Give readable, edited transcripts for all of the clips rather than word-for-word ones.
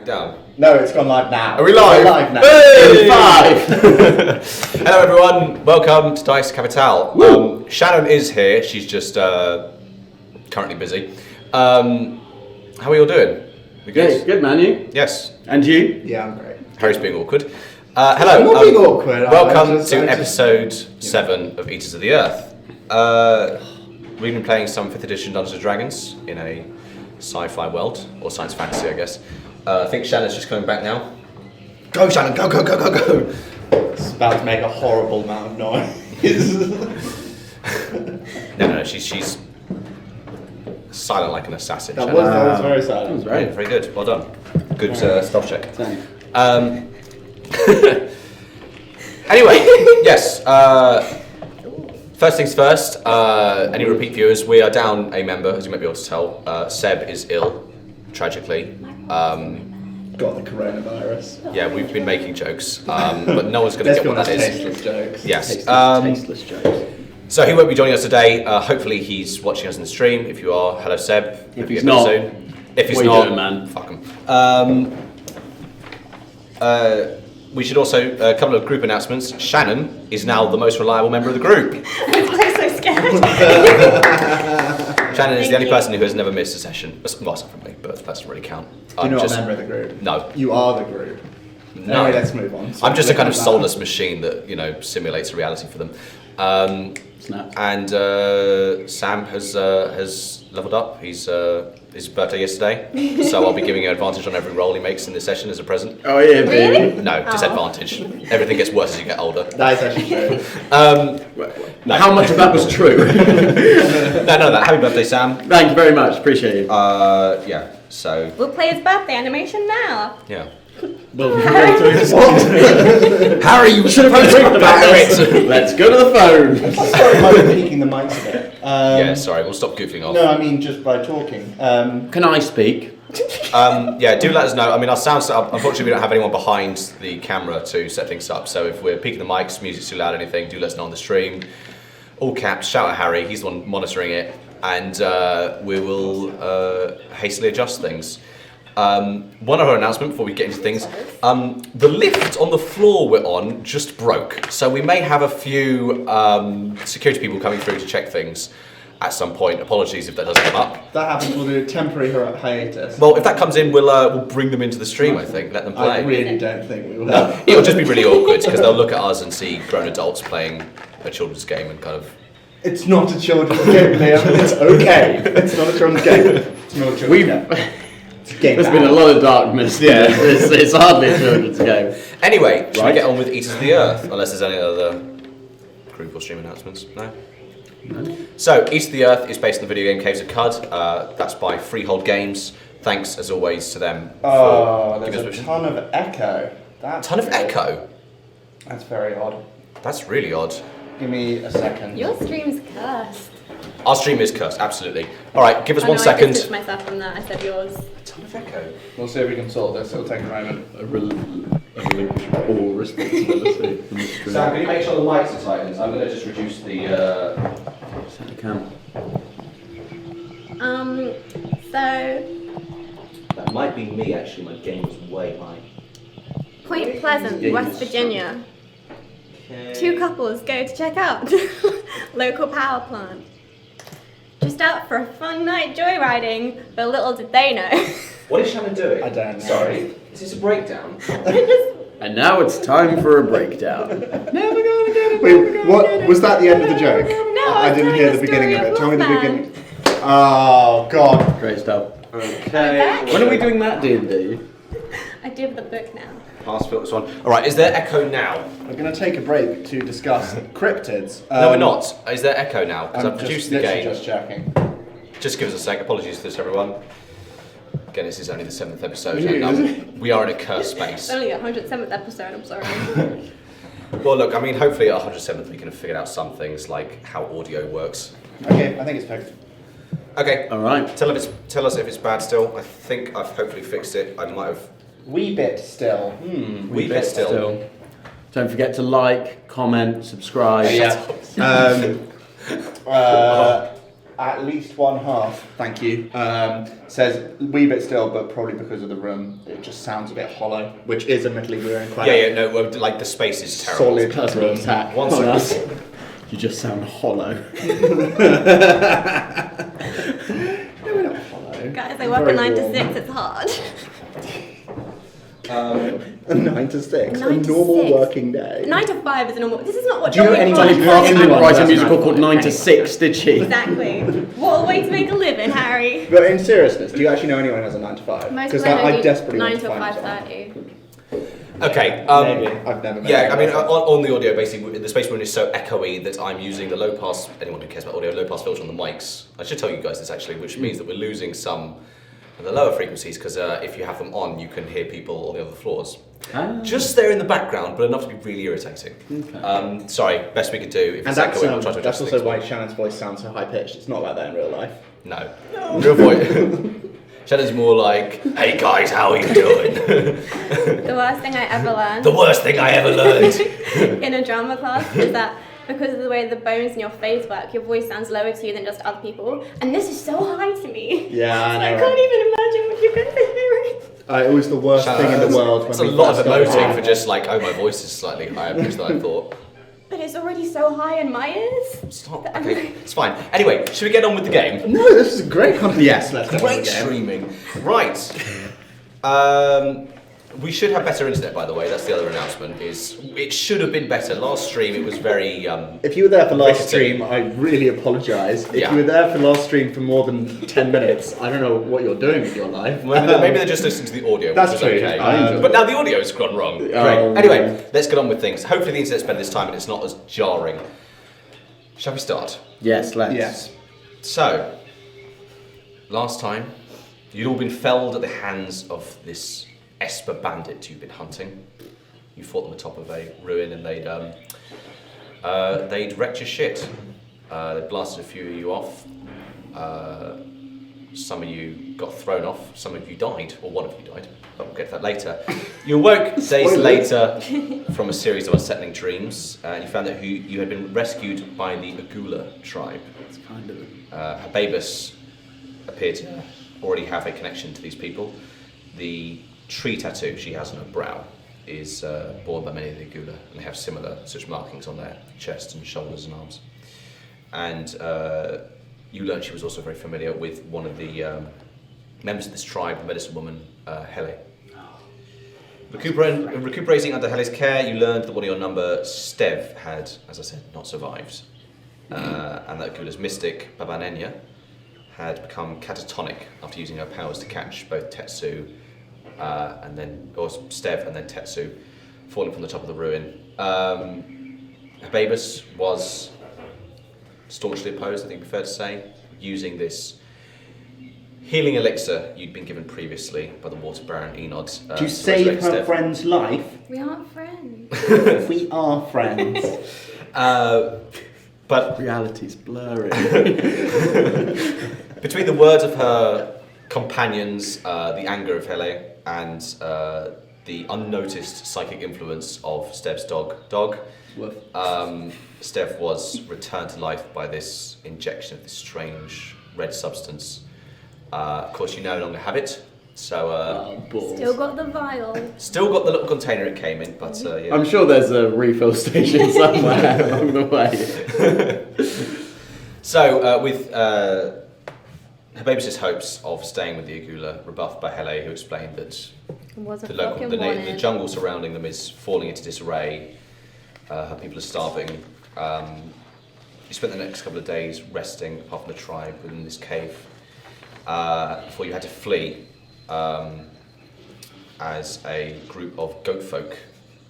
Down. No, it's gone live now. Are we live? We're live now. Hey! 5! Hello everyone, welcome to Dice Capital. Shannon is here, she's just currently busy. How are you all doing? We good? Yeah, good man, you? Yes. And you? Yeah, I'm great. Harry's being awkward. Hello. I'm not being awkward. Welcome to episode 7 of Eaters of the Earth. We've been playing some 5th edition Dungeons & Dragons in a sci-fi world, or science fantasy I guess. I think Shannon's just coming back now. Go Shannon, go, go, go, go, go! It's about to make a horrible amount of noise. No, she's silent like an assassin. That Shannon. was very silent. That was very Very good, well done. Good stealth check. Same. Anyway, yes. First things first, any repeat viewers, we are down a member, as you might be able to tell. Seb is ill, tragically. Got the coronavirus. Yeah, we've been making jokes, but no one's going to get what that is. Tasteless jokes. Yes. Tasteless jokes. So he won't be joining us today. Hopefully he's watching us in the stream. If you are, hello Seb. If he's not, if he's what not, you doing, man? Fuck him. We should also, a couple of group announcements. Shannon is now the most reliable member of the group. I'm so scared. Shannon is the only person who has never missed a session. Well, aside from me, but that doesn't really count. You're not a member of the group. No. You are the group. No. Anyway, let's move on. I'm just a kind of soulless machine that, simulates reality for them. Snap. And Sam has leveled up. He's his birthday yesterday, so I'll be giving you advantage on every roll he makes in this session as a present. Oh yeah, baby. Really? No, disadvantage. Everything gets worse as you get older. That is actually true. No. How much of that was true? No, none of that. Happy birthday, Sam. Thank you very much. Appreciate you. Yeah. So We'll play his birthday animation now. yeah. Well, we can go through this. Harry, you Should have been thinking about it. Let's go to the phone. I'm sorry if I'm peeking the mics a bit. Yeah, sorry. We'll stop goofing off. No, I mean just by talking. Can I speak? Yeah, do let us know. I mean, our sound setup, unfortunately, we don't have anyone behind the camera to set things up. So if we're peaking the mics, music's too loud, anything, do let us know on the stream. All caps, shout at Harry, he's the one monitoring it. And we will hastily adjust things. One other announcement before we get into things. The lift on the floor we're on just broke. So we may have a few security people coming through to check things at some point. Apologies if that doesn't come up. That happens, we'll do a temporary hiatus. Well, if that comes in, we'll bring them into the stream, I think, let them play. I really don't think we will. No, it'll just be really awkward because they'll look at us and see grown adults playing a children's game and kind of... It's not a children's game, Liam. It's okay. It's not a children's game. It's not a children's game. It's a game. There's been a lot of darkness. Yeah. It's hardly a children's game. Anyway, should we Right. get on with Eaters of the Earth? Unless there's any other group or stream announcements? No? No. So, Eaters of the Earth is based on the video game Caves of Cud. That's by Freehold Games. Thanks, as always, to them Oh, for giving us there's a permission. ton of echo. That's Ton of weird. echo? That's very odd. That's really odd. Give me a second. Your stream's cursed. Our stream is cursed, absolutely. Alright, give us Oh, 1 no, I second. distanced myself from that. I said yours. A ton of echo. We'll see if we can sort this. It'll take a moment. I relinquish all responsibility from the stream. Sam, can you make sure the mics are tightened? I'm going to just reduce the... Certainly can. So That might be me, actually. My game is way high. Point Pleasant, West Virginia. Okay. 2 couples go to check out local power plant. Just out for a fun night joyriding, but little did they know. What is Shannon doing? I don't know. Sorry. Is this a breakdown? They're just And now it's time for a breakdown. Never gonna get it. Wait, what? Was that the end of the joke? No, I I'm didn't telling hear the the beginning of story it. of Tell me the Mothman. beginning. Oh, God. Great stuff. Okay. When are we doing that D&D? I do have the book now. Pass filters on. Alright, is there echo now? We're going to take a break to discuss cryptids. No, we're not. Is there echo now? Because I'm I've just produced the literally game. just checking. Just give us a sec. Apologies for this, everyone. Again, this is only the 7th episode, Yeah, and we are in a cursed space. It's only the 107th episode, I'm sorry. Well, look, I mean, hopefully at 107th we can have figured out some things like how audio works. Okay, I think it's fixed. Okay. All right. Tell us if it's bad still. I think I've hopefully fixed it. I might have. Wee bit still. Wee bit still. Don't forget to like, comment, subscribe. Yeah. at least one half, thank you, says wee bit still, but probably because of the room, it just sounds a bit hollow, which is admittedly we're in quite like the space is terrible. solid Personal room. attack One on second. us. You just sound hollow. No, we're not hollow. Guys, I work Very a 9 to warm. 6, it's hard. A 9 to 6, 9 a to normal 6. working day. 9 to 5 is a normal. This is not what Do you know Johnny anyone Clark who said. can't She didn't write a That's musical not called 9 to 6, did she? Exactly. What a way to make a living, Harry. But in seriousness, do you actually know anyone who has a 9 to 5? Most Because people I know I do desperately 9 want till to find someone. 5:30. Okay. Maybe. I've never met Yeah, I anyone mean, like that. on the audio, basically, the space room is so echoey that I'm using the low pass. Anyone who cares about audio, low pass filter on the mics. I should tell you guys this actually, which means that we're losing some of the lower frequencies because if you have them on, you can hear people on the other floors. Just there in the background, but enough to be really irritating. Okay. Sorry, best we could do. If And it's that's, echoey, we'll try to adjust that's things. also why Shannon's voice sounds so high pitched. It's not like that in real life. No. Real voice. Shannon's more like, hey guys, how are you doing? The worst thing I ever learned The worst thing I ever learned. in a drama class is that because of the way the bones in your face work, your voice sounds lower to you than just other people. And this is so high to me. Yeah, I know. I can't even imagine what you're going to be hearing. It was the worst thing in the world. It's when a we lot first of started. emoting for just like, oh, my voice is slightly higher pitched than I thought. But it's already so high in my ears. Stop. Okay, it's fine. Anyway, should we get on with the game? No, this is a great content. Yes, let's go on Great with the game. streaming. Right. We should have better internet, by the way. That's the other announcement. It should have been better. Last stream, it was very. If you were there for last rickety. stream, I really apologise. If Yeah. you were there for last stream for more than 10 minutes, I don't know what you're doing with your life. Maybe they're just listening to the audio, That's which is true. okay. I enjoy But it. now the audio's gone wrong. Great. Oh, Anyway, yeah. let's get on with things. Hopefully the internet's better this time and it's not as jarring. Shall we start? Yes, let's. Yes. So, last time, you'd all been felled at the hands of this Esper bandit you've been hunting. You fought them atop of a ruin and they'd wrecked your shit. They blasted a few of you off. Some of you got thrown off, some of you died, or one of you died, but we'll get to that later. You awoke days Spoilers. later from a series of unsettling dreams, and you found that you had been rescued by the Agula tribe. It's kind of. Hababus appeared to already have a connection to these people. The tree tattoo she has on her brow is borne by many of the Agula, and they have similar such markings on their chest and shoulders and arms. And you learned she was also very familiar with one of the members of this tribe, the medicine woman, Hele. Recuperating under Hele's care, you learned that one of your number, Stev, had, as I said, not survived. And that Agula's mystic, Babanenya, had become catatonic after using her powers to catch both Tetsu Stev and then Tetsu, falling from the top of the ruin. Hababus was staunchly opposed, I think it'd be fair to say, using this healing elixir you'd been given previously by the water baron Enod. To save her Stev. friend's life, We aren't friends. we are friends. But Reality's blurry. between the words of her companions, the anger of Hele, and the unnoticed psychic influence of Stev's dog, Stev was returned to life by this injection of this strange red substance. Of course, you no longer have it, so Still got the vial. still got the little container it came in, but yeah. I'm sure there's a refill station somewhere along the way. So, with Hababus' hopes of staying with the Agula rebuffed by Hele, who explained that Wasn't the fucking the wanted. jungle surrounding them is falling into disarray. Her people are starving. You spent the next couple of days resting, apart from the tribe, within this cave before you had to flee as a group of goat folk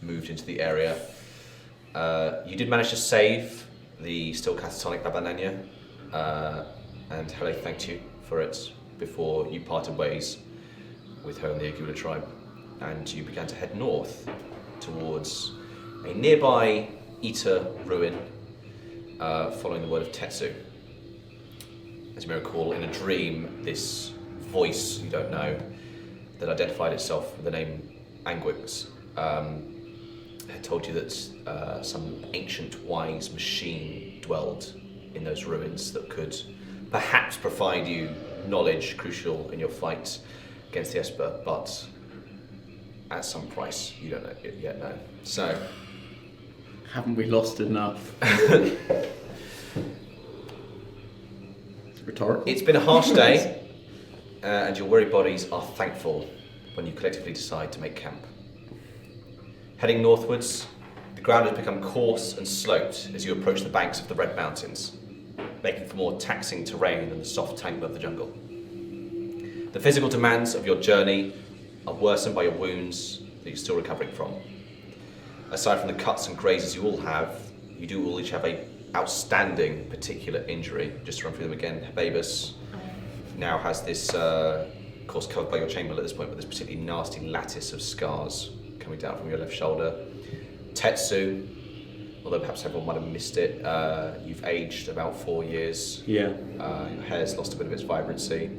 moved into the area. You did manage to save the still catatonic Babananya, and Hele thanked you for it before you parted ways with her and the Agula tribe, and you began to head north towards a nearby Ita ruin, following the word of Tetsu. As you may recall, in a dream, this voice you don't know that identified itself with the name Anguix had told you that some ancient wise machine dwelled in those ruins that could perhaps provide you knowledge crucial in your fight against the Esper, but at some price you don't know, yet know. So, Haven't we lost enough? It's rhetorical. it's been a harsh day, and your weary bodies are thankful when you collectively decide to make camp. Heading northwards, the ground has become coarse and sloped as you approach the banks of the Red Mountains, making for more taxing terrain than the soft tangle of the jungle. The physical demands of your journey are worsened by your wounds that you're still recovering from. Aside from the cuts and grazes you all have, you do all each have a outstanding particular injury. Just to run through them again, Hebabus now has this, of course covered by your chamberlain at this point, but this particularly nasty lattice of scars coming down from your left shoulder. Tetsu, although perhaps everyone might have missed it, you've aged about 4 years. Yeah. Your hair's lost a bit of its vibrancy.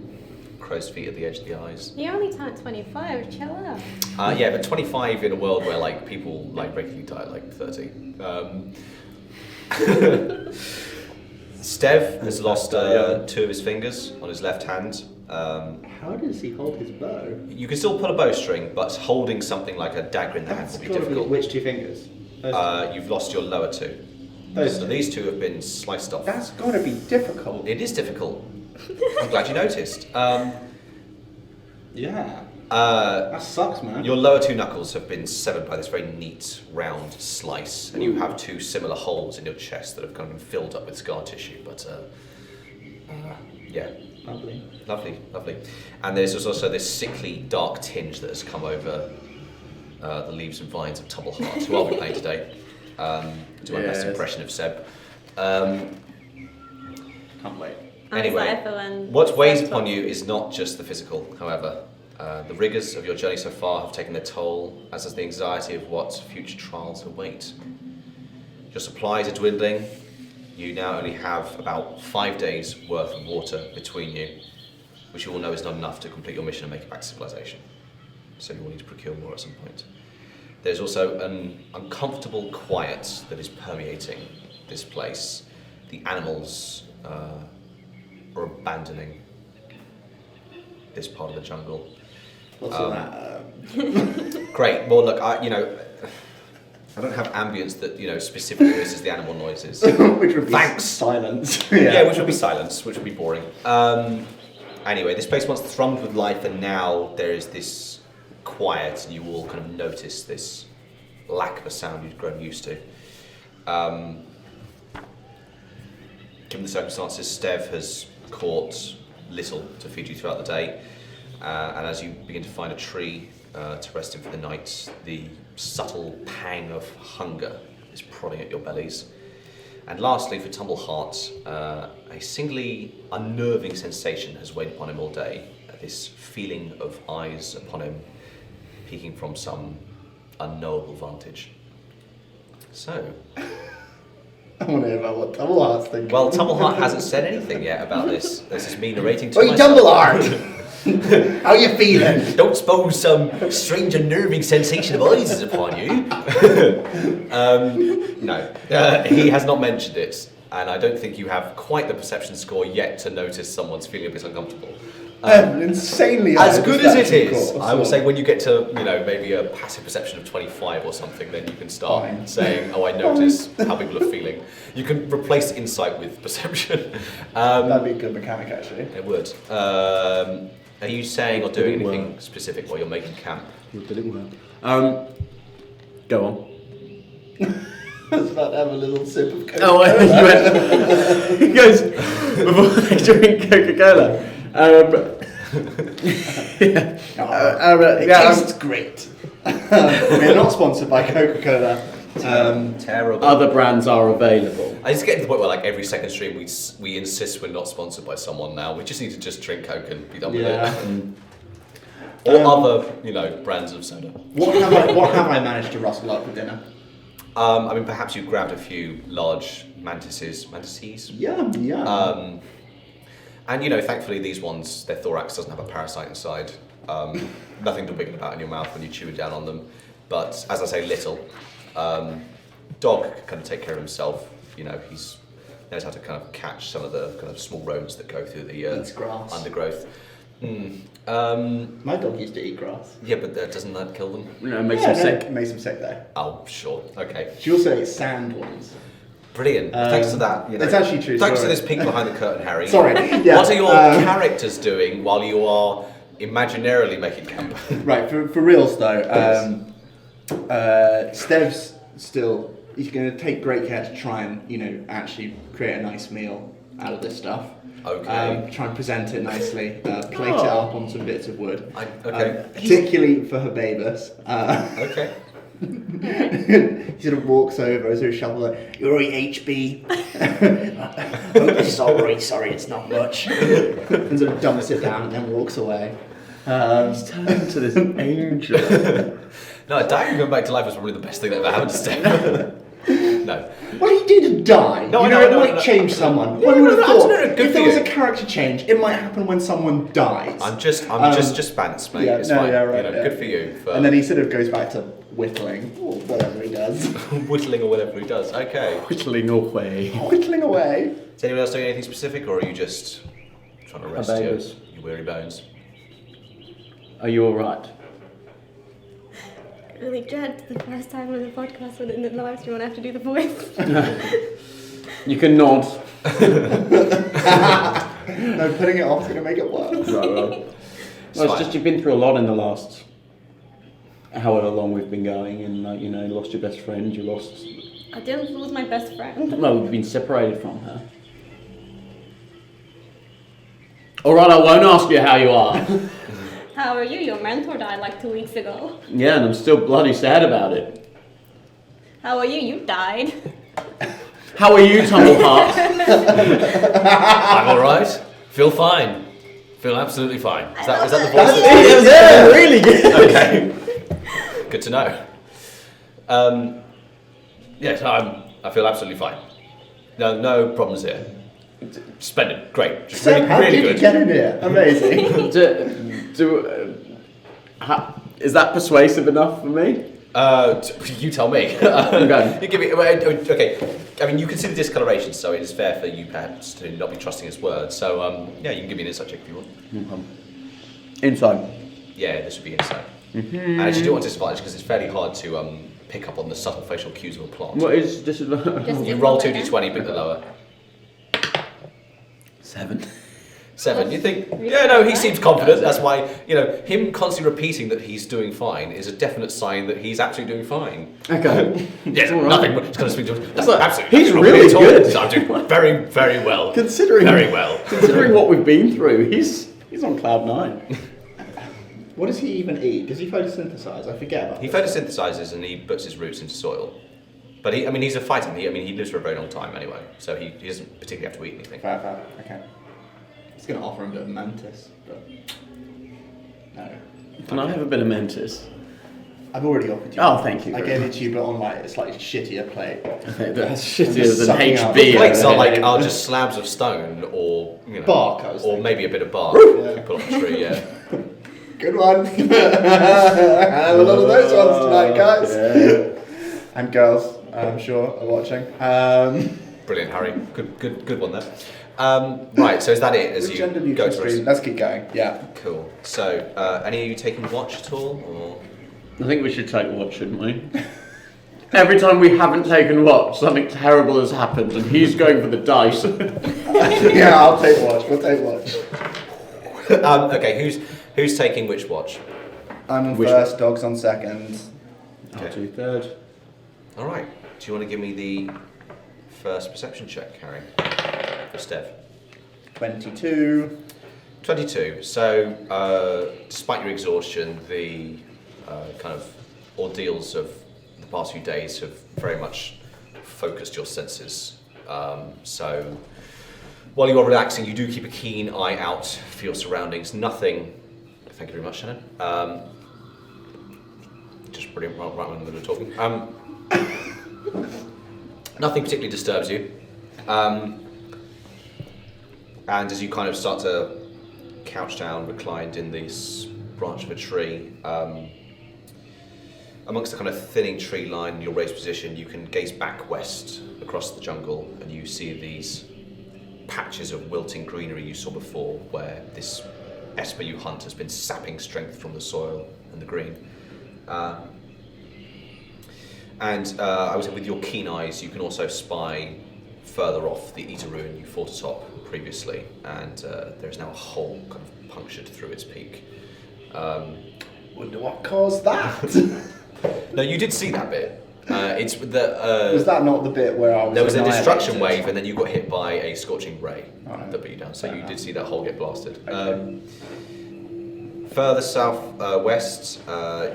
Crow's feet at the edge of the eyes. You only turned 25, chill out. Yeah, but 25 in a world where like people like regularly die at like 30. Stev has lost 2 of his fingers on his left hand. How does he hold his bow? You can still pull a bowstring, but holding something like a dagger in the hand That's will be got to be difficult. which 2 fingers? You've lost your lower 2. Those So two. these 2 have been sliced off. That's got to be difficult. It is difficult. I'm glad you noticed. Yeah. That sucks, man. Your lower 2 knuckles have been severed by this very neat, round slice, and you have 2 similar holes in your chest that have kind of been filled up with scar tissue. But yeah, Lovely. lovely. And there's also this sickly, dark tinge that has come over the leaves and vines of Tumble Heart, who I'll be playing today. Do my best Yes. impression of Seb. Can't wait. Anyway, what weighs upon you is not just the physical, however. The rigours of your journey so far have taken their toll, as has the anxiety of what future trials await. Your supplies are dwindling. You now only have about 5 days worth of water between you, which you all know is not enough to complete your mission and make it back to civilization. So you will need to procure more at some point. There's also an uncomfortable quiet that is permeating this place. The animals are abandoning this part of the jungle. What's all that? Great. Well, look, I don't have ambience that specifically misses the animal noises. Which would be Thanks. silence. Yeah, which would be silence, which would be boring. Anyway, this place once thrummed with life, and now there is this quiet, and you all kind of notice this lack of a sound you've grown used to. Given the circumstances, Stev has caught little to feed you throughout the day, and as you begin to find a tree to rest in for the night, the subtle pang of hunger is prodding at your bellies. And lastly, for Tumbleheart, a singly unnerving sensation has weighed upon him all day, this feeling of eyes upon him peeking from some unknowable vantage. So, I want to hear about what Tumbleheart's thinking. well, Tumbleheart hasn't said anything yet about this. This is me narrating to Oi, myself. Tumbleheart! How you feeling? Don't suppose some strange unnerving sensation of eyes is upon you. No, he has not mentioned it, and I don't think you have quite the perception score yet to notice someone's feeling a bit uncomfortable. I have an insanely As high good as it perception is, score, I would so- say when you get to, maybe a passive perception of 25 or something, then you can start Fine. saying, oh, I notice how people are feeling. You can replace insight with perception. That'd be a good mechanic, actually. It would. Are you saying or doing Didn't anything work. specific while you're making camp? Did it work? Go on. I was about to have a little sip of Coca-Cola. Oh, you went. He goes before they drink Coca-Cola. It tastes great. We're not sponsored by Coca-Cola. Terrible. Other brands are available. I just get to the point where, like, every second stream we insist we're not sponsored by someone now. We just need to just drink Coke and be done with it. Or other, brands of soda. What have I managed to rustle up for dinner? I mean, perhaps you grabbed a few large mantises. Yeah. And thankfully these ones, their thorax doesn't have a parasite inside. Nothing to wiggle about in your mouth when you chew down on them. But as I say, little. Dog can kind of take care of himself. He's knows how to kind of catch some of the kind of small rodents that go through the Eats grass. undergrowth. My dog used to eat grass. Yeah, but doesn't that kill them? No, it makes them sick. It makes them sick though. Oh, sure. Okay. She also ate sand once. Brilliant. Thanks to that. You know, it's actually true. Thanks story. to this peek behind the curtain, Harry. Sorry. Yeah. What are your characters doing while you are imaginarily making camp? Right. For reals though, Stev's still. He's going to take great care to try and actually create a nice meal out of this stuff. Okay. Try and present it nicely. Plate it up on some bits of wood. Okay. Particularly for her babus. Okay. He sort of walks over as a shovel. Like, "You're right, HB. Oh, this is all right. Sorry, it's not much." And sort of dumps it down and then walks away. He's turned into this angel. No, dying and going back to life was probably the best thing that ever happened to Steph. No. Well, he did die. No, I it know, might change someone. Yeah, One would have thought good if for there was you. a character change, it might happen when someone dies. I'm just pants, mate. Yeah, it's no, fine. yeah, right, You know, yeah. good for you. For And then he sort of goes back to whittling or whatever he does. whittling or whatever he does. Okay. Whittling away. Whittling away. Is anyone else doing anything specific, or are you just trying to rest your weary bones? Are you alright? I really dread the first time on the podcast when in the live stream when I have to do the voice. You can nod. No, putting it off is going to make it worse. Well, it's just you've been through a lot in the last however long we've been going, and you lost your best friend, you lost. I didn't lose my best friend. Well, we've been separated from her. Alright, I won't ask you how you are. How are you? Your mentor died like 2 weeks ago. Yeah, and I'm still bloody sad about it. How are you? You died. How are you, Tumbleheart? I'm all right. Feel fine. Feel absolutely fine. Is that the voice? Yeah, really good. Okay. Good to know. Yes, I feel absolutely fine. No problems here. Splendid. Great. Just Sam, how really did good. you get in here? Amazing. Is that persuasive enough for me? You tell me. Okay. You give me. Okay. I mean, you can see the discoloration, so it is fair for you perhaps to not be trusting his word. So, yeah, you can give me an insight check if you want. Inside. Yeah, this would be insight. And actually, do want disadvantage because it's fairly hard to pick up on the subtle facial cues of a plant. What is disadvantage? Just You do roll the 2d20, pick the lower. 7. 7. You think? Yeah, no, he seems confident. That's why him constantly repeating that he's doing fine is a definite sign that he's actually doing fine. Okay. Yes, All right. nothing. But it's going to speak to him. That's like, absolutely. he's nothing wrong really with it at all. good. I'm doing very, very well. Considering very well. Considering what we've been through, he's on cloud 9. What does he even eat? Does he photosynthesize? I forget about He this. photosynthesizes and he puts his roots into soil. But he's a fighter. He lives for a very long time anyway, so he doesn't particularly have to eat anything. Fair. Okay. He's going to offer him a bit of mantis, but no. Can I have a bit of Mentis? I've already offered you. Oh, thank you I very gave much. it to you, but on like a slightly shittier plate. That's shittier Just than sucking up. HB. Plates are over here. are just slabs of stone or Bark, I was or thinking. maybe a bit of bark Yeah. you put on the tree. Yeah. Good one. I have a lot of those ones tonight, guys. Yeah. And girls, I'm sure, are watching. Brilliant, Harry. Good one there. Right, so is that it as Which you end of you go can to stream? Let's keep going. Yeah. Cool. So, any of you taking watch at all? Or? I think we should take watch, shouldn't we? Every time we haven't taken watch, something terrible has happened, and he's going for the dice. Yeah, I'll take watch. We'll take watch. Okay, who's taking which watch? I'm on first, Dog's on second. I'll do third. All right. Do you want to give me the first perception check, Harry? For Stev. 22. 22. So, despite your exhaustion, the kind of ordeals of the past few days have very much focused your senses. So, while you are relaxing, you do keep a keen eye out for your surroundings. Nothing. Thank you very much, Shannon. Just brilliant. Right when we were talking. Nothing particularly disturbs you. And as you kind of start to couch down, reclined in this branch of a tree, amongst the kind of thinning tree line in your raised position, you can gaze back west across the jungle and you see these patches of wilting greenery you saw before, where this esper you hunt has been sapping strength from the soil and the green. And I would say with your keen eyes, you can also spy further off the Eater ruin you fought atop previously, and there is now a hole kind of punctured through its peak. Wonder what caused that? No, you did see that bit. It's the. Was that not the bit where I was? There was a destruction annihilated? wave, and then you got hit by a scorching ray Right. that put you down. So Fair you did enough. see that hole get blasted. Okay. Further south west,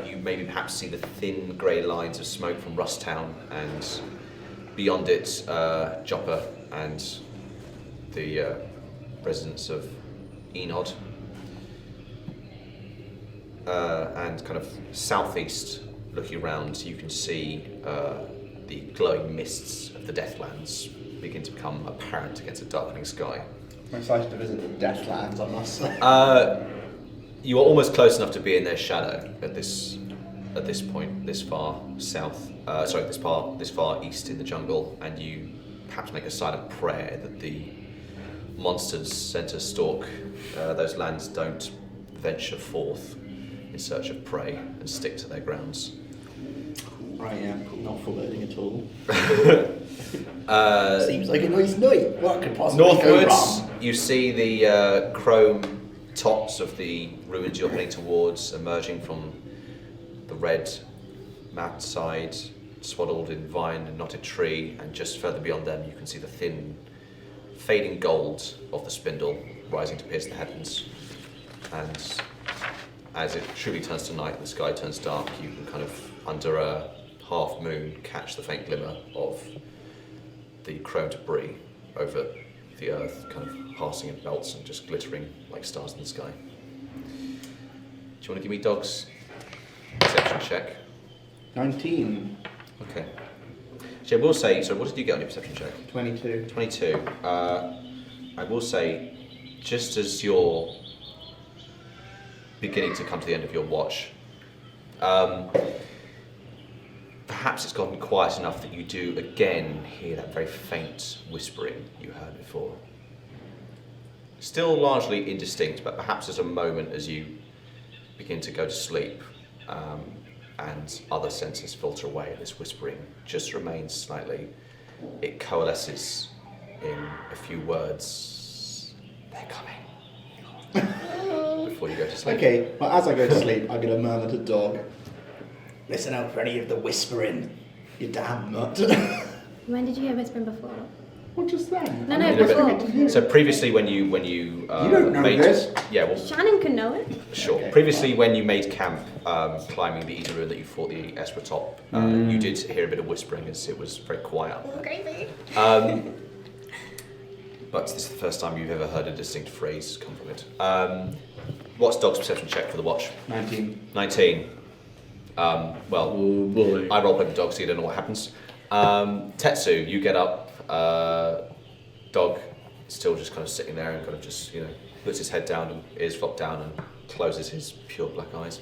you maybe perhaps see the thin grey lines of smoke from Rusttown, and beyond it, Joppa and the residents of Enod. And kind of southeast, looking around, you can see the glowing mists of the Deathlands begin to become apparent against a darkening sky. I'm excited to visit the Deathlands, I must say. You are almost close enough to be in their shadow at this point, this far south. This far east in the jungle, and you perhaps make a silent prayer that the monsters sent to stalk those lands don't venture forth in search of prey and stick to their grounds. Right, yeah, not foreboding at all. Seems like a nice night. What could possibly go Northwards, wrong? you see the chrome tops of the ruins you're heading towards emerging from the red mountainside, swaddled in vine and knotted tree, and just further beyond them you can see the thin, fading gold of the spindle rising to pierce the heavens. And as it truly turns to night, the sky turns dark, you can kind of, under a half moon, catch the faint glimmer of the chrome debris over the earth, kind of passing in belts and just glittering like stars in the sky. Do you want to give me dogs? Perception check. 19. Okay. So I will say, so what did you get on your perception check? 22. 22. I will say, just as you're beginning to come to the end of your watch, perhaps it's gotten quiet enough that you do again hear that very faint whispering you heard before. Still largely indistinct, but perhaps there's a moment as you begin to go to sleep and other senses filter away, and this whispering just remains slightly. It coalesces in a few words. They're coming. Before you go to sleep. Okay, well, as I go to sleep, I'm going to murmur to Dog, listen out for any of the whispering, you damn nut. When did you hear whispering before? What just then? No, In a bit. before. So previously, when you don't know made this. yeah, well, Shannon can know it. sure. Okay. Previously, when you made camp, climbing the Eater ruin that you fought the Esper top, you did hear a bit of whispering as it was very quiet. Crazy. But this is the first time you've ever heard a distinct phrase come from it. What's Dog's perception check for the watch? 19. 19. Well, Oh boy. I roleplay the dog, so you don't know what happens. Tetsu, you get up. Dog still just kind of sitting there and kind of just, puts his head down and ears flopped down and closes his pure black eyes.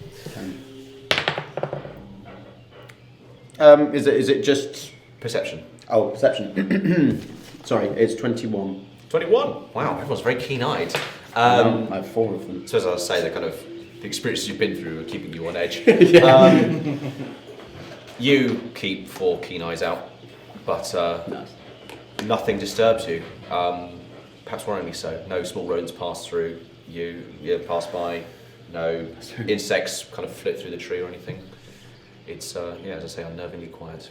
Is it just... Perception. Oh, perception. Sorry, it's 21. 21. Wow, everyone's very keen-eyed. I have 4 of them. So as I say, the kind of the experiences you've been through are keeping you on edge. You keep 4 keen eyes out, but Nice. nothing disturbs you. Perhaps worryingly so. No small rodents pass through you. Pass by. No insects kind of flit through the tree or anything. It's as I say, unnervingly quiet.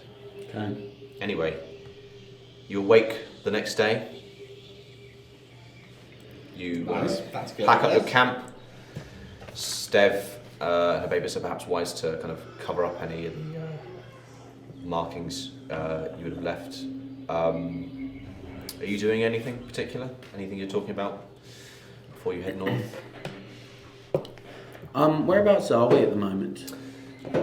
Okay. Anyway, you awake the next day. You Nice, that's good. pack up your Yes. camp. Stev and her babies are perhaps wise to kind of cover up any of the markings you would have left. Are you doing anything particular? Anything you're talking about before you head north? Whereabouts are we at the moment? You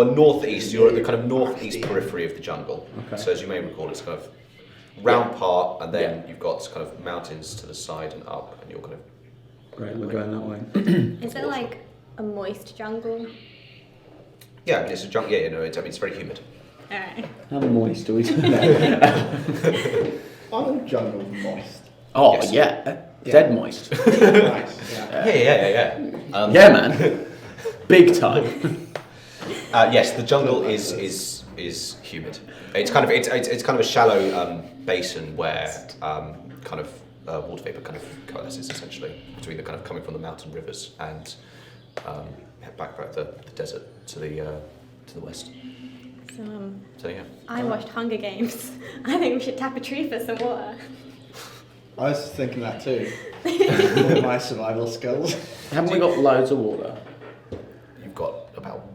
are northeast. You're at the kind of northeast periphery of the jungle. Okay. So as you may recall, it's kind of round part, and then you've got kind of mountains to the side and up, and you're kind of Great, we're going that way. Is it like a moist jungle? yeah. I mean, it's a jungle. Yeah, it's very humid. Alright. How moist do we turn out? I'm jungle moist. Oh, Yes. yeah. Dead moist. Nice. Yeah. Yeah. Yeah, man. Big time. Yes, the jungle is humid. It's kind of a shallow basin where kind of water vapor kind of coalesces essentially between the kind of coming from the mountain rivers and back the desert to the west. So, So yeah. I watched Hunger Games. I think we should tap a tree for some water. I was thinking that too. With my survival skills. Haven't we got loads of water? You've got about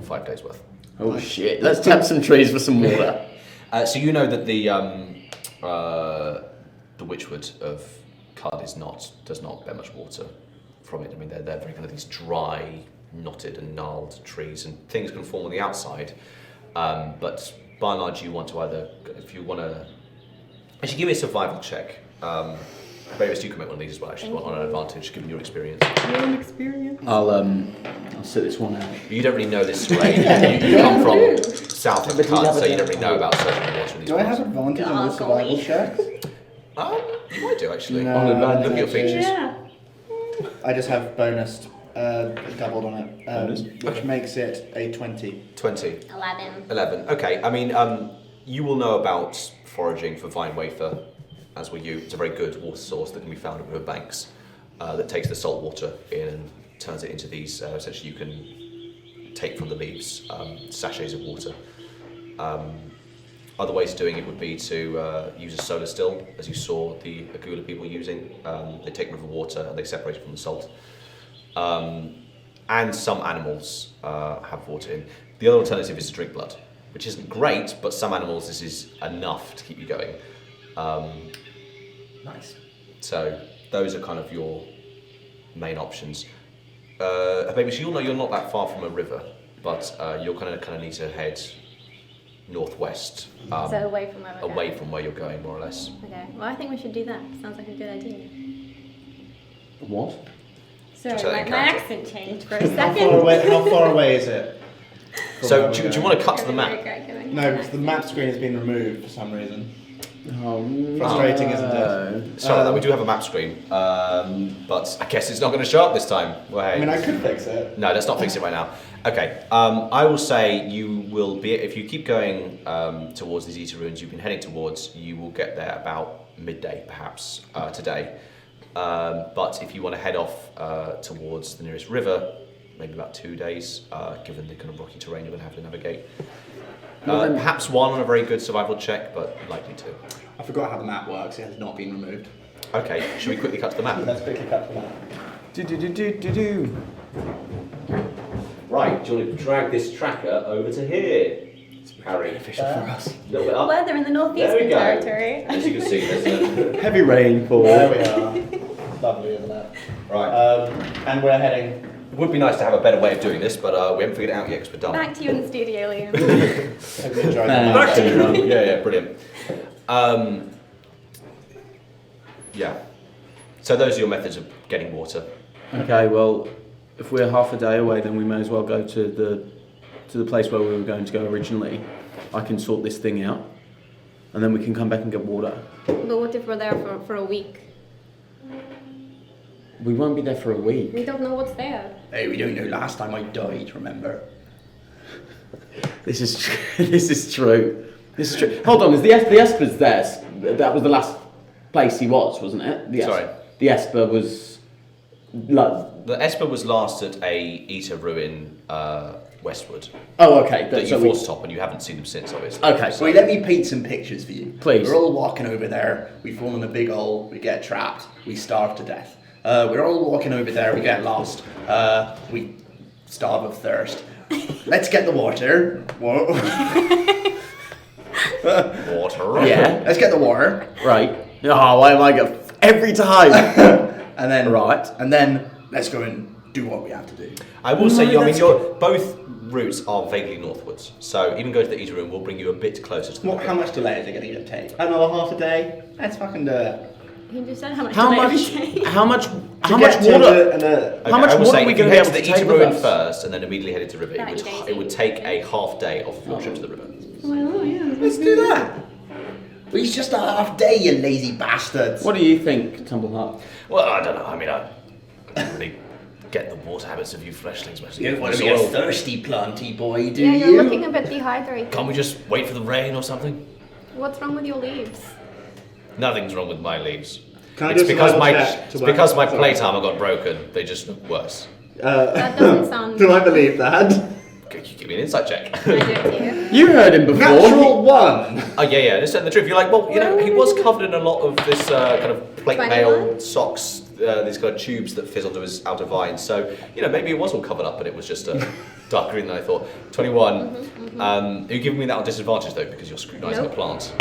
5 days worth. Oh shit, let's tap some trees for some water. So you know that the witchwood of Card does not bear much water from it. I mean, they're very kind of these dry, knotted and gnarled trees, and things can form on the outside. But by and large, you want to either, if you want to, actually give me a survival check. Maybe you can make one of these as well, actually, on an advantage, given your experience. I'll sit this one out. But you don't really know this terrain. you come from south of the Card, so you don't really know about certain water in these Do I have parts. advantage on the survival checks? You might do, actually. No, On advantage. Look at your features. Yeah. I just have bonus doubled on it, which makes it a 20. 20. 11. Okay, I mean, you will know about foraging for vine wafer, as will you. It's a very good water source that can be found at river banks that takes the salt water in and turns it into these, essentially you can take from the leaves sachets of water. Other ways of doing it would be to use a solar still, as you saw the Agula people using. They take river water and they separate it from the salt. And some animals have water in. The other alternative is to drink blood, which isn't great, but some animals this is enough to keep you going. Nice. So those are kind of your main options. Maybe you'll know you're not that far from a river, but you're kind of need to head northwest. So away from where we're away going. from where you're going, more or less. Okay. Well, I think we should do that. Sounds like a good idea. What? Sorry, So my encounter. accent changed for a How second. far away is it? from So where do we're you going? want to cut to the map? No, because the map screen has been removed for some reason. Oh, Frustrating, isn't it? Sorry, about that. We do have a map screen, but I guess it's not going to show up this time. Well, hey. I mean, I could fix it. No, let's not fix it right now. Okay, I will say you will be, if you keep going towards these Eta ruins you've been heading towards, you will get there about midday, perhaps, today. But if you want to head off towards the nearest river, maybe about 2 days, given the kind of rocky terrain you're going to have to navigate. Perhaps one on a very good survival check, but likely two. I forgot how the map works. It has not been removed. Okay, should we quickly cut to the map? Let's quickly cut the map. Right, do you want to drag this tracker over to here, Harry? Official for us. A little bit up. Weather in the There we northeastern go. territory. As you can see, there's a... Heavy rainfall. There we are. Lovely, isn't it? Right. And we're heading. It would be nice to have a better way of doing this, but we haven't figured it out yet because we're done. Back to you in the studio, Liam. Hope you enjoyed the Thanks. map. Back to you. Yeah, brilliant. Yeah. So those are your methods of getting water. Okay, well, if we're half a day away, then we may as well go to the place where we were going to go originally. I can sort this thing out, and then we can come back and get water. But what if we're there for a week? We won't be there for a week. We don't know what's there. Hey, we don't know. Last time I died, remember? This is this is true. This is true. Hold on, is the Esper's there? That was the last place he was, wasn't it? Sorry. The Esper was like. The Esper was last at a Eta ruin westward Oh, okay. that so you we- forced top, and you haven't seen them since, obviously. Okay. Wait, let me paint some pictures for you. Please. We're all walking over there. We fall in a big hole. We get trapped. We starve to death. We're all walking over there. We get lost. We starve of thirst. Let's get the water. Water. Yeah. Let's get the water. Right. Oh, why am I going every time? And then Right. And then let's go and do what we have to do. I will say, No, I mean, that's both routes are vaguely northwards, so even going to the Eta ruin will bring you a bit closer to the How much delay is it going to take? Another half a day? Let's fucking do it. You just said how much How delay much? it would take. How much? How To much get to water? Okay, How much I will water say, are we if you gonna be head able to to the Eta take with ruin us? first and then immediately head into the river, That'd be it would take a half day off of your trip to the river. Well, yeah. Let's do that. Well, it's just a half day, you lazy bastards. What do you think, Tumbleheart? Well, I don't know. I mean, I don't really get the water habits of you fleshlings, especially. You don't want to be a thirsty planty boy, do Yeah, you? you're looking a bit dehydrated. Can't we just wait for the rain or something? What's wrong with your leaves? Nothing's wrong with my leaves. Can I It's do a because survival my check to it's work because out my what's plate wrong? armor got broken. They just look worse. That doesn't sound. Do I believe that? Can you give me an insight check? I do too. You heard him before. Natural 1. Oh yeah, just telling the truth. You're like, well, you know, he was covered in a lot of this kind of plate 21? mail socks, these kind of tubes that fit onto his outer vine. So, you know, maybe it was all covered up, but it was just darker green than I thought. 21. You're giving me that on disadvantage though because you're scrutinising Nope. the plant.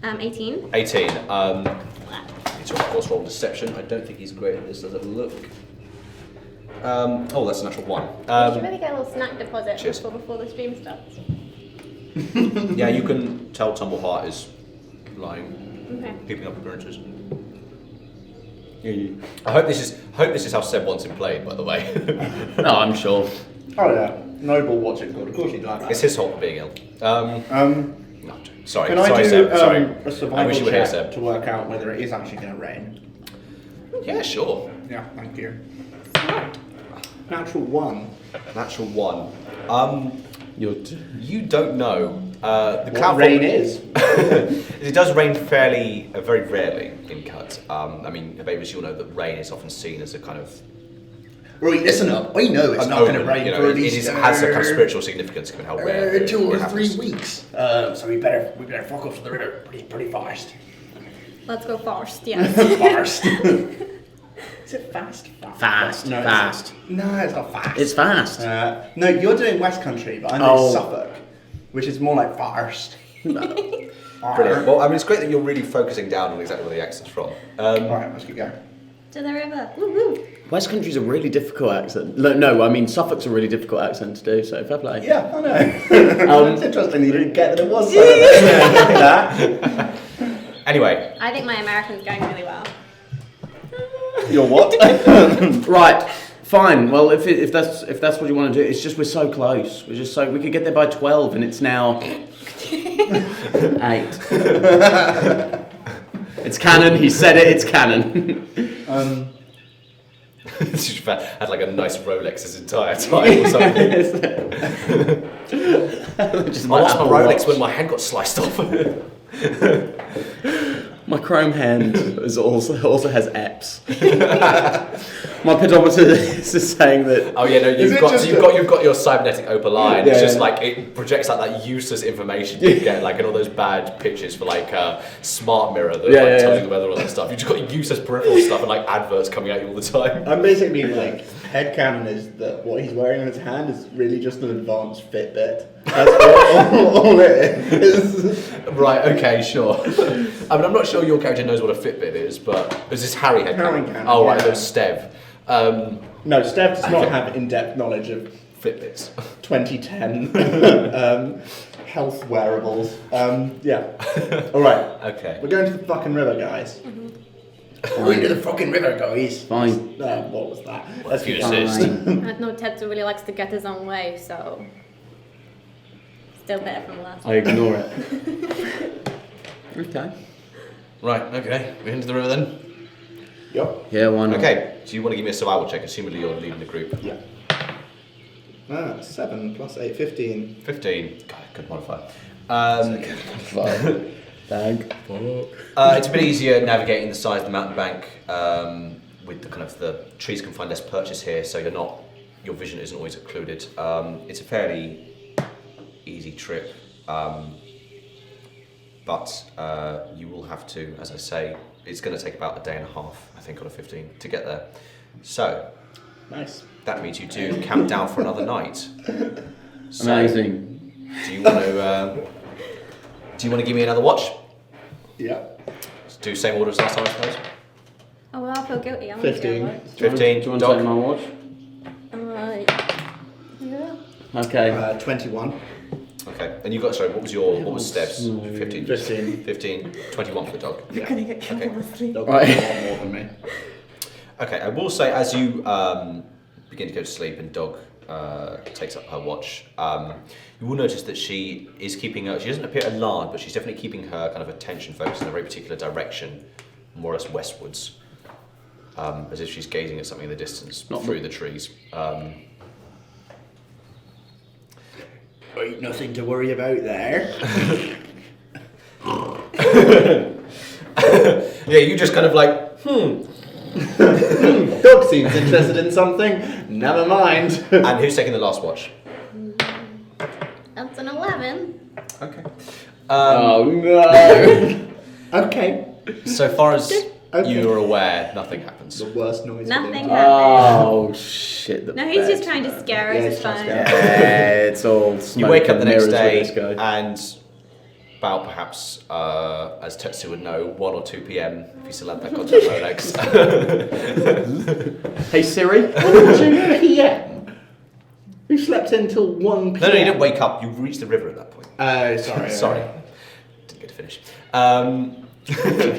18. 18. Need to of course roll deception. I don't think he's great at this. Does it look? Oh, that's a natural 1. You should really get a little snack deposit cheers. before the stream starts. Yeah, you can tell Tumbleheart is lying, Okay. keeping up appearances. Yeah, you- I hope this is how Seb wants him played, by the way. No, I'm sure. Oh yeah. Noble, what's it called? Of course you'd like that. It's his fault for being ill. No, sorry, Can I sorry, do Seb. Sorry. a I survival wish you were here, check Seb. to work out whether it is actually going to rain? Yeah, sure. Yeah, thank you. Natural 1. Natural 1. You're You don't know. The What cloud rain form- is? It does rain fairly, very rarely in Cut. I mean, babies, you'll know that rain is often seen as a kind of Right, listen up. I know it's an not going to omen, rain you know, for it at least has a kind of spiritual significance given how rare it 2 or it 3 happens. weeks. So we better fuck off to the river pretty fast. Let's go fast, yes. Fast. Is it fast? fast. No, Fast. No, it's not fast. It's fast. No, you're doing West Country, but I'm doing Suffolk, which is more like fast. Brilliant. Well, I mean, it's great that you're really focusing down on exactly where the accent's from. Alright, let's keep going. To the river. Woo-hoo. West Country's a really difficult accent. No, I mean Suffolk's a really difficult accent to do. So fair play. Yeah, I know. It's interesting that you didn't get that it was Suffolk. Anyway, I think my American's going really well. You're what? Right. Fine. Well, if that's what you want to do, it's just we're so close. We could get there by 12, and it's now 8. It's canon. He said it. It's canon. had like a nice Rolex his entire time or something. Just I lost my Apple Rolex Watch. when my hand got sliced off. My chrome hand also has apps. My pedometer is saying that. Oh yeah, no, Is it just you've got your cybernetic opaline. Yeah, It's just yeah. like it projects like that useless information you get, like in all those bad pictures for like smart mirror that Yeah, tells yeah. you the weather and all that stuff. You've just got useless peripheral stuff and like adverts coming at you all the time. I'm basically like, headcanon is that what he's wearing on his hand is really just an advanced Fitbit. That's all it is. Right, okay, sure. I mean, I'm not sure your character knows what a Fitbit is, but is this Harry head Harry cannon? cannon, Oh right, yeah. there's Stev. No, Steph does not Okay. have in-depth knowledge of Fitbits. 2010 health wearables. Yeah. All right. Okay. We're going to the fucking river, guys. We're into the fucking river, guys. Fine. What was that? Let's you keep assist? Fine. I know Tetsu really likes to get his own way, so still better from last. I ignore it. Okay. Right, okay. We're into the river then. Yup. Yeah, why not? Okay, so you want to give me a survival check, assumedly you're leading the group. Yeah. 7 plus 8, 15. 15. God, good modifier. Fine. Thank. It's a bit easier navigating the side of the mountain bank with the kind of the trees can find less purchase here, so your vision isn't always occluded. It's a fairly easy trip, but you will have to, as I say, it's going to take about a day and a half, I think, on a 15 to get there. So Nice. that means you do camp down for another night. So, Amazing. Do you want to give me another watch? Yeah. Do same order as last time, I suppose. Oh well, I feel guilty. I'm 15. Gonna 15. Do you want to Dog. take my watch? yeah. Okay. 21. Okay, and you got, sorry, what was Stev's? No. 15? 15. 15, 21 for the dog. Yeah. Gonna get killed in my sleep. Dog Right. has a lot more than me. Okay, I will say as you begin to go to sleep and Dog takes up her watch. You will notice that she is keeping her, she doesn't appear alarmed, but she's definitely keeping her kind of attention focused in a very particular direction, more or less westwards, as if she's gazing at something in the distance, not through the trees. Ain't nothing to worry about there. Yeah, you just kind of like, Dog seems interested in something. Never mind. And who's taking the last watch? That's an 11. Okay. Oh no. Okay. So far as you are aware, nothing happens. The worst noise. Nothing Oh shit! No, he's just trying to scare us. It's fine. Yeah, it's all. You wake up the next day, This guy. and about perhaps, as Tetsu would know, 1 or 2 p.m. if you still have that goddamn Rolex. Hey Siri. 2 p.m. You slept until 1 p.m. No, you didn't wake up. You reached the river at that point. Sorry. Sorry, didn't get to finish.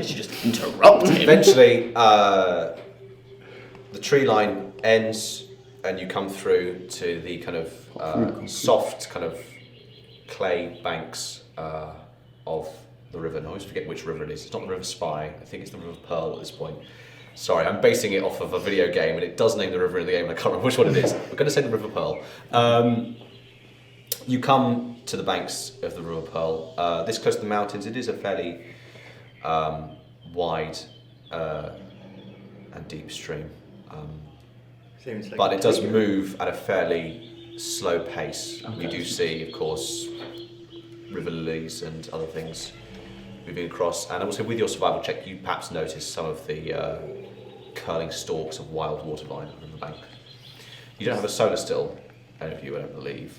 She just interrupted him. Eventually, the tree line ends, and you come through to the kind of soft kind of clay banks of the river. And I always forget which river it is. It's not the River Spy. I think it's the River Pearl at this point. Sorry, I'm basing it off of a video game, and it does name the river in the game, and I can't remember which one it is. We're going to say the River Pearl. You come to the banks of the River Pearl. This close to the mountains, it is a fairly wide and deep stream. Seems like But it does move at a fairly slow pace. Okay. You do see, of course, river lilies and other things moving across. And also with your survival check, you perhaps notice some of the curling stalks of wild water vine on the bank. You don't have a solar still, any of you, I don't believe.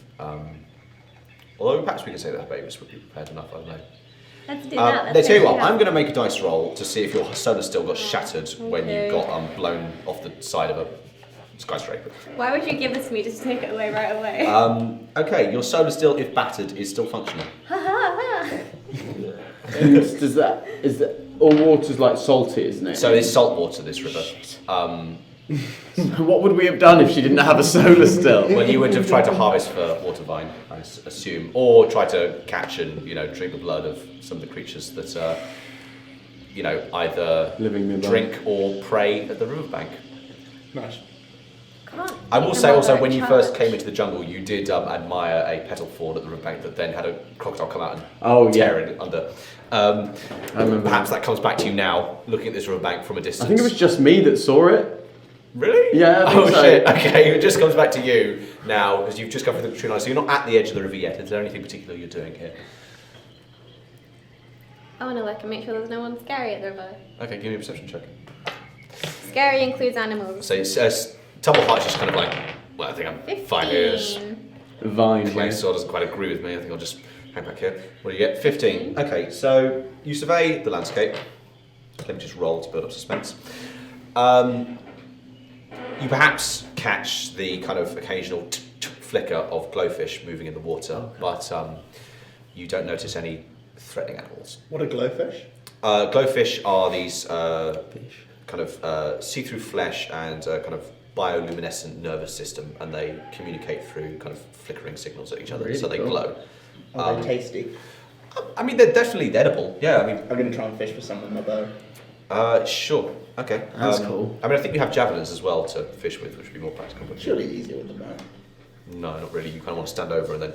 Although perhaps we can say that Bavis would be prepared enough, I don't know. Let's do that. They Let's tell you finish what, it up. I'm going to make a dice roll to see if your solar still got shattered when you Okay. got blown off the side of a skyscraper. Why would you give this to me just to take it away right away? Okay, your solar still, if battered, is still functioning. Is that all water's like salty, isn't it? So it's salt water, this river. What would we have done if she didn't have a solar still? Well, you would have tried to harvest for water vine, I assume, or try to catch and drink the blood of some of the creatures that either Living nearby. drink or prey at the riverbank. Nice. I will Keep say them also, all when in you first charge. came into the jungle, you did admire a petal fawn at the riverbank that then had a crocodile come out and Oh, tear yeah. it under. I remember. Perhaps that comes back to you now, looking at this riverbank from a distance. I think it was just me that saw it. Really? Yeah, I think Oh so. shit. Okay, it just comes back to you now because you've just come through the tree line, so you're not at the edge of the river yet. Is there anything particular you're doing here? I want to look and make sure there's no one scary at the river. Okay, give me a perception check. Scary includes animals. So it's Tumble Heart's just kind of like, well, I think I'm 15. fine here. Vine. Clay Sword doesn't quite agree with me. I think I'll just hang back here. What do you get? 15. Okay, so you survey the landscape. Let me just roll to build up suspense. You perhaps catch the kind of occasional flicker of glowfish moving in the water, but you don't notice any threatening animals. What a glowfish. Glowfish are these kind of see-through flesh and kind of bioluminescent nervous system, and they communicate through kind of flickering signals at each other, so they Really cool. glow. Are they tasty? I mean, they're definitely edible. Yeah, I mean, I'm gonna try and fish for some with my bow. sure. Okay. That's cool. I mean, I think you have javelins as well to fish with, which would be more practical. But Surely easier with the bow. no, not really. You kind of want to stand over and then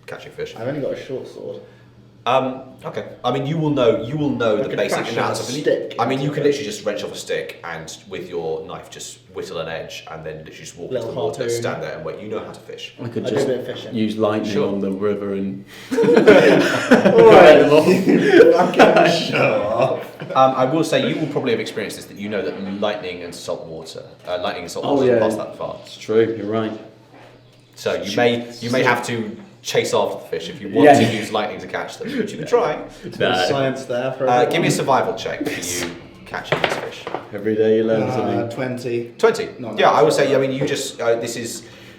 catch your fish. I've only got a short sword. Okay. I mean, you will know the could basic fashion amounts a of stick I mean, you into can it. literally just wrench off a stick and with your knife just whittle an edge and then literally just walk into Little the water, harpoon. stand there and wait. You know how to fish. I could I do a just bit of fishing. use lightning Sure. on the river and. Alright, fucking show off. I will say you will probably have experienced this, that you know that lightning and salt water Oh, yeah. pass that far. It's true. You're right. So you may have to chase after the fish if you want to use lightning to catch them, which you can try. There's science there for Give me a survival check for you catching these fish. Every day you learn something. 20. 20. Not Yeah, that I would much. say. I mean, you just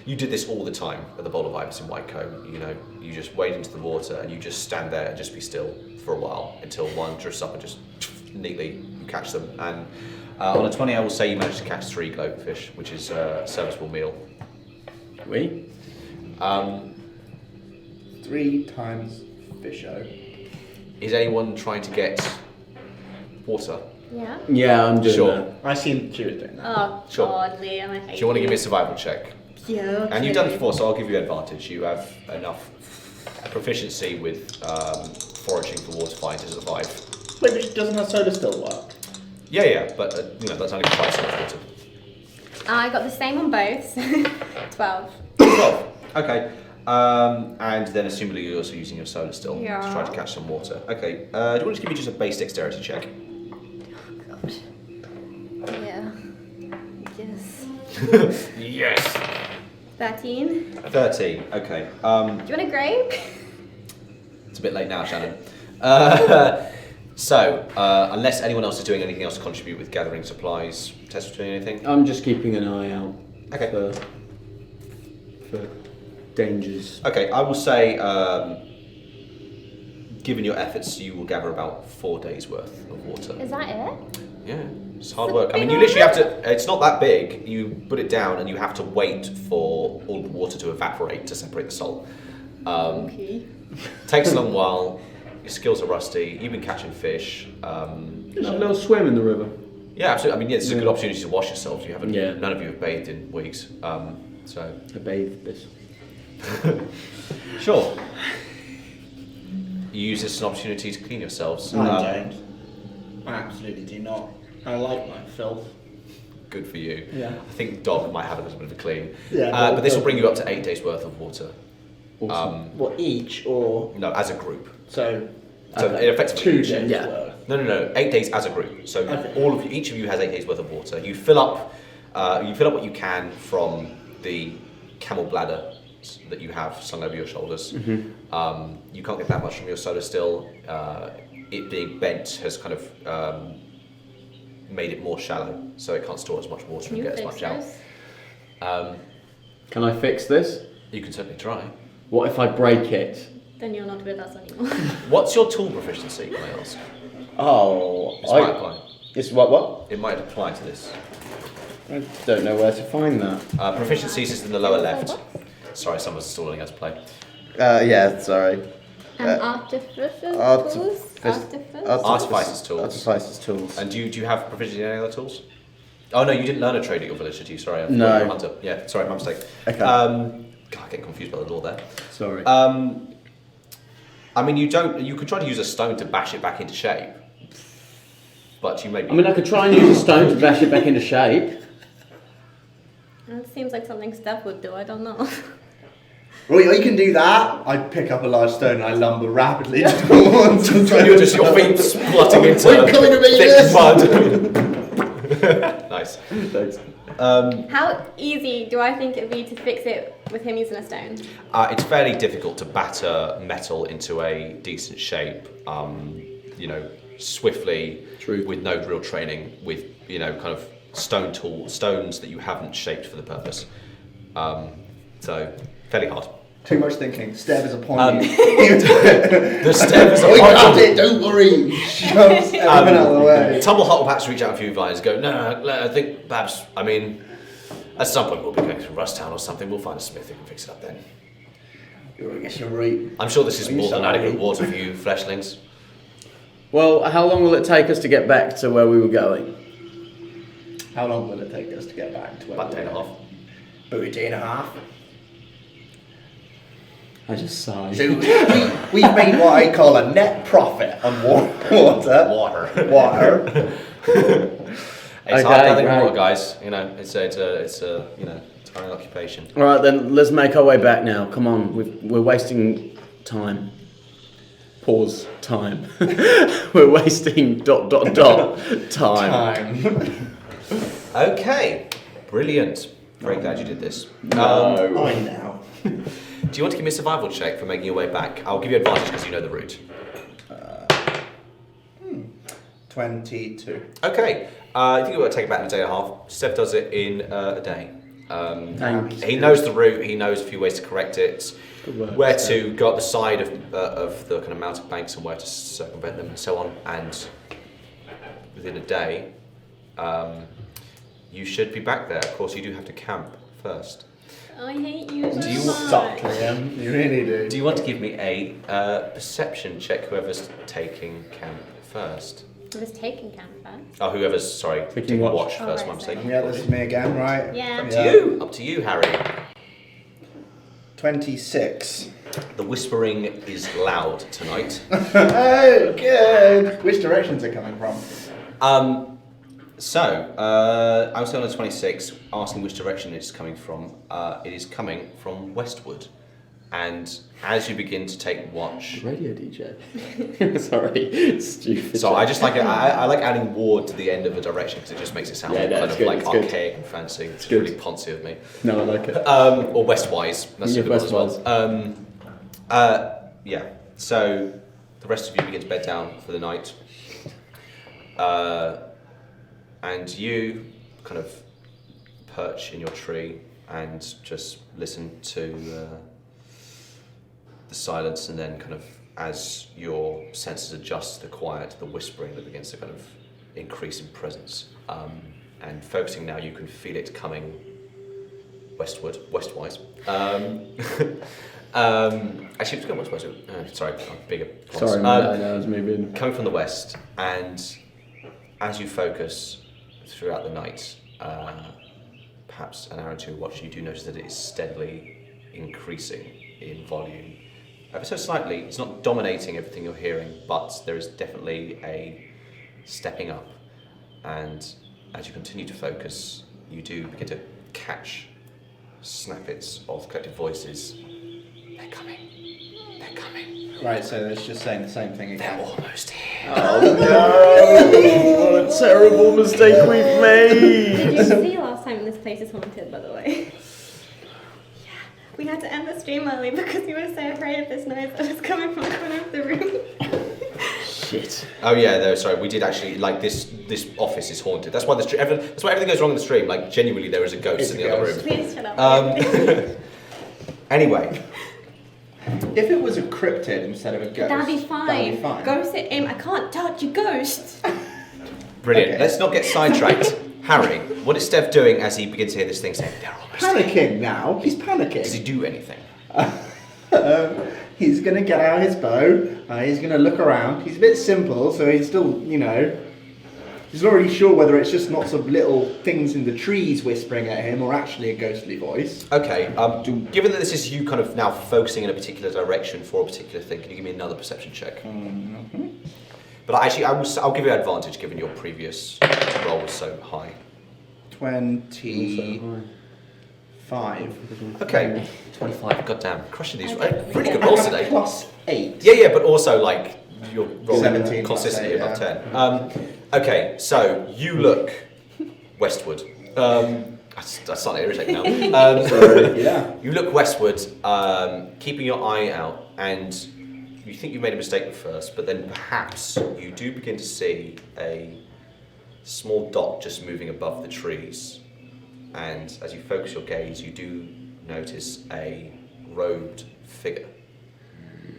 you did this all the time at the Bowl of Ibis in Whitecombe. You know, you just wade into the water and you just stand there and just be still for a while until one drifts up and just neatly you catch them. And on a 20, I will say you managed to catch 3 glowfish, which is a serviceable meal. We? 3 times Fisho. Is anyone trying to get water? Yeah. Yeah, I'm doing Sure. that. I seen she was doing that. Oh Sure. God, Liam, I hate Do you want to give me a survival check? Yeah. And you've done it before, so I'll give you advantage. You have enough proficiency with foraging for water find to survive. Wait, but doesn't her soda still work? Yeah, but that's only twice as much water. I got the same on both. 12. 12. Okay. And then assumably you're also using your solar still Yeah. to try to catch some water. Okay. Do you want to just give me just a base dexterity check? God. Yeah. Yes. Yes. 13. 13. Okay. Do you want a grape? It's a bit late now, Shannon. So, unless anyone else is doing anything else to contribute with gathering supplies, Tess doing anything? I'm just keeping an eye out Okay. for dangers. Okay, I will say, given your efforts, you will gather about 4 days worth of water. Is that it? Yeah, it's hard It's a work. I mean, big you literally have old to. It's not that big. You put it down, and you have to wait for all the water to evaporate to separate the salt. Okay. Takes a long while. Your skills are rusty. You've been catching fish. Just a little swim in the river. Yeah, absolutely. I mean, yeah, this is a good opportunity to wash yourselves. You haven't. Yeah. None of you have bathed in weeks. So. I bathe this. Sure. You use this as an opportunity to clean yourselves. I don't. I absolutely do not. I like my filth. Good for you. Yeah. I think Dog might have a little bit of a clean. Yeah, but this will bring you up to 8 days worth of water. Awesome. What, each or No, as a group. so? So it effectively 2 each. days Yeah. worth. No. 8 days as a group. So Okay. all of you, each of you has 8 days worth of water. You fill up what you can from the camel bladder that you have slung over your shoulders. You can't get that much from your soda still. It being bent has kind of made it more shallow, so it can't store as much water Can and you get as fix much out. this? Can I fix this? You can certainly try. What if I break it? Then you're not with us anymore. What's your tool proficiency, can I ask? Oh, This might apply. It's what? It might apply to this. I don't know where to find that. Proficiencies is in the lower left. Sorry, someone's stalling as play. Yeah, sorry. Artificial Artif- tools? Artificer's tools. Artificer's tools. And do you have proficiency in any other tools? Oh no, you didn't learn a trade at your village, did you? Sorry, I thought No. you were a hunter. Yeah, sorry, my mistake. Okay. God, I get confused by the law there. Sorry. I mean, you could try to use a stone to bash it back into shape, but you may be. I mean, I could try and use a stone to bash it back into shape. It seems like something Steph would do, I don't know. Well, you can do that. I pick up a large stone and I lumber rapidly towards the You're just your feet splutting into We're coming to meet thick this. mud. Nice. Thanks. How easy do I think it would be to fix it with him using a stone? It's fairly difficult to batter metal into a decent shape. Swiftly, True. with no drill training, with kind of stones that you haven't shaped for the purpose. So fairly hard. Too much thinking. Steb is upon you. The step is We got upon you. it, don't worry. Shoves everything out of the way. Tumbleheart will perhaps reach out a few vines and go, no, I think perhaps, at some point we'll be going to Rusttown or something, we'll find a smith who can fix it up then. I guess you're right. I'm sure this is I'm more than sorry. adequate water for you fleshlings. Well, how long will it take us to get back to where we were going? How long will it take us to get back to where About a we're day and a going? half. About a day and a half. I just sighed. So we've made what I call a net profit on water. Water. It's Okay, hard gathering right. water, guys. It's a tiring occupation. All right, then let's make our way back now. Come on, we're wasting time. Pause. Time. We're wasting ... time. Okay, brilliant. Very glad you did this. I know. Do you want to give me a survival check for making your way back? I'll give you advantage because you know the route. 22. Okay, I think it will take about a day and a half. Steph does it in a day. Thanks. He knows the route. He knows a few ways to correct it, Good work, where Steph. to go up the side of the kind of mountain banks and where to circumvent them and so on. And within a day, you should be back there. Of course, you do have to camp first. I hate you so Do you much. Suck, Liam. You really do. Do you want to give me a perception check? Whoever's taking camp first. I was taking camp first. Oh, whoever's taking watch Oh, first. right, My mistake. Yeah, this is me again, right? Yeah. Up to you, Harry. 26. The whispering is loud tonight. Oh, good. Which directions are coming from? I was on a 26, asking which direction it's coming from. It is coming from westward. And as you begin to take watch... Radio DJ. Sorry, stupid. So I just like it. I like adding ward to the end of a direction because it just makes it sound kind of good, like it's good. archaic and fancy. It's good. really poncy of me. No, I like it. Or westwise. That's Yeah, a good one as well. westwise. Yeah. So the rest of you begin to bed down for the night. And you kind of perch in your tree and just listen to the silence, and then kind of as your senses adjust to the quiet, the whispering that begins to kind of increase in presence. And focusing now, you can feel it coming westwise. Actually, it's going westwise. Sorry, bigger. Sorry, no, I was moving. Coming from the west, and as you focus throughout the night, perhaps an hour or two watch, you do notice that it is steadily increasing in volume. Ever so slightly, it's not dominating everything you're hearing, but there is definitely a stepping up. And as you continue to focus, you do begin to catch snippets of collective voices. They're coming. They're coming. Right, so it's just saying the same thing They're again. almost here. Oh no! What a terrible mistake we've made! Did you see last time this place is haunted, by the way? Yeah. We had to end the stream early because we were so afraid of this noise that was coming from the corner of the room. Shit. Oh yeah, no, sorry. We did actually this office is haunted. That's why that's why everything goes wrong in the stream. Like genuinely, there is a ghost in the other room. Please shut up. Anyway, If it was a cryptid instead of a ghost, That'd be fine. That'd be fine. Ghost it in. I can't touch a ghost. brilliant. Okay. Let's not get sidetracked. Harry, what is Steph doing as he begins to hear this thing saying they're almost here? Panicking now. He's Does panicking. he do anything? He's going to get out his bow. He's going to look around. He's a bit simple, so he's still, he's not really sure whether it's just lots of little things in the trees whispering at him or actually a ghostly voice. Okay. Given that this is you kind of now focusing in a particular direction for a particular thing, can you give me another perception check? Mm-hmm. But actually, I'll give you advantage given your previous roll was so high. 25. Okay. 25. Goddamn, crushing these. Really good rolls today. Plus 8. Yeah, but also like you're rolling 17 consistently plus 8, above 10. Okay, so you look westward. That's slightly irritating now. Yeah. You look westward, keeping your eye out, and you think you made a mistake at first, but then perhaps you do begin to see a small dot just moving above the trees. And as you focus your gaze, you do notice a robed figure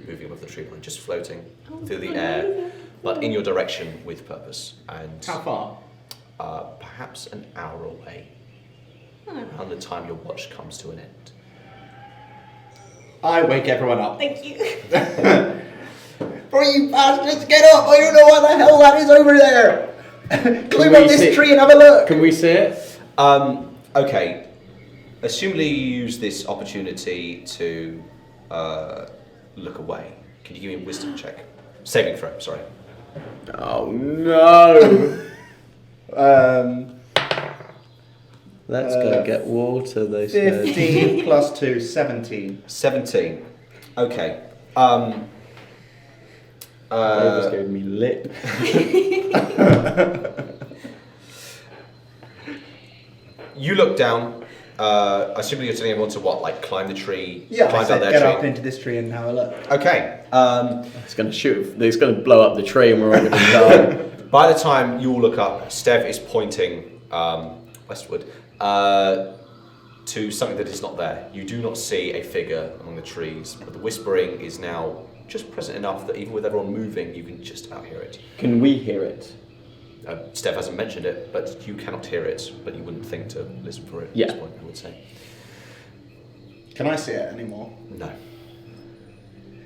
moving above the tree line, just floating through the air, but in your direction with purpose. And How far? perhaps an hour away, around the time your watch comes to an end. I wake everyone up. Thank you. For you bastards, get up! I don't know what the hell that is over there! Climb we up this see- tree and have a look! Can we see it? Okay, assumably you use this opportunity to look away. Can you give me a wisdom check? Saving throw, sorry. Oh no! Let's go get water, they said. 15 plus 2, 17. 17. Okay. They just gave me lip. You look down. Assuming you're telling everyone to what, like climb the tree, Yeah, I climb said down get their up tree. into this tree and have a look. Okay. It's gonna shoot. It's gonna blow up the tree, and we're all gonna die. By the time you all look up, Stev is pointing westward to something that is not there. You do not see a figure among the trees, but the whispering is now just present enough that even with everyone moving, you can just outhear it. Can we hear it? Stev hasn't mentioned it, but you cannot hear it, but you wouldn't think to listen for it Yeah. at this point, I would say. Can I see it anymore? No.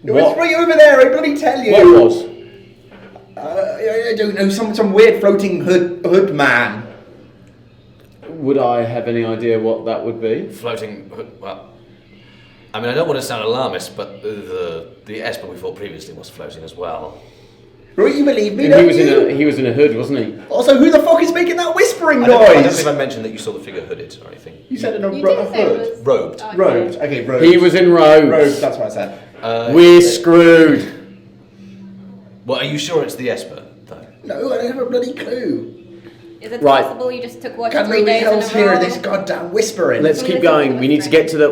No, it's right over there. I bloody tell you. What was? I don't know. Some weird floating hood man. Would I have any idea what that would be? Floating. Well, I mean, I don't want to sound alarmist, but the Esper we fought previously was floating as well. Right, you believe me? And Don't he was in a hood, wasn't he? Also, who the fuck is making that whispering I noise? don't think I mentioned that you saw the figure hooded or anything. You said in a You did say it hood. was... Robed. Okay. Robed. Okay, robed. He was in robes. Robed. That's what I said. We're screwed. Well, are you sure it's the Esper, though? No, I don't have a bloody clue. Is it Right. possible you just took watch Can 3 nobody days in a else hear row? this goddamn whispering? Let's keep going. We need to get to the.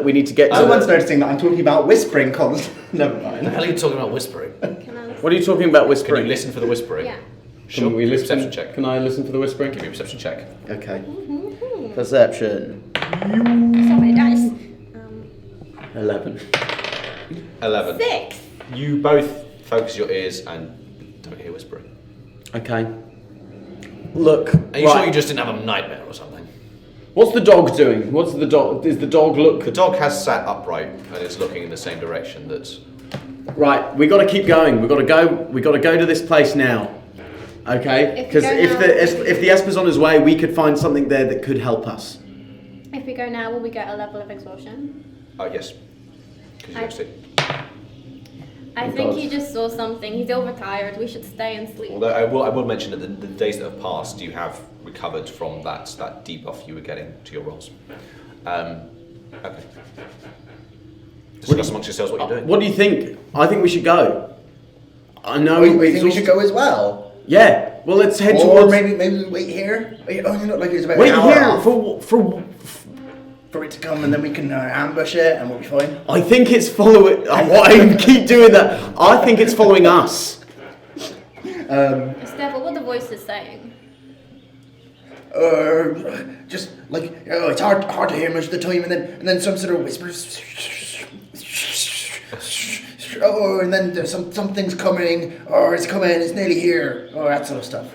Someone's noticing that I'm talking about whispering constantly. Never The mind. hell are you talking about whispering? Can I listen? What are you talking about Can whispering? you listen for the whispering? Yeah. Sure. Can we Give me a listen? perception check. Can I listen for the whispering? Give me a perception check. Okay. Perception. So many dice. 11. 11. 6. You both focus your ears and don't hear whispering. Okay. Look. Are you right. sure you just didn't have a nightmare or something? What's the dog doing? What's the dog? Is the dog look? The dog has sat upright and is looking in the same direction that's... Right. We got to keep going. We got to go. We got to go to this place now. Okay. If we Because go if now- the Esper's on his way, we could find something there that could help us. If we go now, will we get a level of exhaustion? Yes. Because you I- don't see. I Oh, think God. he just saw something. He's overtired. We should stay and sleep. Although I will mention that the days that have passed, you have recovered from that debuff you were getting to your rolls. Okay. Discuss amongst yourselves what you're doing. What do you think? I think we should go. I know. We think it's we all- should go as well. Yeah. Well, let's head Or towards. maybe we wait here. Wait, oh, you look like it's about Wait an hour here off for it to come, and then we can ambush it, and we'll be fine. I think it's following. Why keep doing that? I think it's following us. Steph, what were the voices saying? Just like it's hard to hear most of the time, and then some sort of whispers. Oh, and then there's something's coming, or it's coming, it's nearly here, or that sort of stuff.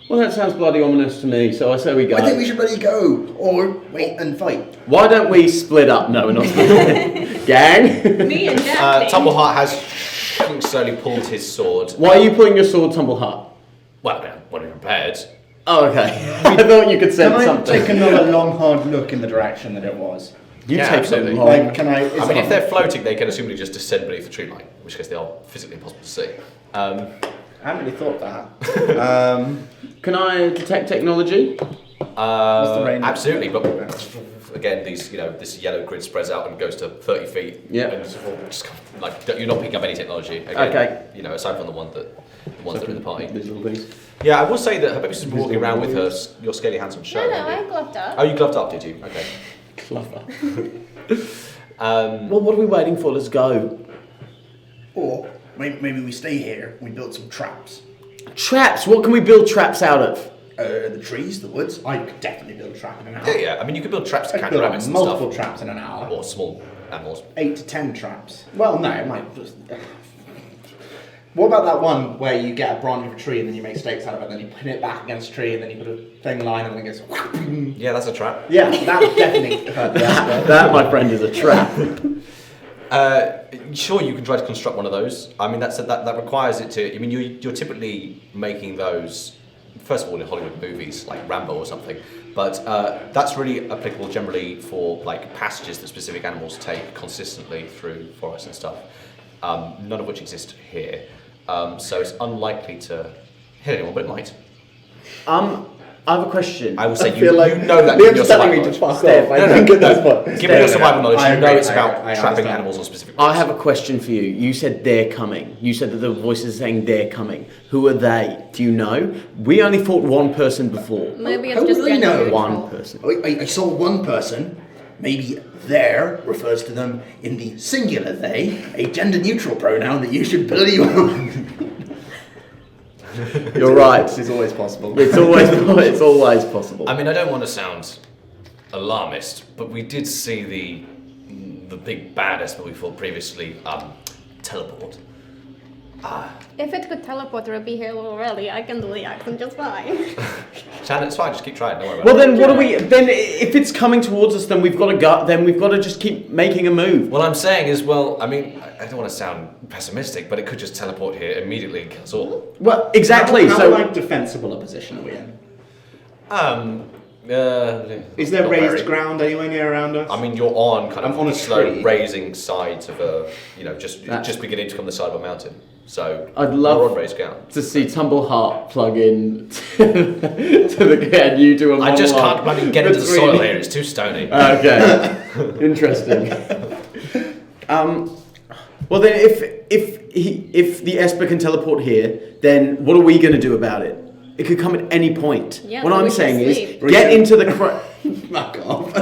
Well, that sounds bloody ominous to me. So I say we go. I think we should really go, or wait and fight. Why don't we split up? No, we're not splitting. Gang. Me and Jack. Tumbleheart has slowly pulled his sword. Why are you pulling your sword, Tumbleheart? Well, yeah, when you're prepared. Oh, okay. I thought you could Can send I something. take another long, hard look in the direction that it was? You Yeah, take absolutely. something. Like, can I? I mean, if they're floating, they can assumably just descend beneath the tree line, in which case they are physically impossible to see. I hadn't really thought that. Can I detect technology? the range? Absolutely, but again, this yellow grid spreads out and goes to 30 feet. Yeah. And it's all just kind of like you're not picking up any technology. Again, Okay. aside from the ones that are in the party. These little things. Yeah, I will say that Hibiscus has been walking around with your scaly hands on show. No, haven't I you? gloved up. Oh, you gloved up, did you? Okay. Clever. Well, what are we waiting for? Let's go. Or maybe we stay here. We build some traps. Traps. What can we build traps out of? The trees, the woods. I could definitely build a trap in an hour. Yeah. I mean, you could build traps to I could catch build rabbits and multiple stuff, traps in an hour. or small animals. 8 to 10 traps. Well, no, it might just. What about that one where you get a branch of a tree and then you make stakes out of it, and then you pin it back against a tree, and then you put a thing line, and then it goes. Yeah, that's a trap. Yeah, that would definitely hurt the Esper. That, my friend, is a trap. Sure, you can try to construct one of those. I mean, that requires it to. I mean, you're typically making those. First of all, in Hollywood movies like Rambo or something, but that's really applicable generally for like passages that specific animals take consistently through forests and stuff. None of which exist here, so it's unlikely to hit anyone, but it might. I have a question. I will say I feel like you know that Liam's given your telling survival me to knowledge. fuck Steph, off. I think at this point. Given your survival knowledge, I you know agree, it's about I trapping understand. animals on specific. I have a question for you. You said they're coming. You said that the voices are saying they're coming. Who are they? Do you know? We only fought one person before. Maybe How it's just will I gender know? neutral. One person. I saw one person. Maybe there refers to them in the singular they, a gender neutral pronoun that you should believe on. You're right. It's always possible. It's always possible. I mean, I don't want to sound alarmist, but we did see the big bad Esper we fought previously teleport. If it could teleport, it would be here already. I can do the accent just fine. Shannon, it's fine. Just keep trying. Don't worry about Well, it. then what do we? Then if it's coming towards us, then we've got to go. Then we've got to just keep making a move. What I'm saying is, well, I mean, I don't want to sound pessimistic, but it could just teleport here immediately and kill us all. Well, exactly. How So like defensible a position are we in? Is there not raised very. ground anywhere near around us? I mean, you're on kind of I'm on a slow tree. raising sides of a, just That's- beginning to come the side of a mountain. So I'd love- we're on raised ground. to see Tumbleheart plug in to the and you do a monologue. I just can't bloody get into the between- soil here. It's too stony. Okay, interesting. Well then, if the Esper can teleport here, then what are we going to do about it? It could come at any point. Yeah, what so I'm we should saying is, sleep. get into the. Fuck off.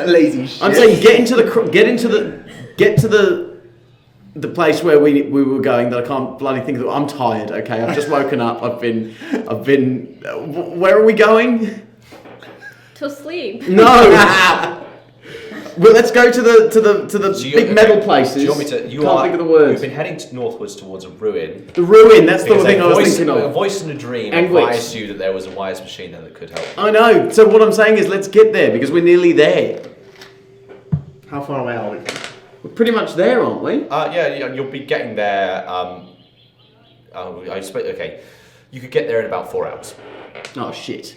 Lazy shit. I'm saying get to the place where we were going that I can't bloody think of. I'm tired. Okay, I've just woken up. I've been. Where are we going? To sleep. No. Well, let's go to the So big metal places. Do you want me to? Can't think of the words. You've been heading northwards towards a ruin. The ruin. That's the Because thing I was thinking A of. voice in a dream Anguish. advised you that there was a wise machine there that could help. I know. So what I'm saying is, let's get there because we're nearly there. How far away are we? We're pretty much there, aren't we? Yeah, you'll be getting there. Okay, you could get there in about 4 hours. Oh shit.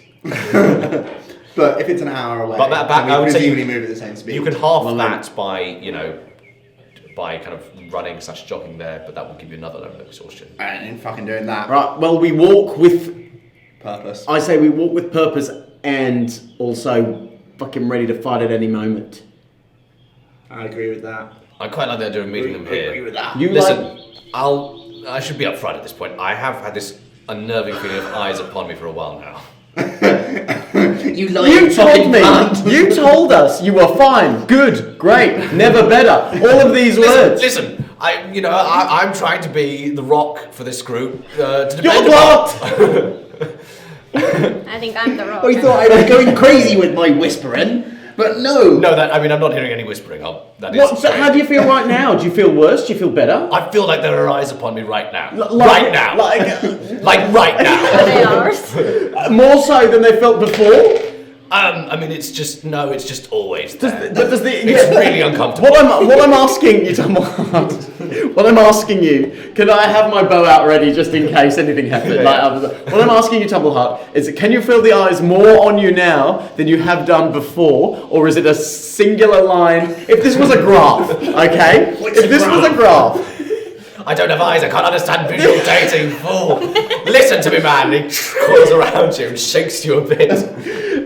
But if it's an hour away, But that- then I we would say presumably move at the same speed. You could half Well, that by kind of running / jogging there, but that will give you another level of exhaustion. I ain't fucking doing that. Right. Well, we walk with. Purpose. I say we walk with purpose and also fucking ready to fight at any moment. I agree with that. I quite like the idea of meeting them I agree here. with that. You Listen, like. I should be upfront at this point. I have had this unnerving feeling of eyes upon me for a while now. You You told me. You told us you were fine, good, great, never better. All of these words. Listen, I'm trying to be the rock for this group. To You're depend blocked. I think I'm the rock. I thought I was going crazy with my whispering, but no. No, I'm not hearing any whispering. That is What? So how do you feel right now? Do you feel worse? Do you feel better? I feel like there are eyes upon me right now. Like- right now. like right now. Are they ours? more so than they felt before. I mean, it's just always there. But does the It's really uncomfortable. What I'm asking you, Tumbleheart, what I'm asking you, can I have my bow out ready just in case anything happens? Yeah. What I'm asking you, Tumbleheart, is can you feel the eyes more on you now than you have done before, or is it a singular line? If this was a graph, okay? If this was a graph. I don't have eyes, I can't understand visual dating, fool. Listen to me, man. He coils around you and shakes you a bit.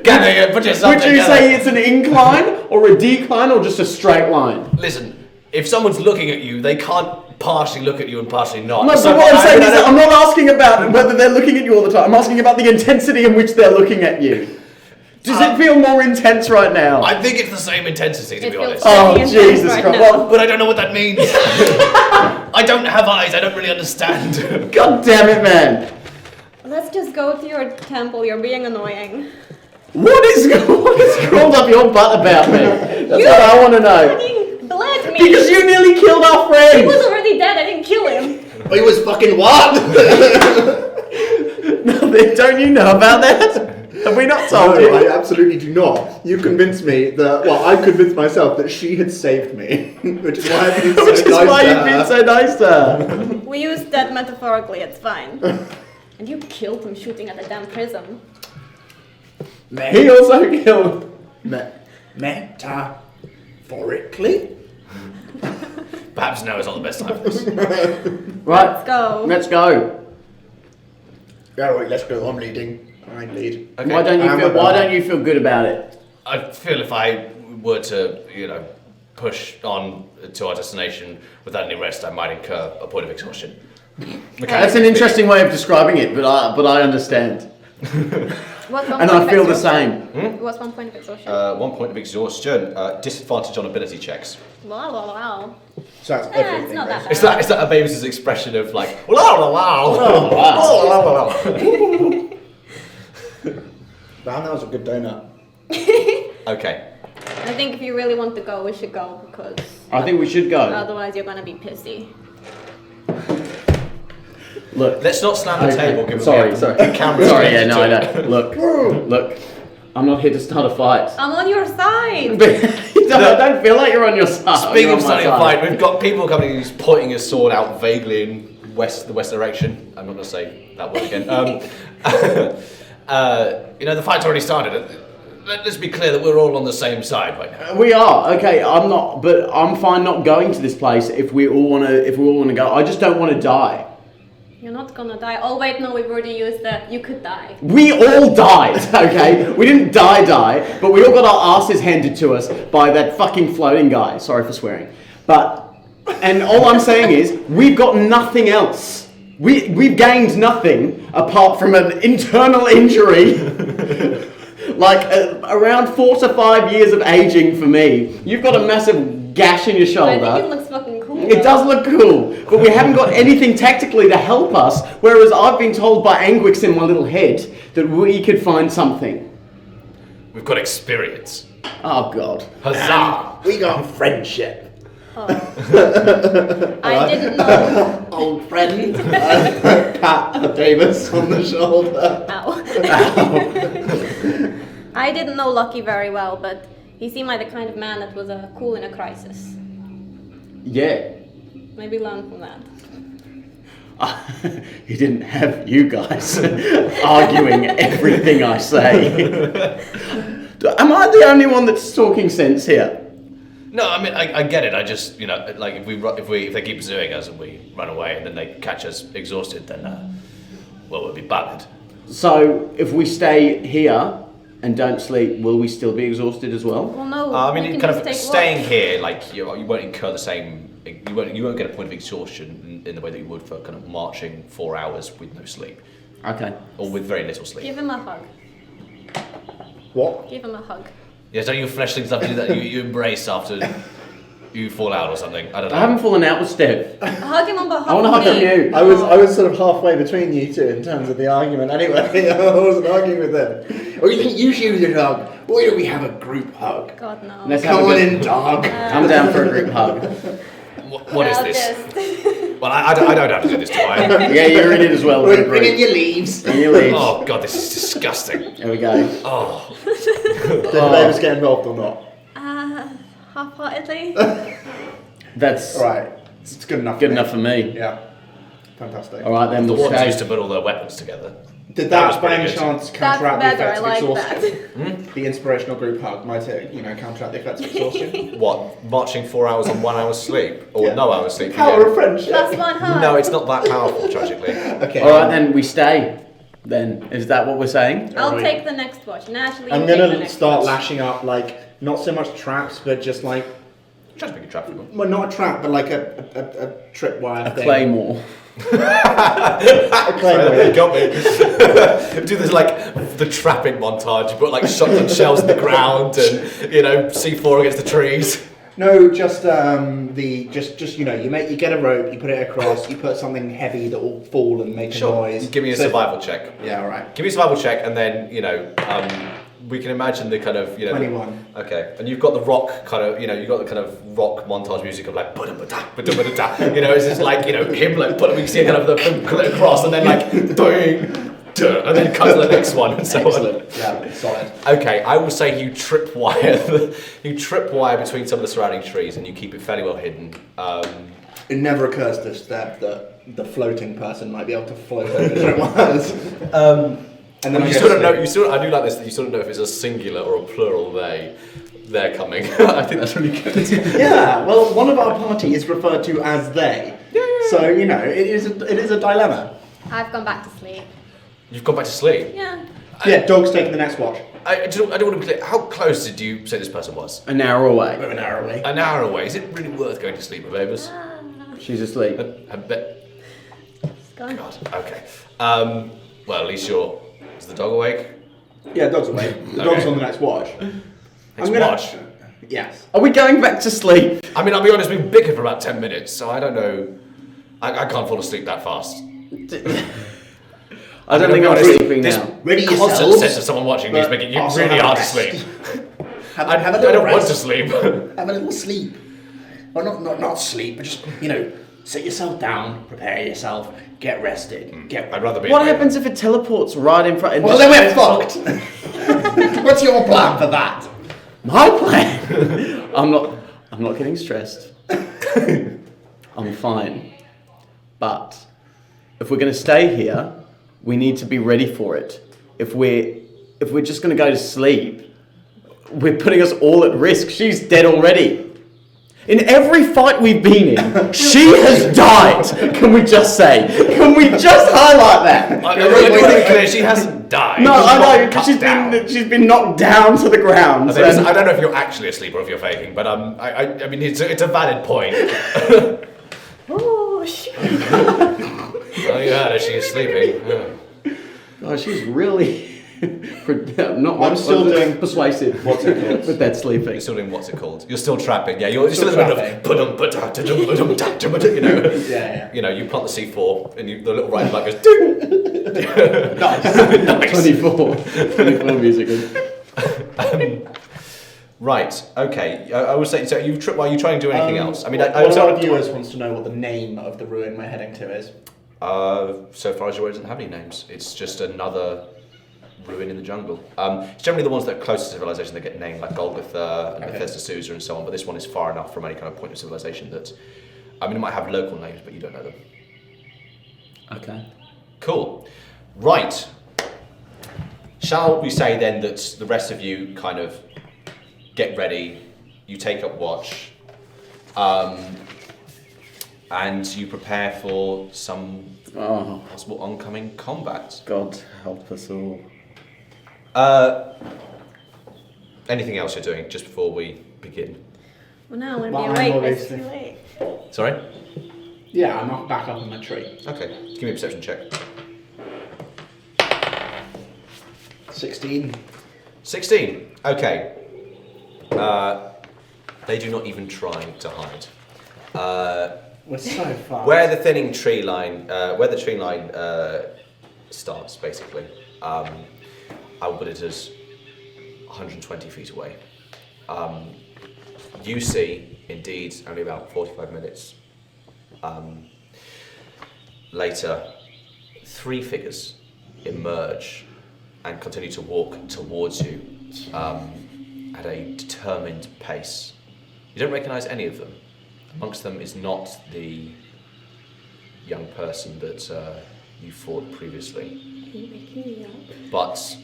Gather you, put yourself Would you together. say it's an incline, or a decline, or just a straight line? Listen, if someone's looking at you, they can't partially look at you and partially not. No, So but what I'm saying is I- that I'm not asking about whether they're looking at you all the time. I'm asking about the intensity in which they're looking at you. Does it feel more intense right now? I think it's the same intensity, to It be feels honest. Oh, intense Jesus right Christ. now. Well, But I don't know what that means. I don't have eyes, I don't really understand. God damn it, man. Let's just go to your temple. You're being annoying. What is crawled up your butt about me? That's what I want to know. Fucking bled me. Because you nearly killed our He friend. was already dead. I didn't kill him. He was fucking what? Don't you know about that? Have we not told No, you? I absolutely do not. You convinced me that, well, I convinced myself that she had saved me, which is why I've been so Which is nice why to you've her. been so nice to her. We used that metaphorically. It's fine. And you killed him shooting at the damn prism. He also killed. Metaphorically? Perhaps now is not the best time for this. Right, Let's go. let's go. Yeah, right, let's go. I'm leading. I lead. Okay. Why don't you feel good about it? I feel if I were to, push on to our destination without any rest, I might incur a point of exhaustion. That's an interesting way of describing it, but I understand. What's one And point I of feel the exhaustion? same. What's 1 point of exhaustion? 1 point of exhaustion, disadvantage on ability checks. Wow, wow, wow. So that's Eh, everything. it's not that bad. Is that a baby's expression of like, wow, wow, Oh, wow. Damn, that was a good donut. Okay. I think if you really want to go, we should go because I think we should go. otherwise you're gonna be pissy. Look. Let's not slam the table. Given Sorry. the camera's Sorry, yeah, connected no, I to it. know. Look. I'm not here to start a fight. I'm on your side. I don't feel like you're on your side. Speaking You're of on my starting a side. fight, we've got people coming in who's pointing his sword out vaguely in the west direction. I'm not going to say that word again. The fight's already started. Let's be clear that we're all on the same side right now. We are okay. I'm not, but I'm fine not going to this place if we all want to go. I just don't want to die. You're not gonna die. Oh wait, no, we've already used the you could die. We all died, okay? We didn't die, but we all got our asses handed to us by that fucking floating guy. Sorry for swearing. And all I'm saying is, we've got nothing else. We've gained nothing apart from an internal injury. Around 4 to 5 years of aging for me. You've got a massive gash in your shoulder. I think it looks fucking cool. It does look cool, but we haven't got anything tactically to help us, whereas I've been told by Angwix in my little head that we could find something. We've got experience. Oh, God. Huzzah! We got friendship. I didn't know. Old friend. Pat Davis on the shoulder. Ow. I didn't know Lucky very well, but he seemed like the kind of man that was cool in a crisis. Yeah. Maybe learn from that. He didn't have you guys arguing everything I say. Am I the only one that's talking sense here? No, I mean I get it. I just if they keep pursuing us and we run away and then they catch us exhausted, then we'll be buggered. So if we stay here and don't sleep, will we still be exhausted as well? Well, no. I we mean, can kind just of take staying watch. here, you won't incur the same. You won't get a point of exhaustion in the way that you would for kind of marching 4 hours with no sleep, Okay. or with very little sleep. Give him a hug. What? Give him a hug. Yeah, don't you fleshling stuff do that you embrace after you fall out or something? I don't know. I haven't fallen out with Steph. Hug him on behalf I want to of hug me. you. I was sort of halfway between you two in terms of the argument. Anyway, I wasn't arguing with them. Or you think you should use a hug? Why don't we have a group hug? God, no. Let's have Come a on good- in, dog. I'm down for a group hug. What is this? Well, I don't have to do this, do I? Yeah, you're in it as well. Bring in your leaves. Bring your leaves. Oh god, this is disgusting. There we go. Oh, Did the babies get involved or not? Half-heartedly. That's Alright. It's good enough. good enough for me. Yeah. Fantastic. All right, then the we'll ones stay. used to put all their weapons together. Did That was that by pretty any good. chance That's counteract the better, effects I of like exhaustion? that. The inspirational group hug might it, counteract the effects of exhaustion? What? Marching 4 hours on 1 hour's sleep, or Yeah. no hours sleep? Power Yeah. of friendship. Plus one hug. No, it's not that powerful, tragically. Okay. All right, then we stay. Then is that what we're saying? I'll Alright. take the next watch. Naturally, I'm you take the gonna next start watch. lashing up not so much traps, but just Try to make a trap for them. well, not a trap, but a tripwire A thing. claymore. A claymore. They got me. Do this the trapping montage. You put shotgun shells in the ground and C4 against the trees. No, just you get a rope, you put it across, you put something heavy that will fall and make a noise. Give me a So- survival check. Yeah, all right. Give me a survival check, and then we can imagine the kind of 21. Okay, and you've got the rock kind of you've got the kind of rock montage music of ba-da-ba-da, ba-da-ba-da. It's just him we can see kind of the thing across, and then doing. And then comes the next one, and so on. Yeah, solid. Okay, I will say you tripwire between some of the surrounding trees, and you keep it fairly well hidden. It never occurs to Steph that the floating person might be able to float over tripwires. And then you still don't know. I do like this. That you still don't know if it's a singular or a plural. They're coming. I think that's really good. Yeah, well, one of our party is referred to as they. Yeah. So it is a dilemma. I've gone back to sleep. You've gone back to sleep. Yeah. Yeah, dog's taking the next watch. I don't want to be clear. How close did you say this person was? An hour away. We're an hour away. An hour away. Is it really worth going to sleep with Avis? She's asleep. I bet. It's gone. God. Okay. Well, at least is the dog awake? Yeah, dog's away. The dog's on the next watch. Next watch. Yes. Are we going back to sleep? I mean, I'll be honest. We've bickered for about 10 minutes, so I don't know. I can't fall asleep that fast. I don't mean, think I'll I'm be honest, sleeping this now. Ready constant yourselves, sense of someone watching me is but making you also really have a hard to rest. sleep. Have I a little don't want rest. to sleep. Have a little sleep. Or not sleep, but just, sit yourself down, prepare yourself, get rested, get. I'd rather be. What happens if it teleports right in front? Well, then we're fucked. What's your plan for that? My plan. I'm not getting stressed. I'm fine. But if we're going to stay here, we need to be ready for it. If we're just going to go to sleep, we're putting us all at risk. She's dead already. In every fight we've been in, she has died. Can we just say? Can we just highlight that? Clear, she hasn't died. No, I know, Cut because down. she's been knocked down to the ground. I don't know if you're actually asleep or if you're faking, but I mean, it's a valid point. Oh, shoot. Oh, you heard her, she's sleeping. Yeah. Oh, she's really not. I'm still doing persuasive. What's it called? With that sleeping. You're still doing what's it called? You're still trapping. Yeah, you're still in the middle of you know. Yeah. You know, you plant the C4 and the little riding bike goes ding. Nice. 24 music. Right. Okay. I would say. So are you trying to do anything else? I mean, one of our viewers wants to know what the name of the ruin we're heading to is. So far as you're aware, it doesn't have any names. It's just another ruin in the jungle. It's generally the ones that are closest to civilization that get named, like Golgotha and Bethesda Susa and so on. But this one is far enough from any kind of point of civilization that, I mean, it might have local names, but you don't know them. Okay. Cool. Right. Shall we say then that the rest of you kind of get ready, you take up watch, and you prepare for some possible oncoming combat. God help us all. Anything else you're doing just before we begin? Well, now I Well, want to be I'm awake, but it's obviously- too late. Sorry? Yeah, I'm not back up in my tree. Okay, give me a perception check. 16. 16. Okay. They do not even try to hide. We're so far. Where the thinning tree line, starts, basically, I will put it as 120 feet away. You see, indeed, only about 45 minutes later, 3 figures emerge and continue to walk towards you at a determined pace. You don't recognise any of them. Amongst them is not the young person that you fought previously. Are you waking me up? But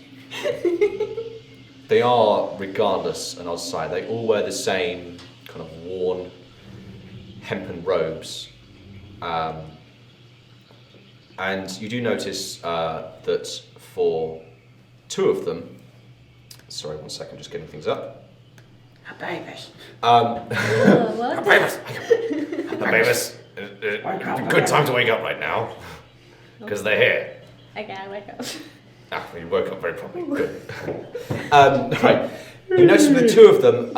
they are, regardless, an outsider. They all wear the same kind of worn hempen robes. And you do notice that for 2 of them, sorry, 1 second, just getting things up. Babies. What? Babies! It's a good time to wake up right now, because they're here. Okay, I wake up. You woke up very promptly. Good. Right. You notice with the 2 of them,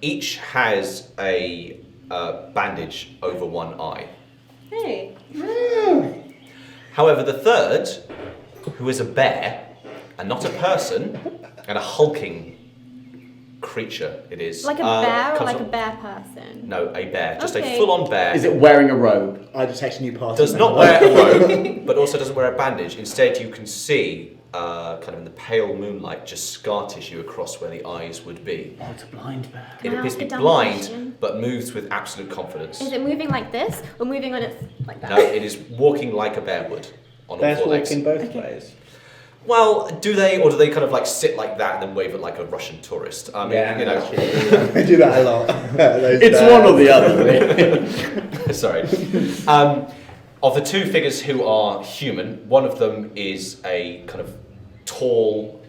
each has a bandage over one eye. Hey. However, the 3rd, who is a bear, and not a person, and a hulking creature it is. Like a bear or comes like a up- bear person? No, a bear. Just Okay. a full-on bear. Is it wearing a robe? I detect a new party. Does not wear a robe, but also doesn't wear a bandage. Instead, you can see, kind of in the pale moonlight, just scar tissue across where the eyes would be. Oh, it's a blind bear. It Can I appears to ask be a dumb blind, question? but moves with absolute confidence. Is it moving like this or moving on its like that? No, it is walking like a bear would, on all Bears 4 walk legs. in both ways. Well, do they, or do they kind of like sit like that and then wave at like a Russian tourist? I mean, you know. I do that a lot. It's one or the other. Sorry. Of the 2 figures who are human, one of them is a kind of tall,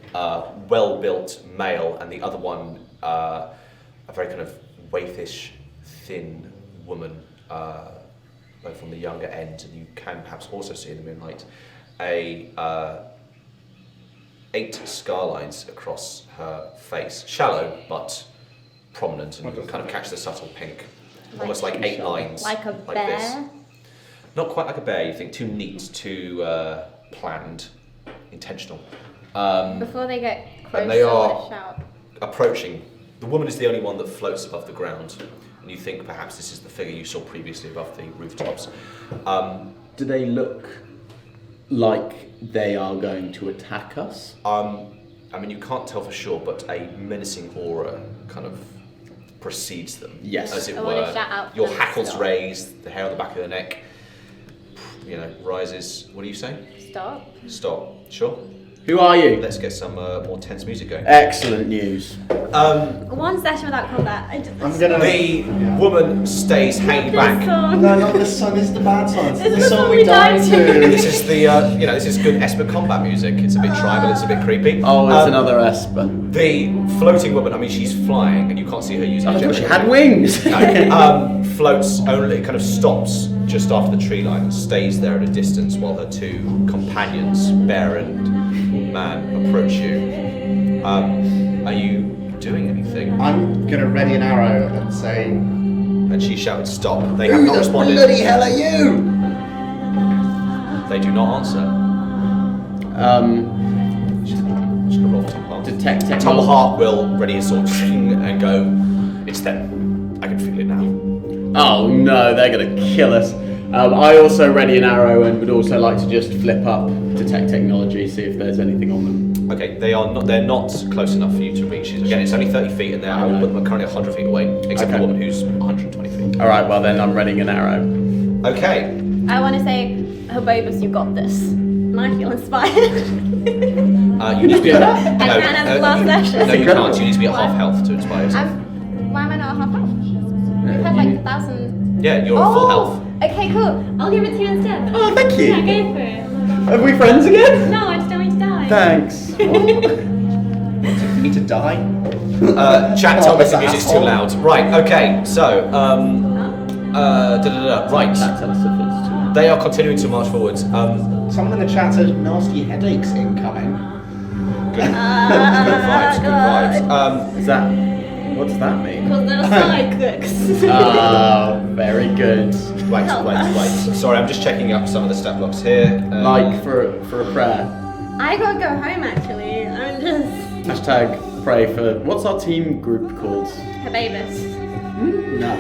well-built male, and the other one a very kind of waithish, thin woman, both on the younger end, and you can perhaps also see in the moonlight a 8 scar lines across her face, shallow but prominent, and you can kind of catch the subtle pink, almost like 8 lines, Like a like bear? this. Not quite like a bear. You think too neat, too planned, intentional. Before they get closer, And they are- let's shout. Approaching. The woman is the only one that floats above the ground. and you think perhaps this is the figure you saw previously above the rooftops. Do they look like they are going to attack us? I mean, you can't tell for sure, but a menacing aura kind of precedes them. Yes. As it I wanna were. shout out for Your them to hackles stop. raised, the hair on the back of the neck, rises. What do you say? Stop. Stop. Sure. Who are you? Let's get some more tense music going. Excellent news. One session without combat. I'm gonna. The woman stays hanging back. No, not this song. This is the bad song. It's This the is song what we we died died to. This is the, this is good Esper combat music. It's a bit tribal, it's a bit creepy. Oh, it's another Esper. The floating woman, I mean, she's flying and you can't see her using I a thought she jetpack. had wings. No, floats only, kind of stops just after the tree line and stays there at a distance while her two companions, bear and man, approach you. Are you doing anything? I'm gonna ready an arrow and say, And she shouted, stop. They have "Who not the responded. bloody hell are you?" They do not answer. Just gonna roll for Tom Hart. Detect Tom technology. Hart will ready his sword and go, it's them. I can feel it now. Oh no, they're gonna kill us. I also ready an arrow and would also like to just flip up detect technology, see if there's anything on them. Okay, they're not close enough for you to reach. Again, it's only 30 feet and I would put them currently 100 feet away, except for Okay. the woman who's 120 feet. All right, well then I'm readying an arrow. Okay. I want to say, Hobobus, you got this. And I feel inspired. You need to be at I can as a last session. No, you Incredible. can't. You need to be at half health to inspire yourself. Why am I not half health? We've had like 1,000. Yeah, you're at full health. Okay, cool. I'll give it to you instead. Oh, thank you. Yeah, go for it. Are we friends again? No, I just don't want you to die. Thanks. For me to die? Chat told me the Oh, music's too asshole. loud. Right, okay, so, right. Tell us if it's too. They are continuing to march forwards. Someone in the chat said nasty headaches incoming. Good vibes, good vibes. Is that? What's that mean? Because they're sidekicks. Ah, very good. Wait. Sorry, I'm just checking up some of the stat blocks here. Like for a prayer. I gotta go home actually. I'm just. Hashtag pray for. What's our team group called? Hobobus. No.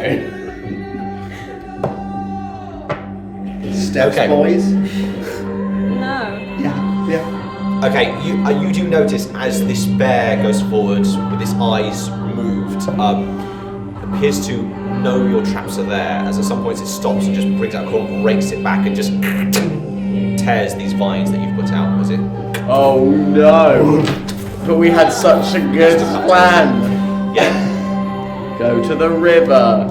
Steps, Okay. boys. No. Yeah. Okay, you do notice as this bear goes forward with its eyes removed, appears to know your traps are there, as at some points it stops and just brings out a claw, rakes it back and just tears these vines that you've put out, was it? Oh no. But we had such a good plan. Yeah. Go to the river.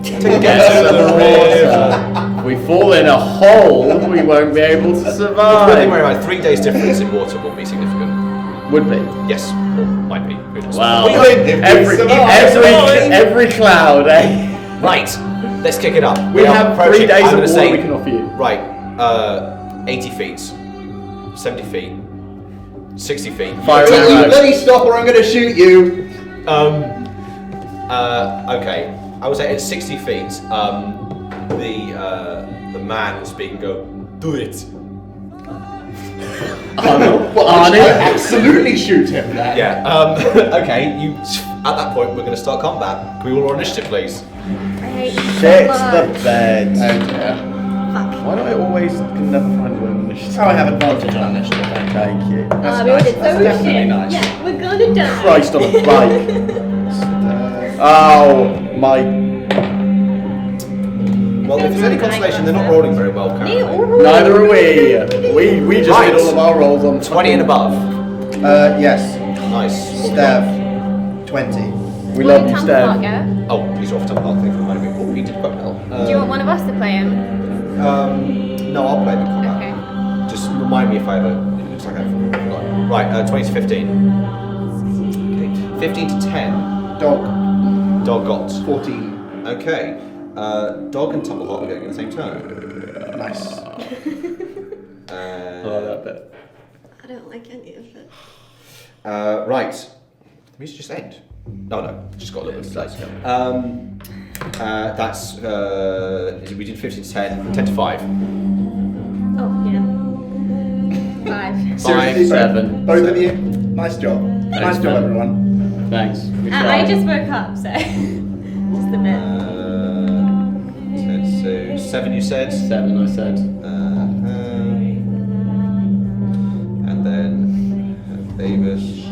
Get Get to some the water. If we fall in a hole, we won't be able to Don't survive. worry about it, 3 days difference in water will be significant. Would be. Yes, or might be. Who knows? Wow. What are you doing? Every cloud, eh? Right, let's kick it up. We are have 3 approaching. days I'm of gonna water say, we can offer you. Right, 80 feet, 70 feet, 60 feet. Fire Will you arrow. bloody stop or I'm gonna shoot you? Okay. I would say at 60 feet, the man will speak and go, do it. Well, I should absolutely shoot him then. Yeah. Okay. At that point, we're going to start combat. Can we all roll initiative, please? I hate you Shit so the much. bed. Oh dear. Fuck. Why do I always can never find the initiative? Oh, I have advantage on initiative then. Thank you. That's we all nice. did That's so definitely shit. nice. Yeah, we're gonna die. Christ on a bike. Oh my. Well, if there's any consolation, they're not rolling very well currently. Neither are we. We just Right. did all of our rolls on 20 and above. Yes. Nice. Stev. 20. We love you, Stan. Go? Oh, he's off to the park thing for a moment. Oh, he did quite well. Do you want one of us to play him? No, I'll play the combat. Okay. Just remind me if I ever. It looks like I've forgotten. Right, 20 to 15. Okay. 15 to 10. Dog. Dog got. 14. Okay. Dog and Tumbleheart are going in the same turn. Nice. I like that bit. I don't like any of it. Right. The music just end. No, just got a little bit of delay. That's we did 15 to 10, 10 to 5. Oh, yeah. 5. Seriously, 7. Both of you. Nice job. Nice job, everyone. Thanks. We I tried. just woke up, so just a bit. 7 you said? 7, I said. And then Davis. Is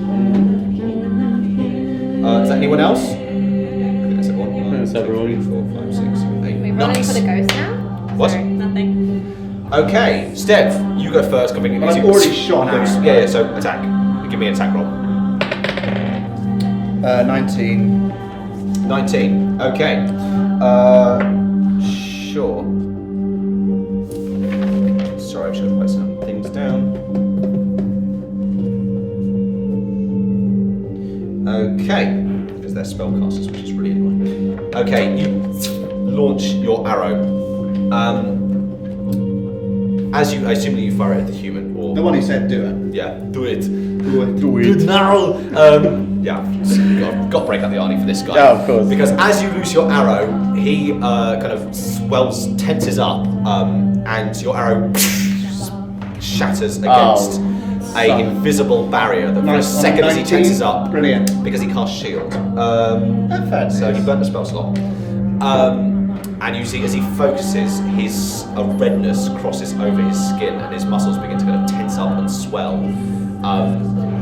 that anyone else? I think that's everyone. That's everyone. 3, 4, 5, 6, 8. We're running Nice. for the ghost now? What? Sorry, nothing. Okay, Steph, you go first. Well, I've already shot an arrow. Yeah, so attack. Give me an attack roll. 19. 19. Okay. Sure. Sorry, I'm just going to put some things down. Okay. Because they're spellcasters, which is really annoying. Okay, you launch your arrow. As you, I assume that you fire it at the human, or The one who said do it. yeah, do it. Do it. Do Good now. Yeah, got to break out the Arnie for this guy. Yeah, of course. Because as you loose your arrow, he kind of swells, tenses up, and your arrow shatters against a son. invisible barrier that for a Nice. second as he 19. tenses up, Brilliant. because he casts shield. Fair So dues. he burnt the spell slot. And you see as he focuses, a redness crosses over his skin and his muscles begin to kind of tense up and swell.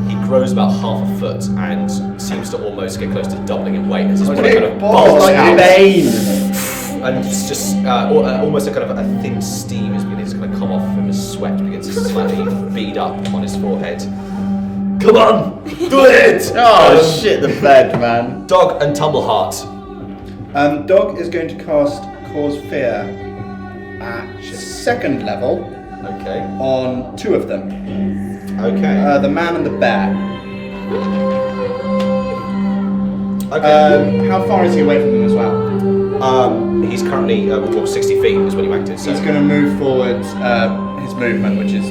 He grows about half a foot and seems to almost get close to doubling in weight as his body kind of bulges Like out. Bane! And it's just almost a kind of a thin steam is beginning to kind of come off from his sweat, begins to slightly bead up on his forehead. Come on, do it! Oh shit, the bed, man. Dog and Tumbleheart. Dog is going to cast Cause Fear at 2nd level Okay. on 2 of them. Okay. The man and the bear. Okay. How far is he away from them as well? He's currently 60 feet is when you acted. So He's going to move forward his movement, which is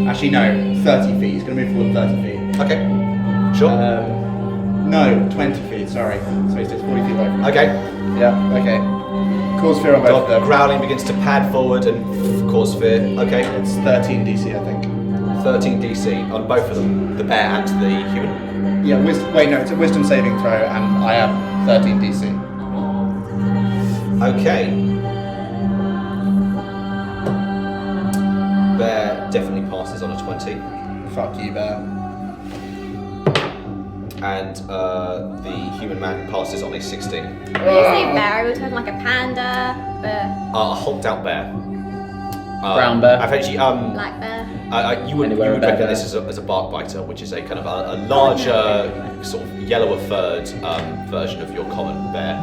actually no, 30 feet. He's going to move forward 30 feet. okay. Sure. No, 20 feet. Sorry. So he's 40 feet away from them. Okay. Yeah. Okay. Cause Fear on both of Dog them. growling begins to pad forward and cause fear. Okay. It's 13 DC, I think. 13 DC on both of them, the bear and the human. Yeah. Wait, no, it's a Wisdom saving throw, and I have 13 DC. Okay. Bear definitely passes on a 20, Fuck you, bear. and the human man passes on a 16. When you say bear, are we talking like a panda, A hulked out bear. Brown bear. I've actually black bear? you would Anywhere reckon better. this as a bark biter, which is a kind of a larger, sort of yellower furred version of your common bear.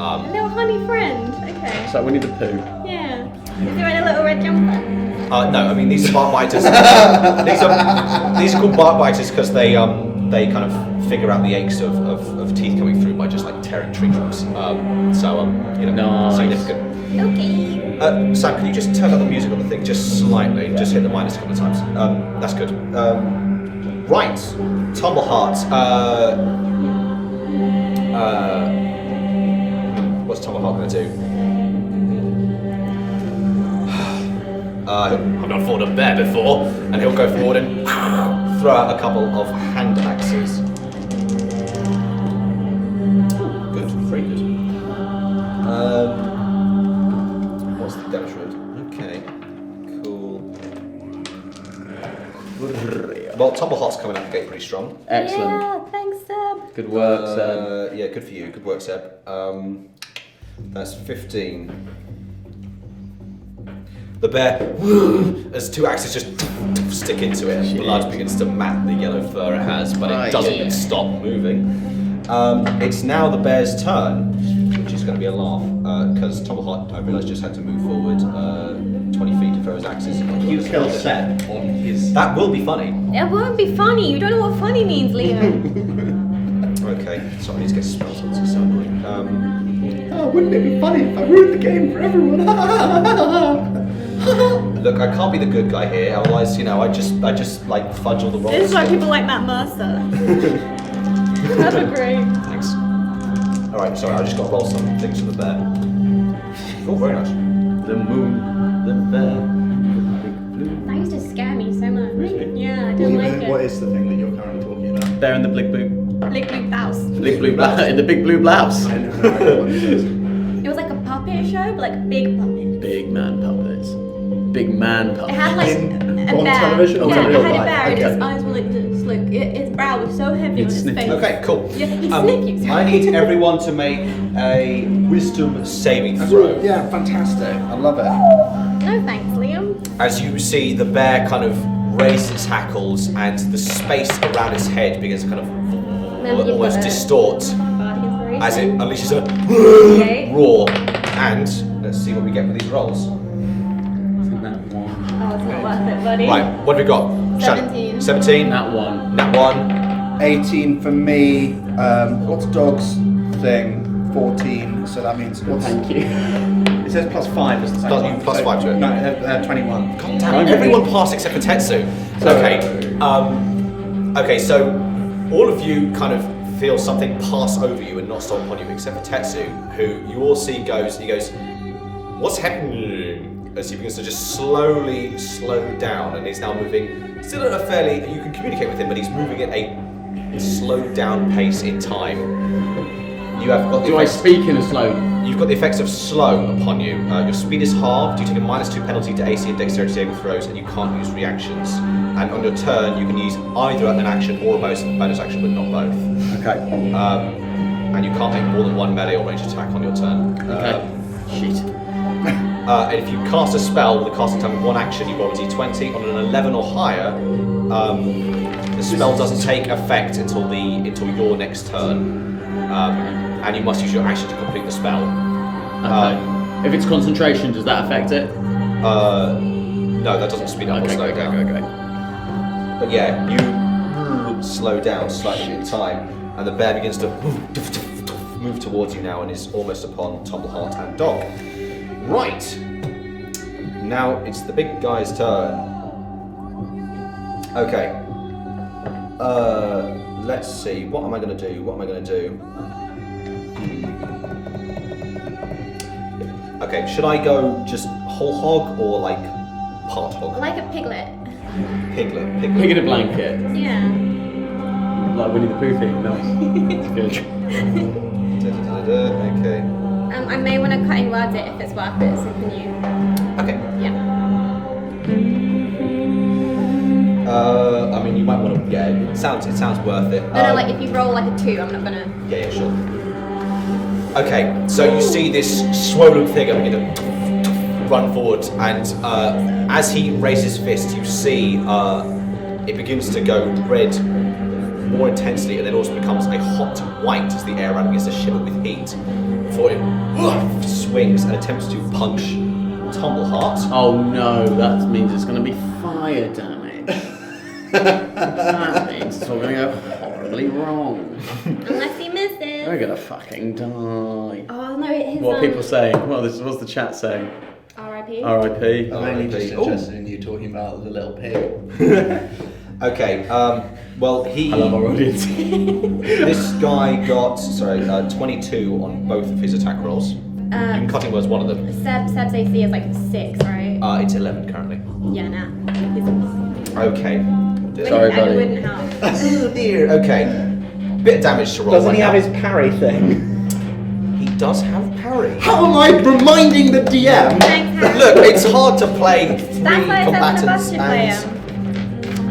A little honey friend. Okay. So Winnie the Pooh. Yeah. Is he wearing a little red jumper? No, I mean these are bark biters. these are called bark biters because they kind of figure out the aches of teeth coming through by just like tearing tree trunks. You know, Nice. significant. Okay. Sam, can you just turn up the music on the thing just slightly? Just hit the minus a couple of times. That's good. Right, Tumbleheart. What's Tumbleheart going to do? I've not fought a bear before, and he'll go forward and throw out a couple of hand axes. Good, very good. What's the damage roll? Okay, cool. Well, Tumbleheart's coming out the gate pretty strong. Excellent. Yeah, thanks, Seb. Good work, Seb. Yeah, good for you. Good work, Seb. That's 15. The bear, as 2 axes just stick into it, and blood begins to mat the yellow fur it has, but it doesn't stop moving. It's now the bear's turn, which is going to be a laugh, because Tumbleheart, I realised, just had to move forward 20 feet to throw his axes. You kill Seb on his. That will be funny. It won't be funny. You don't know what funny means, Leo. Okay, so I need to get spells on, it's so annoying. Oh, wouldn't it be funny if I ruined the game for everyone? Look, I can't be the good guy here, otherwise, you know, I just like fudge all the rolls. This is why people like Matt Mercer. That's great. Thanks. Alright, sorry, I just got to roll some things for the bear. Oh, very nice. The moon, the bear. That used to scare me so much. Really? Yeah, I didn't like What it. is the thing that you're currently talking about? Bear in the big blue. Big blue blouse. Big blue blouse. In the big blue blouse. I don't know what it is. It was like a puppet show, but like a big puppet. Big big man punch. It had like a On bear. television or Yeah, in it real had a life? bear and Okay. his eyes were like this. Like his brow was so heavy on his sniff face. you. Okay, cool. Yeah, he'd snip you. I need everyone to make a wisdom saving throw. Yeah, fantastic. I love it. No thanks, Liam. As you see the bear kind of raise its hackles and the space around its head begins to kind of you've almost got a distort bardic inspiration. as it unleashes a Okay. roar. And let's see what we get with these rolls. That one. Oh, it's not worth it, buddy. Right, what have we got? Shannon? 17. 17. That one. Nat 1. 18 for me. What's dog's thing? 14. So that means what's, Thank you. it says +5, doesn't it? Plus- plus 5 to it. No, 21. God damn, everyone passed except for Tetsu. Okay. Okay, so all of you kind of feel something pass over you and not stop upon you, except for Tetsu, who you all see he goes, what's happening? As he begins to just slowly slow down, and he's now moving, still at a fairly, you can communicate with him, but he's moving at a slowed down pace in time. You have got the Do I effects- speak in a slow? You've got the effects of slow upon you. Your speed is halved, you take a -2 penalty to AC and dexterity saving throws, and you can't use reactions. And on your turn, you can use either an action or a bonus action, but not both. Okay. And you can't make more than one melee or ranged attack on your turn. Okay. Shit. And if you cast a spell with a casting time of one action, you roll a d20. On an 11 or higher, the spell doesn't take effect until your next turn. And you must use your action to complete the spell. Okay. If it's concentration, does that affect it? No, that doesn't speed up or slow down. Okay. But yeah, you slow down slightly in time, and the bear begins to move towards you now and is almost upon Tumbleheart and Dog. Right. Now it's the big guy's turn. Okay. Let's see. What am I going to do? Okay, should I go just whole hog or like part hog? Like a piglet. Piglet. Pig in a blanket. Yeah. Like Winnie the Pooh thing. Nice. It's good. Okay. I may want to cutting words it if it's worth it, so can you? Okay. Yeah. I mean, you might want to. Yeah, it sounds worth it. No, like if you roll like a 2, I'm not gonna. Yeah, sure. Okay, so you see this swollen figure begin to run forward, and as he raises his fist, you see it begins to go red more intensely, and then also becomes a hot white as the air around begins to shiver with heat. Before it swings and attempts to punch Tumbleheart. Oh no, that means it's going to be fire damage. That means it's all going to go horribly wrong. Unless he misses. We're going to fucking die. Oh no, his What are people saying? Well, this what's the chat saying? R.I.P. R.I.P. I'm only just Oh. interested in you talking about the little pig. Okay, well, I love our audience. this guy got 22 on both of his attack rolls. You can cutting was one of them. Seb's AC is like 6, right? It's 11 currently. Yeah, nah. Okay. Sorry, I buddy. wouldn't have. Oh dear. Okay. Bit of damage to roll. Doesn't right he have now. his parry thing? He does have parry. How am I reminding the DM? Thanks, Harry. Look, it's hard to play three That's why I said one of us combatants should play and.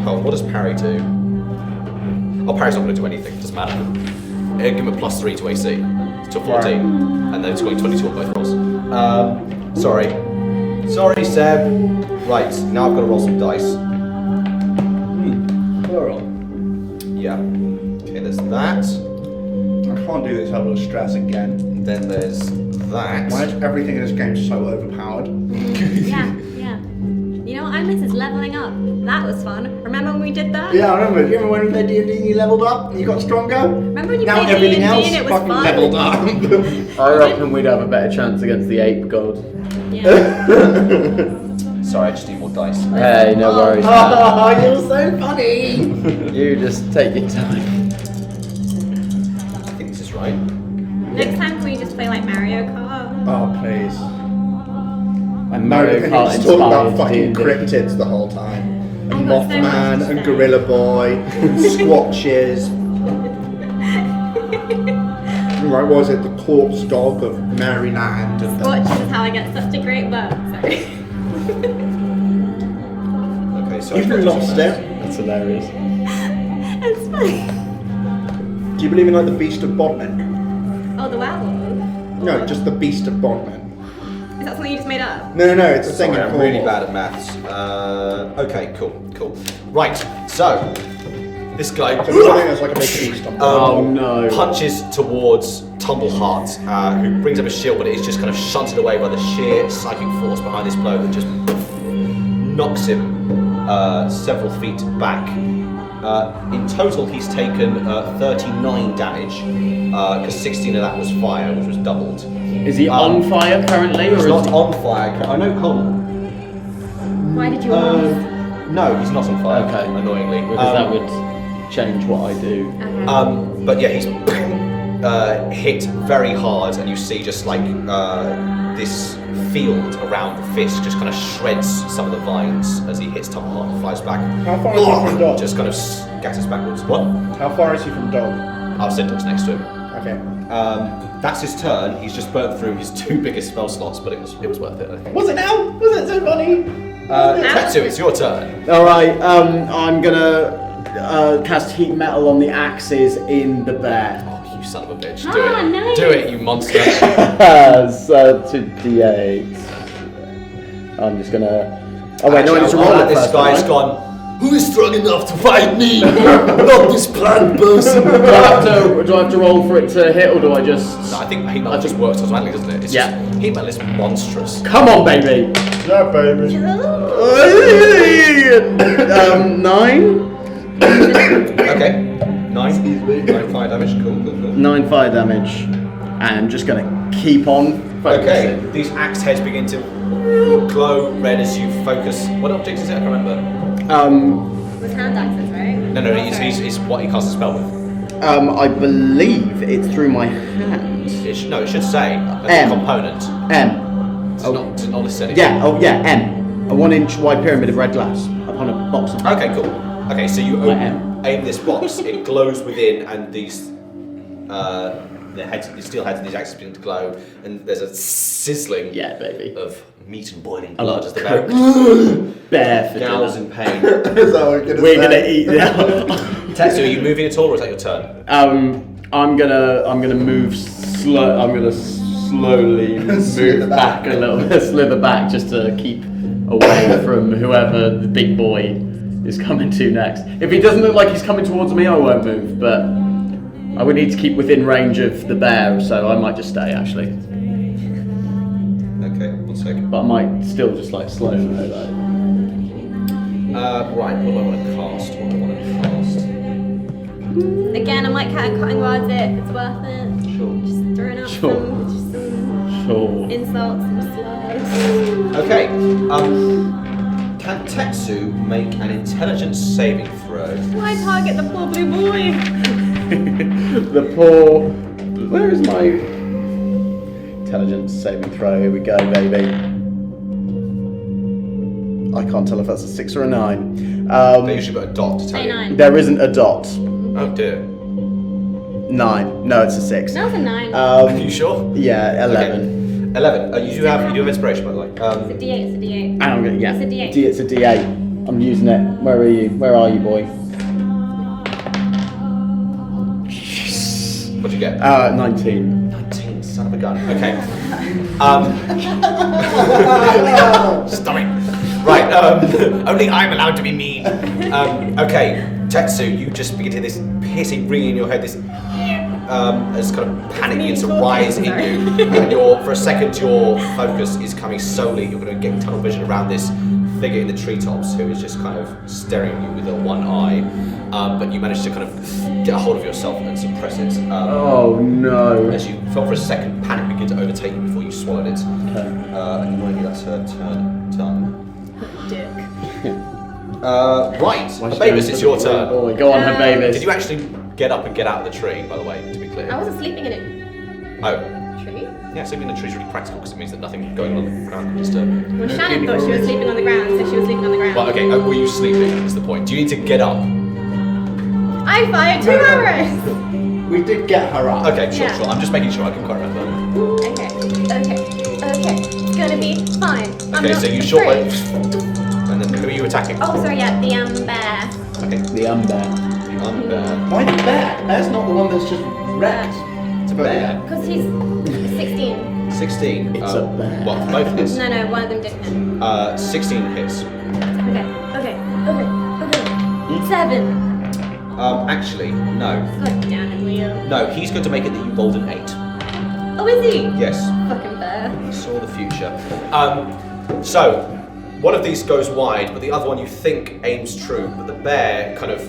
Oh, what does parry do? Oh, parry's not going to do anything. Doesn't matter. It'll give him a +3 to AC to 14, and then it's going 22 on both rolls. Sorry, Seb. Right, now I've got to roll some dice. Plural. Yeah. Okay, there's that. I can't do this level of stress again. Then there's that. Why is everything in this game so overpowered? Yeah. You know what I miss is leveling up. That was fun. Remember when we did that? Yeah, I remember. You remember when we played D&D and you leveled up and you got stronger? Remember when you Now played everything D&D else and it was fucking fun? leveled up. I reckon we'd have a better chance against the ape god. Yeah. Sorry, I just need more dice. Hey, no worries. man. Oh, you're so funny! You just take your time. I think this is right. Next time, can we just play like Mario Kart? Oh, please. And No, Mario because Kart he's talking about inspired fucking D&D. cryptids the whole time. And I've got so much Mothman to and say. Gorilla Boy and Squatches. Right, what was it? The corpse dog of Maryland. And Watch is how I get such a great book. Sorry. Sorry, You've lost it. That's hilarious. It's funny. Do you believe in like the Beast of Bodmin? Oh, the werewolf. No, just the Beast of Bodmin. Is that something you just made up? No, it's a thing Sorry, in I'm Cornwall. really bad at maths. Okay, cool. Right, so this guy So we're saying there's like a big beast on Oh no. punches towards Tumbleheart, who brings up a shield, but it is just kind of shunted away by the sheer psychic force behind this blow that just knocks him several feet back. In total, he's taken 39 damage, because 16 of that was fire, which was doubled. Is he on fire currently, or He's is not he? on fire. I know, hold on. Why did you ask? No, he's not on fire, Okay. annoyingly. Because that would change what I do. Okay. But yeah, he's hit very hard, and you see just like this field around the fist just kind of shreds some of the vines as he hits Tumbleheart and flies back. How far is he from Dog? Just kind of scatters backwards. What? How far is he from Dog? I've said Dog's next to him. Okay. That's his turn. He's just burnt through his 2 biggest spell slots, but it was worth it, I think. Was it now? Was it so funny? Tetsu, it's your turn. All right. I'm gonna cast heat metal on the axes in the bear. Oh, you son of a bitch! Do Ah, it! nice. Do it, you monster! So to D8. I'm just gonna. Oh wait, no, I need to roll it This first, guy's right? gone. Who is strong enough to fight me? Not this plant person. Do I have to roll for it to hit, or do I just? No, I think heat metal just works automatically, doesn't it? It's Yeah. Just, heat metal is monstrous. Come on, baby. Yeah, baby. 9. Okay. 9 fire damage. Cool. 9 fire damage, and I'm just gonna keep on focusing. Okay. These axe heads begin to glow red as you focus. What object is it? I can't remember. With hand axes, right? No. He's what he casts a spell with. I believe it's through my hand. It should say as a M. component. M. It's not necessarily. Yeah. Oh yeah. M. A 1-inch wide pyramid of red glass upon a box of. Okay, cool. Okay, so you Like M. aim this box, it glows within, and these the steel heads of these axes begin to glow, and there's a sizzling Yeah, baby. of meat and boiling I blood love as the bear Bear for growls dinner. in pain. Is that what We're gonna eat now. Tetsu, are you moving at all, or is that your turn? I'm gonna move slow. I'm gonna slowly Slither move back a little bit, slither back just to keep away from whoever the big boy is coming to next. If he doesn't look like he's coming towards me, I won't move. But I would need to keep within range of the bear, so I might just stay actually. Okay, 1 second. But I might still just like slow though. Like. Right, what do I want to cast? Again, I might cutting rods if it's worth it. Sure. Just throwing out Sure. some Sure. insults and slugs. Okay, can Tetsu make an intelligence saving throw? Why target the poor blue boy? The poor. Where is my intelligence saving throw? Here we go, baby. I can't tell if that's a 6 or a 9. They usually put a dot to tell Say you. 9. There isn't a dot. Oh dear. 9. No, it's a 6. That was a 9. Are you sure? Yeah, 11. Okay. 11. You do have inspiration, by the way. It's a D8, it's a D8. And I'm gonna, yeah. It's a D8. It's a D8. I'm using it. Where are you? Where are you, boy? What'd you get? 19. 19, son of a gun. Okay. Stop it. Right, only I'm allowed to be mean. Okay, Tetsu, you just begin to hear this piercing ring in your head, this as kind of panic begins to rise in you. And for a second, your focus is coming solely, you're going to get tunnel vision around this figure in the treetops who is just kind of staring at you with a one eye. But you manage to kind of get a hold of yourself and suppress it. Oh no. As you felt for a second, panic begin to overtake you before you swallowed it. Okay. Annoyingly, that's her turn done. Dick. Right, Bavis, it's your turn. Boy, go on, her Bavis. Did you actually get up and get out of the tree, by the way, to be clear? I wasn't sleeping in a Oh, tree. yeah, sleeping in the tree is really practical because it means that nothing going on the ground can disturb you. Well, Shannon thought she was sleeping on the ground, so she was sleeping on the ground. Well, okay, were you sleeping is the point. Do you need to get up? I fired 2 arrows! We did get her up. Okay, sure. Yeah. I'm just making sure I can quite remember. Okay. It's gonna be fine. I'm Okay, not so you short afraid. And then who are you attacking? Oh, sorry, yeah, the bear. Okay. The unbear. The unbear. Why the bear? Bear's not the one that's just wrecked. It's a But bear. yeah. Because he's 16. 16. It's a bear. What, for both hits? No, one of them didn't hit. 16 hits. Okay. 7. Actually, no. God damn it, Leo. No, he's going to make it that you rolled an 8. Oh, is he? Yes. Fucking bear. He saw the future. So, one of these goes wide, but the other one you think aims true, but the bear kind of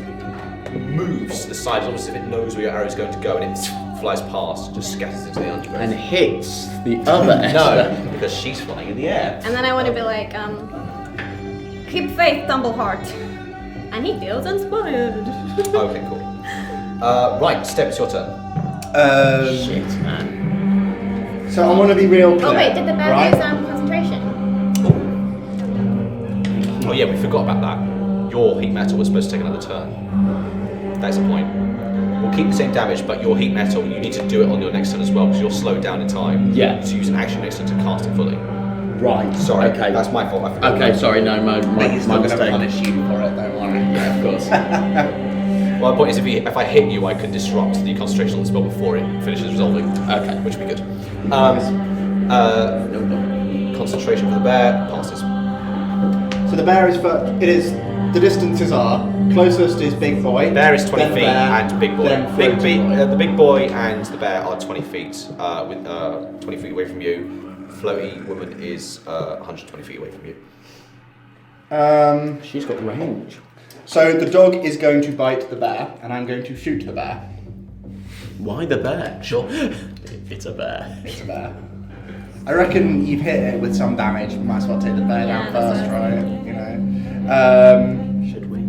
moves to the side, almost as if it knows where your arrow is going to go, and it flies past and just scatters into the undergrowth. And hits the other No, because she's flying in the air. And then I want to be like, keep faith, Tumbleheart. And he feels inspired. Okay, cool. Right, Step, it's your turn. Shit, man. So I want to be real clear. Oh wait, did the bear right? use concentration? Oh yeah, we forgot about that. Your heat metal was supposed to take another turn. That's the point. We'll keep the same damage, but your heat metal, you need to do it on your next turn as well, because you're slowed down in time. Yeah. So use an action next turn to cast it fully. Right. Sorry, Okay. that's my fault. I forgot. Okay, sorry, no, my He's not going to mistake. punish you for it, don't worry. Yeah, of course. Well, the point is, if I hit you, I can disrupt the concentration on the spell before it finishes resolving. Okay. Which would be good. Concentration for the bear passes. So the bear is the distances are, closest is big boy. Bear is 20 then feet bear, and big boy. then floating boy. The big boy and the bear are 20 feet, with 20 feet away from you. Floaty woman is 120 feet away from you. She's got range. So the dog is going to bite the bear, and I'm going to shoot the bear. Why the bear? Sure. It's a bear. It's a bear. I reckon you've hit it with some damage. Might as well take the bear down that's first, right. right? You know. Should we?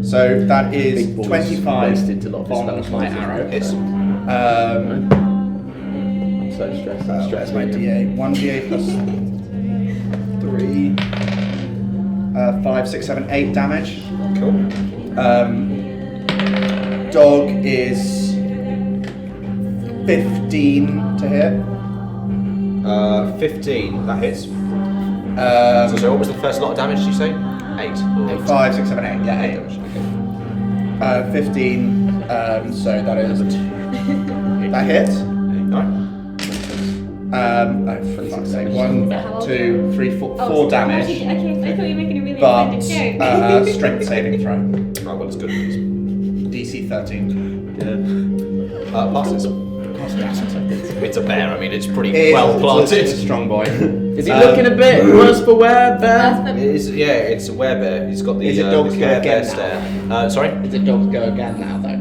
So that Big is boys 25 wasted a lot of his on spells, my wasn't arrow. It's I'm so stressed. I'm That's stressed. my D8. 1d8 plus 3, 5, 6, 7, 8 damage. cool. Dog is 15 to hit. 15, that hits. Um, So what was the first lot of damage, did you say? 8. 5, 6, 7, 8. Yeah, 8. damage. Okay. 15. So that is that hits. Alright. For fuck's sake. 1, 2, 3, 4 Oh, damage. Okay, I thought you were making a really But excited joke. strength saving throw. Oh, well, it's good. DC 13. Passes. It's a bear, I mean, it's pretty It's well a planted. strong boy. Is he looking a bit worse for wear, bear? It's a werebear. He's got the Is it dogs the go Care again Bear now? stare. Sorry? Is the dogs go again now though?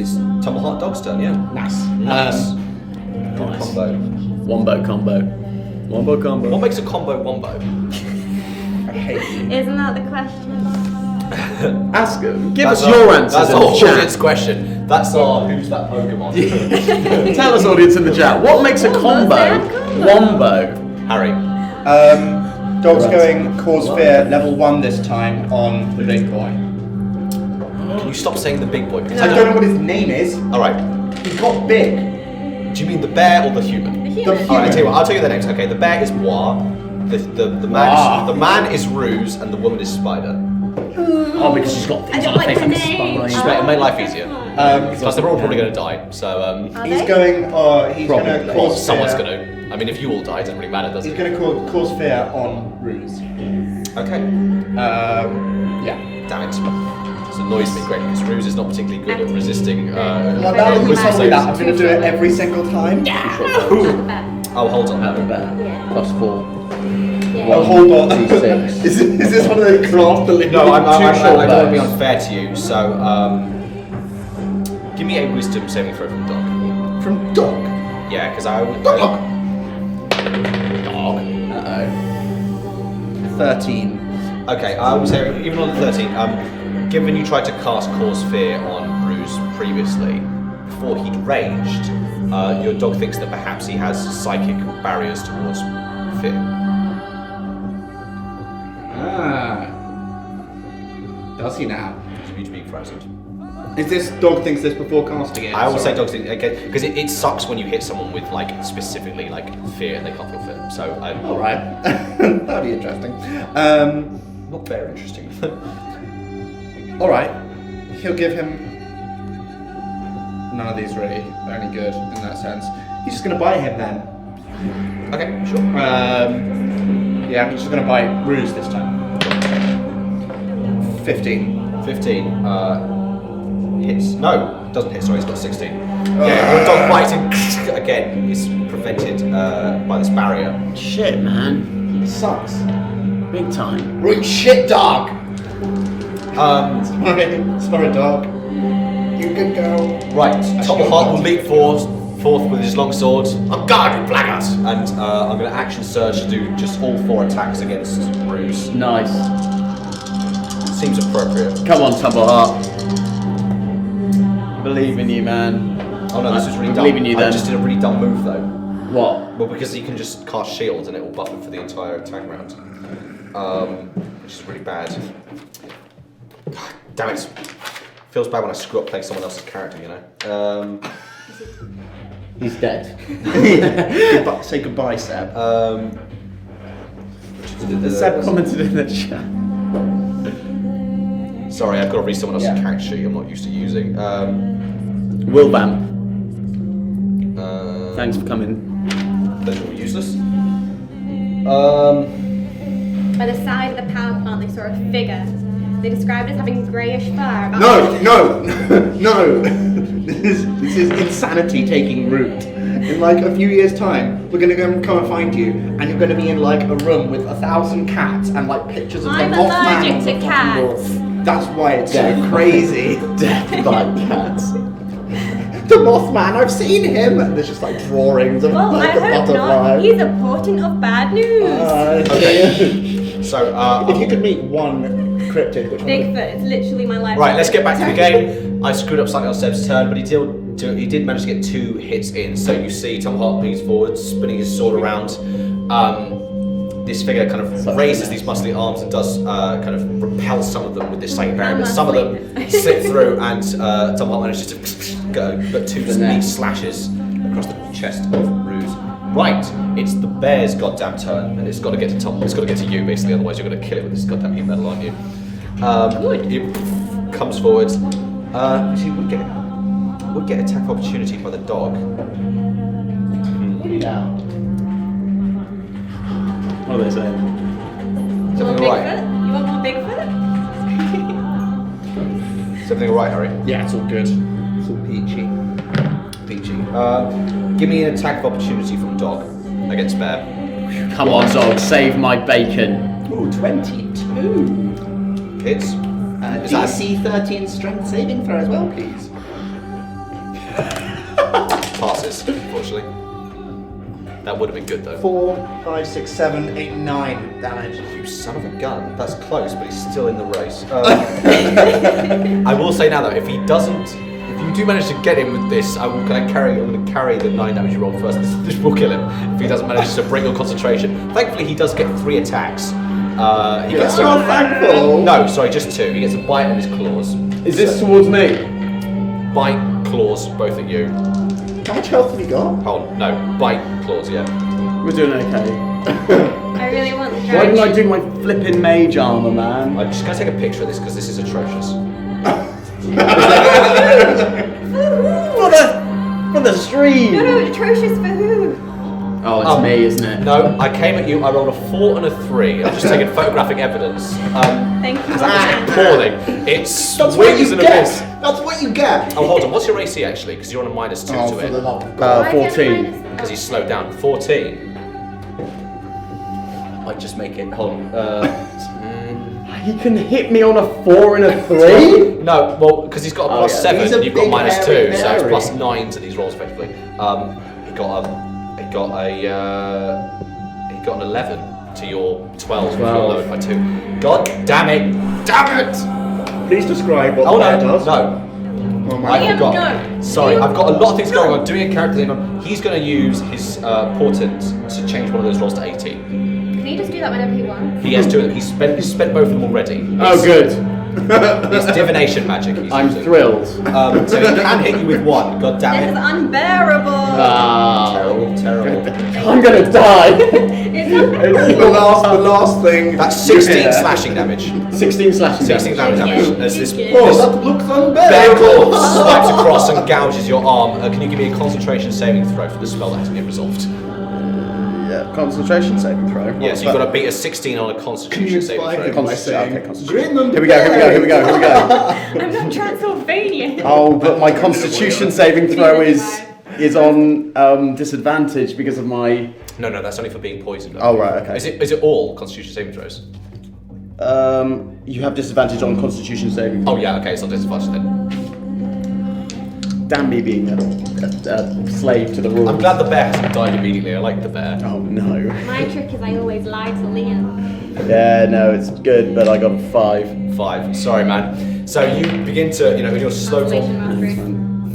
It's Tumbleheart Dog's turn, yeah. Nice. Nice. Nice. Combo. Wombo combo. Wombo combo. What makes a combo wombo? I hate you. Isn't that the question? Ask him. Give That's us your our- answers That's in our the chat. audience question. That's our who's that Pokemon? Tell us, audience in the chat, what makes a combo? Wombo. Harry. Dog's going cause fear level 1 this time on the big boy. Can you stop saying the big boy? Because I don't know what his name is. Alright. He got big. Do you mean the bear or the human? The The human. Alright, I'll tell you what, I'll tell you the names. Okay, the bear is Bois, Wow. the man is Ruse, and the woman is Spider. Oh, because she's got I things don't on her like face the like a name. spine. Just make life easier. Plus, they're all probably going to die, so Are He's they? going he's going to Probably. cause someone's fear. going to. I mean, if you all die, it doesn't really matter, does He's it? going to cause fear on Ruse. Okay. Yeah. Damn it. This annoys me greatly because Ruse is not particularly good at resisting. Well, now that you wisdom told me that, I'm saves. going to do it every single time. Oh, hold on. Have a bear. Yeah. Plus 4. Oh, hold on. D6. is this one of those craft delivery? No, I don't want to be bows. unfair to you, so give me a wisdom saving throw from Doc. From dog. Yeah, because I would. Dog. Dog. Uh-oh. 13. Okay, I would say even on the 13, given you tried to cast Cause Fear on Bruce previously, before he'd raged, your dog thinks that perhaps he has psychic barriers towards fear. Ah. Does he now? Which is you to be present. Is this dog thinks this before casting it? I always say dogs again because it sucks when you hit someone with like specifically like fear and they can't feel fear. So All right, that'd be interesting. not very interesting. All right, he'll give him. None of these really are any good in that sense. He's just gonna bite him then. Okay, sure. Yeah, he's just gonna bite Ruse this time. 15. 15 hits. No, doesn't hit. Sorry, he's got 16. Yeah, the dog bites him again. It's prevented by this barrier. Shit, man. Sucks. Big time. Right, shit, dog. Um, Sorry, dog. You can go. Right, Toppleheart will leap forth with his long sword. On guard, you blackguard! And I'm going to action surge to do just all 4 attacks against Ruse. Nice. Seems appropriate. Come on, Tumbleheart. Believe in you, man. Oh no, this is really dumb. Believe in you, I then. just did a really dumb move though. What? Well, because you can just cast shields and it will buff it for the entire attack round. Which is really bad. God, damn it. Feels bad when I screw up playing someone else's character, you know. He's dead. Say goodbye, Seb. Seb commented in the chat. Sorry, I've got to read someone else's character sheet I'm not used to using. Will Vamp. Thanks for coming. Those are all useless. By the side of the power plant, they saw a figure. They described it as having greyish fur. No! This is insanity taking root. In like a few years' time, we're gonna come and find you, and you're gonna be in like a room with 1,000 cats and like pictures of I'm the Mothman allergic on the to fucking cats. wall. That's why it's so crazy. Death by cats. The Mothman, I've seen him. And there's just like drawings of Well, like I a hope butterfly. not. He's a portent of bad news. Okay. So, if you could meet one cryptid, which one? Bigfoot, it's literally my life. right, let's get back to the game. I screwed up slightly on Seb's turn, but he did manage to get 2 hits in. So you see Toppleheart leans forward, spinning his sword around. This figure kind of raises these muscly arms and does kind of repel some of them with this same barrier, but some of them slip through, and Toppleheart manages to go, but 2 neat slashes across the chest of Ruse. Right, it's the bear's goddamn turn, and it's got to get to Tom. It's got to get to you, basically. Otherwise, you're going to kill it with this goddamn heat metal, aren't you? It comes forward. See, would get attack opportunity by the dog. Yeah. What are they saying? Is You want everything alright? Bigfoot? You want more Bigfoot? Is everything alright, Harry? Yeah, it's all good. It's all peachy. Peachy. Give me an attack of opportunity from dog against bear. Come on, dog, save my bacon. Ooh, 22. Hits. Is that- DC 13 strength saving throw as well, please. Passes, unfortunately. That would have been good though. 4, 5, 6, 7, 8, 9 damage. You son of a gun. That's close, but he's still in the race. I will say now though, if you do manage to get him with this, I'm going to carry the 9 damage you roll first. This will kill him if he doesn't manage to break your concentration. Thankfully, he does get 3 attacks. He gets thankful. No, sorry, just 2. He gets a bite on his claws. Is this towards me? Bite, claws, both at you. How much health have you got? Oh no, bite, claws, yeah. We're doing okay. I really want the Why dragon. didn't I do my flipping mage armor, man? I'm just going to take a picture of this because this is atrocious. For the stream! No, atrocious for who? Oh, it's me, isn't it? No, I came at you, I rolled a 4 and a 3. I'm just taking photographic evidence. Thank you. That was appalling. It's That's what wings you and get. abyss. That's what you get. Oh, hold on. What's your AC actually? Because you're on a -2 to for the it. love of God. 14. Because he's slowed down. 14. I'd just make it. Hold on. He can hit me on a 4 and a 3? No, well, because he's got a +7, He's a and you've got big, -2, hairy so it's Mary. +9 to these rolls effectively. He got an 11 to your 12. If you're 12. lowered by 2. God damn it! Damn it! Please describe what Oh the bear no, does. no. Oh my I Liam, forgot. no. Sorry, Liam, I've got a lot of things going no. on. Doing a character thing on. He's going to use his portent to change one of those rolls to 18. Can he just do that whenever he wants? He has 2 of them. He's spent both of them already. Oh, good. It's divination magic. He's I'm using. thrilled. So he can hit you with one. God This damn is it. unbearable. Terrible. I'm gonna die. The last thing. That's you 16 hear- slashing damage. 16 slashing 16 damage. damage. As this Oh, that looks bear unbearable. claw swipes across and gouges your arm. Can you give me a concentration saving throw for the spell that hasn't been resolved? Yeah, concentration saving throw. Yeah, so you've got to beat a 16 on a Can you constitution saving explain throw. it by saying, Okay, concentration. "Grin and Here we go. I'm not Transylvania. Oh, but my constitution saving throw is on disadvantage because of my. No, that's only for being poisoned. Oh right, okay. Is it all constitution saving throws? You have disadvantage on constitution saving. Oh yeah, okay, it's not disadvantage then. Damn me being a slave to the rules. I'm glad the bear hasn't died immediately. I like the bear. Oh no. My trick is I always lie to Liam. Yeah, no, it's good, but I got a 5. 5. Sorry, man. So you begin to, in your slow Constellation mastery.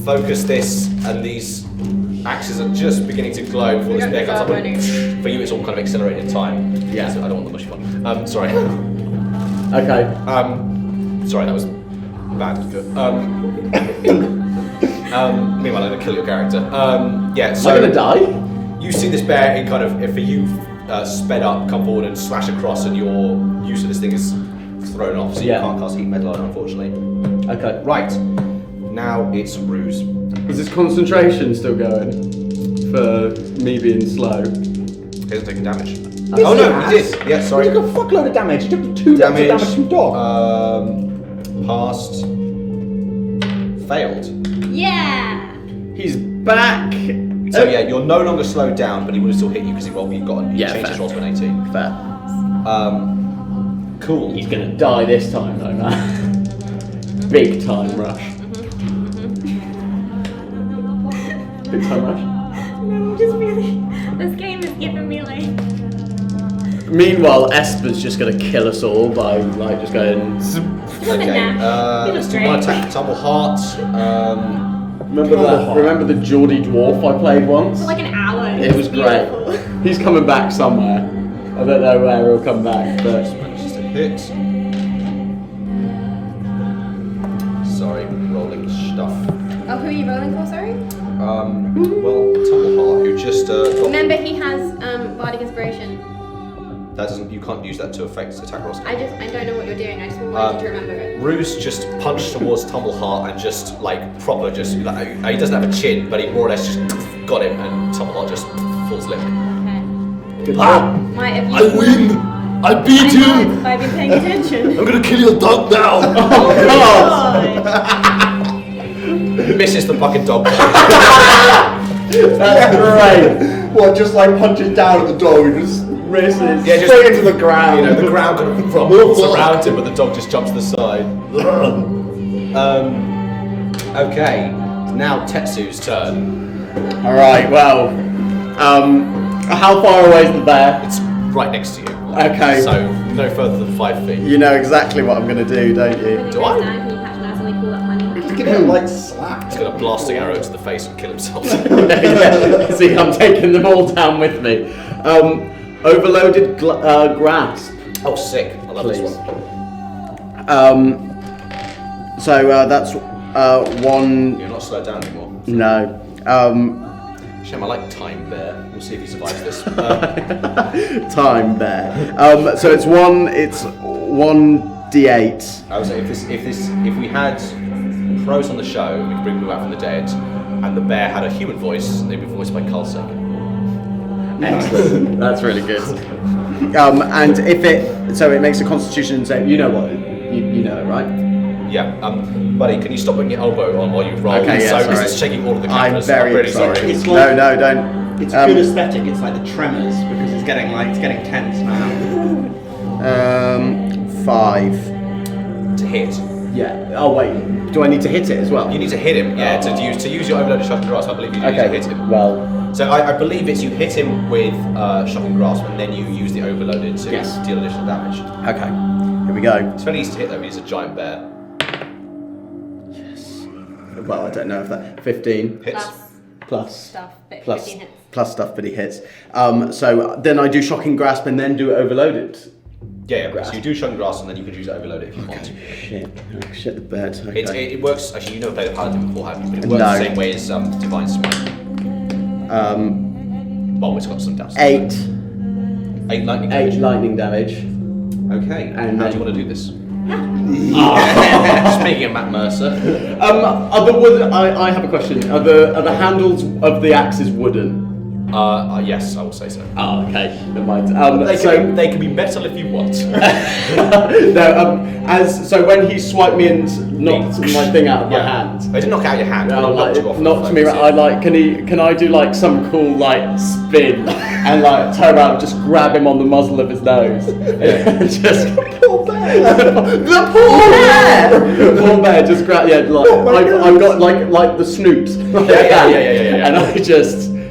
focus this, and these axes are just beginning to glow before this got bear the comes up. guard And running. for you, it's all kind of accelerated time. Yeah. So I don't want the mushy one. Sorry. Okay. Sorry, that was bad. Meanwhile, I'm gonna kill your character. Yeah. So Am I gonna die? you see this bear in kind of, for you, sped up, come forward and slash across, and your use of this thing is thrown off, so Yeah. you can't cast Heat Metal on it, unfortunately. Okay. Right. Now it's Ruse. Is this concentration still going? For me being slow? He hasn't taken damage. Yes, Oh no, he he did. Yeah, sorry. You took a fuckload of damage. You took 2 Damage. damage from dog. Passed. Failed. Yeah. He's back! So yeah, you're no longer slowed down, but he would have still hit you because he Yeah, changed his fair. rolls to an 18. Fair. Cool. He's gonna die this time though, man. Big time rush. Big time rush. No, just really. This game is giving me like. Meanwhile, Esper's just gonna kill us all by like just going. Okay. Let's do one attack for Tumble Heart. Remember the Geordie dwarf I played once? For like an hour. It was great. beautiful. He's coming back somewhere. I don't know where he'll come back, but Just a hit. Sorry, rolling stuff. Oh, who are you rolling for? Sorry. Well, Tumble Heart, who just got. Remember, he has bardic inspiration. That doesn't. You can't use that to affect attack rolls. I don't know what you're doing. I just wanted you to remember it. Ruse just punched towards Tumbleheart and just like proper just like he doesn't have a chin, but he more or less just got him, and Tumbleheart just falls limp. Okay. good job. Might have I used win! I beat I you! have, I've been paying attention. I'm gonna kill your dog now! Oh, Misses the fucking dog. That's great. What, just like punches down at the dog and just Misses. Yeah, just straight into the ground. You know, the ground kind of rumbles around him, but the dog just jumps to the side. Okay, now Tetsu's turn. All right. Well, how far away is the bear? It's right next to you. Okay. So no further than 5 feet. You know exactly what I'm gonna do, don't you? Do I? Can you catch that? Something cool up money. just give it a like slap. He's got a blasting arrow to the face and kill himself. Yeah. See, I'm taking them all down with me. Overloaded grasp. Oh, sick! I love Please. this one. So that's one. You're not slowed down anymore. No. Shame, I like Time Bear. We'll see if he survives this. Time bear. So it's one. It's 1d8. I was saying, if we had pros on the show, we could bring people out from the dead, and the bear had a human voice, they'd be voiced by Carl Sagan. Excellent. That's really good. And if it makes a Constitution save. You know what? You know it, right? Yeah, buddy, can you stop putting your elbow on while you roll? Okay, yeah, so sorry. this is shaking all of the I'm cameras. very really sorry. sorry. It's like- No, don't. It's good aesthetic. It's like the Tremors because it's getting tense now. 5. To hit. Yeah. Oh wait. Do I need to hit it as well? You need to hit him, yeah, to use your overloaded shocking grasp. I believe you need to hit him. Well. So I believe it's you hit him with shocking grasp, and then you use the overloaded to Yes. deal additional damage. Okay. Here we go. It's very easy to hit though. He's a giant bear. Well, I don't know if that 15 Hits. Plus plus stuff, but plus 15 hits. plus stuff, but he hits. So then I do shocking grasp and then do it overloaded. Yeah. grass. So you do shun grass, and then you could use overload it if you want. Shit the bed. Okay. It works. Actually, you never played the paladin before, have you? But it works the same way as divine smite. Well, it's got some downs. 8 lightning damage. 8 lightning damage. Okay. And how do then- you want to do this? Speaking of Matt Mercer. Are the wood? I have a question. Are the handles of the axes wooden? Yes, I will say so. Oh, okay. Never mind. They can be metal if you want. So when he swiped me and knocked my thing out of my hand. I didn't knock out your hand. No, but it knocked like, you off. knocked me. I like. Can I do like some cool like spin and like turn around and just grab him on the muzzle of his nose and just poor bear. The poor bear. Poor bear. Just grab. Yeah, like I've got like the snoops. Yeah.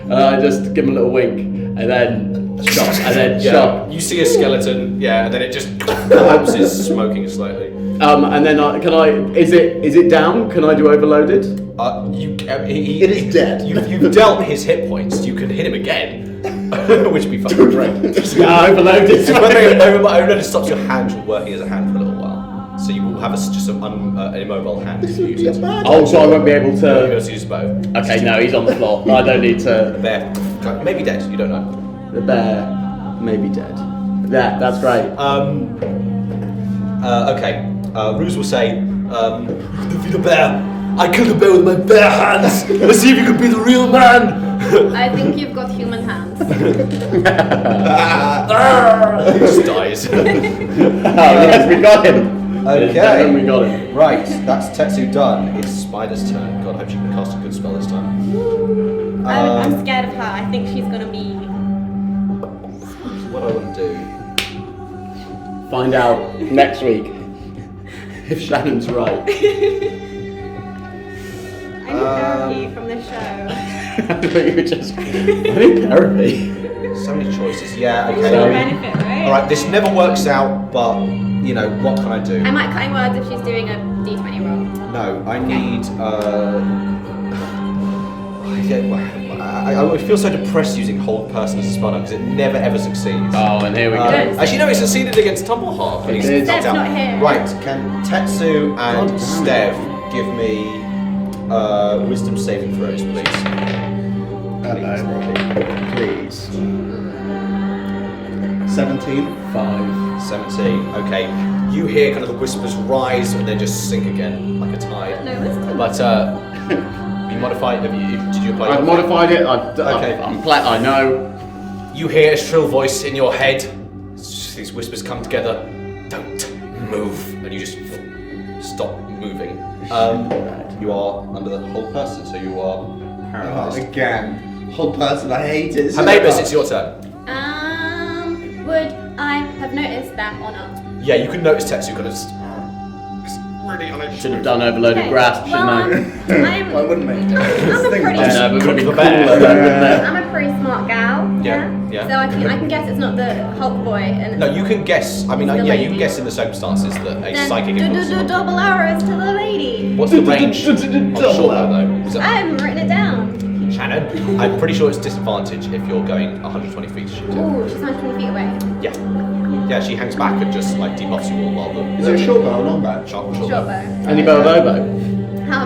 And I just give him a little wink and then shot and then shot. You see a skeleton, and then it just collapses, smoking slightly. And then is it down? Can I do overloaded? It is dead. You've dealt his hit points. You can hit him again, which would be fucking great. Overloaded. Overloaded stops your hand from working as a hand for a little while. So you will have just an immobile hand if you use it. Oh, so I won't be able You'll be to. able to use a bow. Okay, no, he's on the floor. I don't need The to. bear, maybe dead. You don't know. The bear may be dead. Yeah, that's great. Okay. Ruse will say, "Defeat a bear. I killed a bear with my bare hands. Let's see if you can be the real man." I think you've got human hands. He just dies. Oh, yes, we got him. Okay. We got him. Right, that's Tetsu done. It's Spider's turn. God, I hope she can cast a good spell this time. I'm scared of her. I think she's gonna be. What do I want to do? Find out next week if Shannon's right. I need therapy from this show. I thought you were just. I need therapy. So many choices. Yeah, okay. No benefit, right? Alright, this never works out, but, what can I do? I might cut in words if she's doing a d20 roll. No, I need. I feel so depressed using hold person as a spell because it never ever succeeds. Oh, and here we go. Actually, no, he succeeded against Tumbleheart. And he's It did. knocked Steve's out. not here. Right, can Tetsu and God damn it. Stev give me wisdom saving throws, please? Please. 17. 5. 17. Okay, you hear kind of the whispers rise and then just sink again like a tide. No, listen. But you modified. Did you apply? I've modified it. Okay. I know. You hear a shrill voice in your head. These whispers come together. Don't move, and you just stop moving. You are under the whole person, so you are paralyzed. Again. Whole person, I hate it. Mavis, it's your turn. Would I have noticed that or not? Yeah, you can notice Tetsu kind of just really on it. Should have done overloaded Okay, grasp, shouldn't well, I? I wouldn't make it. I'm a pretty. I know, but it would have been the cooler bear. though, wouldn't it? I'm a pretty smart gal. Yeah. So I can guess it's not the Hulk boy. And No, you can guess. I mean, The you can lady. guess in the circumstances that a then psychic do impulse. double arrows to the lady. What's the range on short bow though? Is I that haven't written it down. Shannon? I'm pretty sure it's disadvantage if you're going 120 feet to shoot it. Ooh, she's 120 feet away. Yeah. Yeah, she hangs back and just like debuffs you all while the Is it a short bow or long bow? short Short bow. bow. Any bow bow? How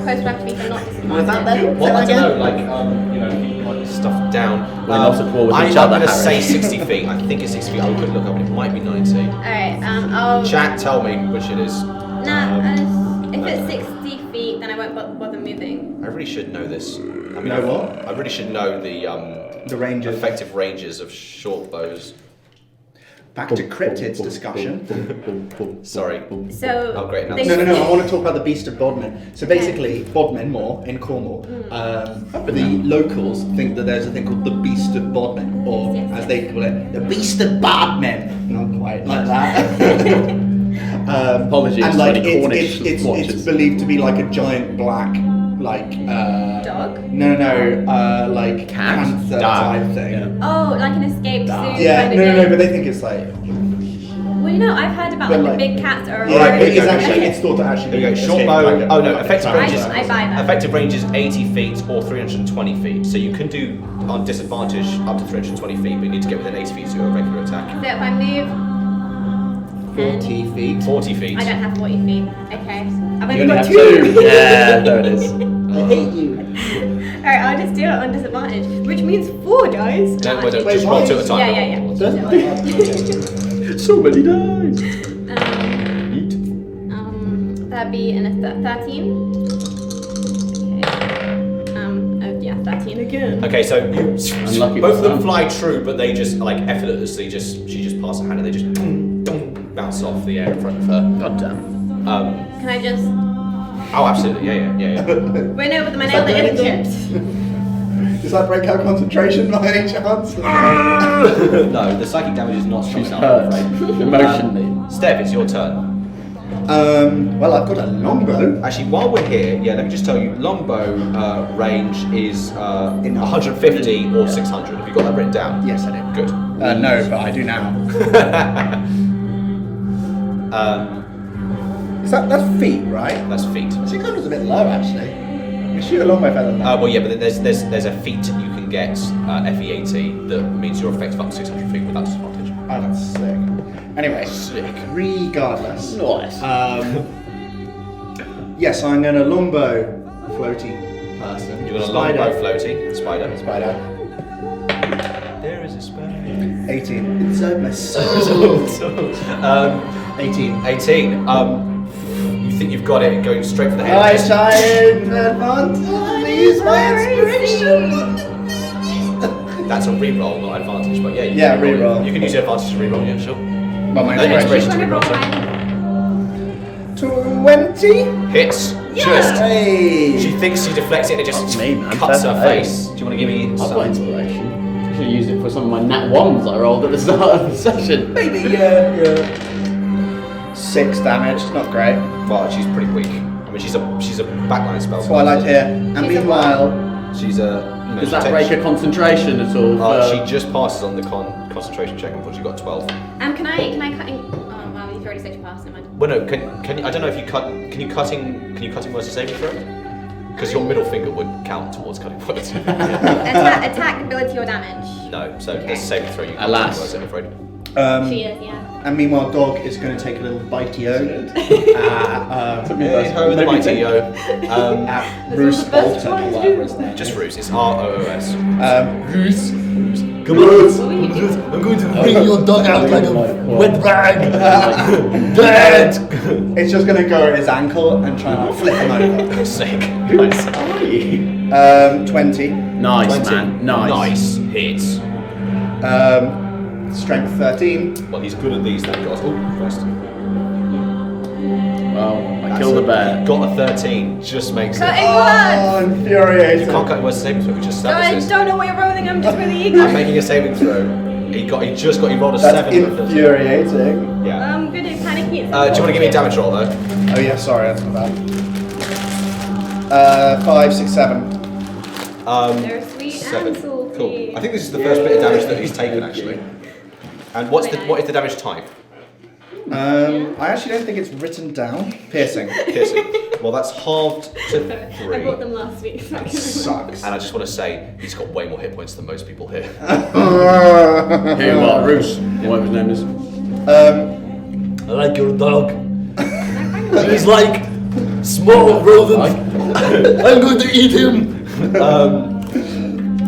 close do I have to be for not disadvantage? Was that then? Well, I Say don't that know, like, like stuff down. We're not at war with each I'm other, going to say Harry. 60 feet. I think it's 60 feet. I could look up, but it might be 90. Alright, I'll. Chat, tell me which it is. If it's 60 feet, then I won't bother moving. I really should know this. I mean, Know what? I really should know the ranges. effective ranges of short bows. Back to cryptids discussion. Sorry. So. Oh, great, now they- No, I want to talk about the Beast of Bodmin. So basically, Bodmin Moor in Cornwall, the locals think that there's a thing called the Beast of Bodmin, or Yes, as they call it, the Beast of Bodmin. Not quite like that. Apologies and to like any Cornish it's watchers. believed to be like a giant black, like Dog? No, like Cat? panther Dog. type thing. Yeah. Oh, like an escaped zoo. Yeah, kind of no, thing. but they think it's like. Well, I've heard about But like, like- the big cats or. Yeah, here it's we go. actually it's thought to actually There we be go. Short escaped bow. like a- Oh no, like a effective range is I buy that. effective range is 80 feet or 320 feet. So you can do on disadvantage up to 320 feet, but you need to get within 80 feet to do a regular attack. So if I move 40 feet. 40 feet. I don't have 40 feet. Okay. I've You only only got have 2. 2. Yeah, there it is. I hate you. Alright, I'll just do it on disadvantage, which means 4 dice. No, wait, Wait, just why roll 2 is- at a time. Yeah. So many dice. That'd be in a 13. Okay. 13 again. Okay, so Unlucky both of them one. fly true, but they just like effortlessly she just passes a hand and they just bounce off the air in front of her. God damn. Can I just... Oh, absolutely, yeah. Wait, no, but my nail that is chipped. Does that break our concentration by any chance? No, the psychic damage is not strong She's enough, hurt. I'm afraid. Emotionally. Steph, it's your turn. Well, I've got a longbow. Actually, while we're here, let me just tell you, longbow range is 150 or 600. Have you got that written down? Yes, I did. Good. No, but I do now. That's feet, right? That's feet. 600's a bit low, actually. You shoot a longbow better than that. Well, yeah, but there's a feat you can get FEAT that means you're effective up to 600 feet without disadvantage. Oh, that's sick. Anyway, Sick. regardless. Nice. Yes, I'm going to longbow floaty person. You're gonna Spider. longbow floaty spider. Spider. There is a spider. 18. Inside my soul. 18. 18. You think you've got it going straight for the head? I try and advance. Use my inspiration. That's a reroll, not advantage, but yeah. You Yeah, can reroll it. reroll. You can use your advantage to reroll, yeah, sure. But my No, inspiration. inspiration to reroll, sorry. 20. Hits. Just. Hey. She thinks she deflects it and it just That's me, man. cuts her Fair play. face. Do you want to give me I've got some? inspiration. I should have used it for some of my nat ones I rolled at the start of the session. Maybe, yeah. 6 damage. Not great. Well, she's pretty weak. I mean, she's a backline spell. Twilight here. And She's a meanwhile, She's a. Does that break her concentration at all? She just passes on the concentration check. Unfortunately, got 12. Can I cut in... Oh, wow, you've already said you passed, never mind. Well, no. Can you, I don't know if you cut. Can you cutting words to saving throw? Because your middle finger would count towards cutting words. Attack, ability, or damage? No. So Okay. there's a saving throw. You can't Alas. cut words, I'm afraid. She is, yeah. and meanwhile, Dog is going to take a little bitey-o Hey ho, the mighty yo. at Bruce Bolton, or whatever his name is. Just Roos. It's ROOS. Bruce. Come on. I'm going to bring your dog out like a wet rag. Dead. It's just going to go at his ankle and try and flip him over. Sick. Nice. Are you? 20. Nice, 20. man. Nice. Hits. Strength 13. Well, he's good at these, thank God. Oh, Christ. Well, I killed the bear. Got a 13. Just makes it. Cutting Oh, words! infuriating. You can't cut words saving throw. We just I established this. don't know what you're rolling, I'm just really I'm eager. making a saving throw. He rolled a That's 7. for a 13. infuriating. Yeah. I'm good at panicking. Do you want to give me a damage roll though? Oh yeah, sorry, that's not bad. 5, 6, 7. They're sweet 7. and salty. Cool. I think this is the first bit of damage that he's taken actually. And what is the damage type? I actually don't think it's written down. Piercing. Piercing. Well, that's halved to 3. I bought them last week. So I can Sucks. And I just want to say, he's got way more hit points than most people here. Here, what? Roos. Whatever his name is. I like your dog. He's like small rodent. I'm going to eat him.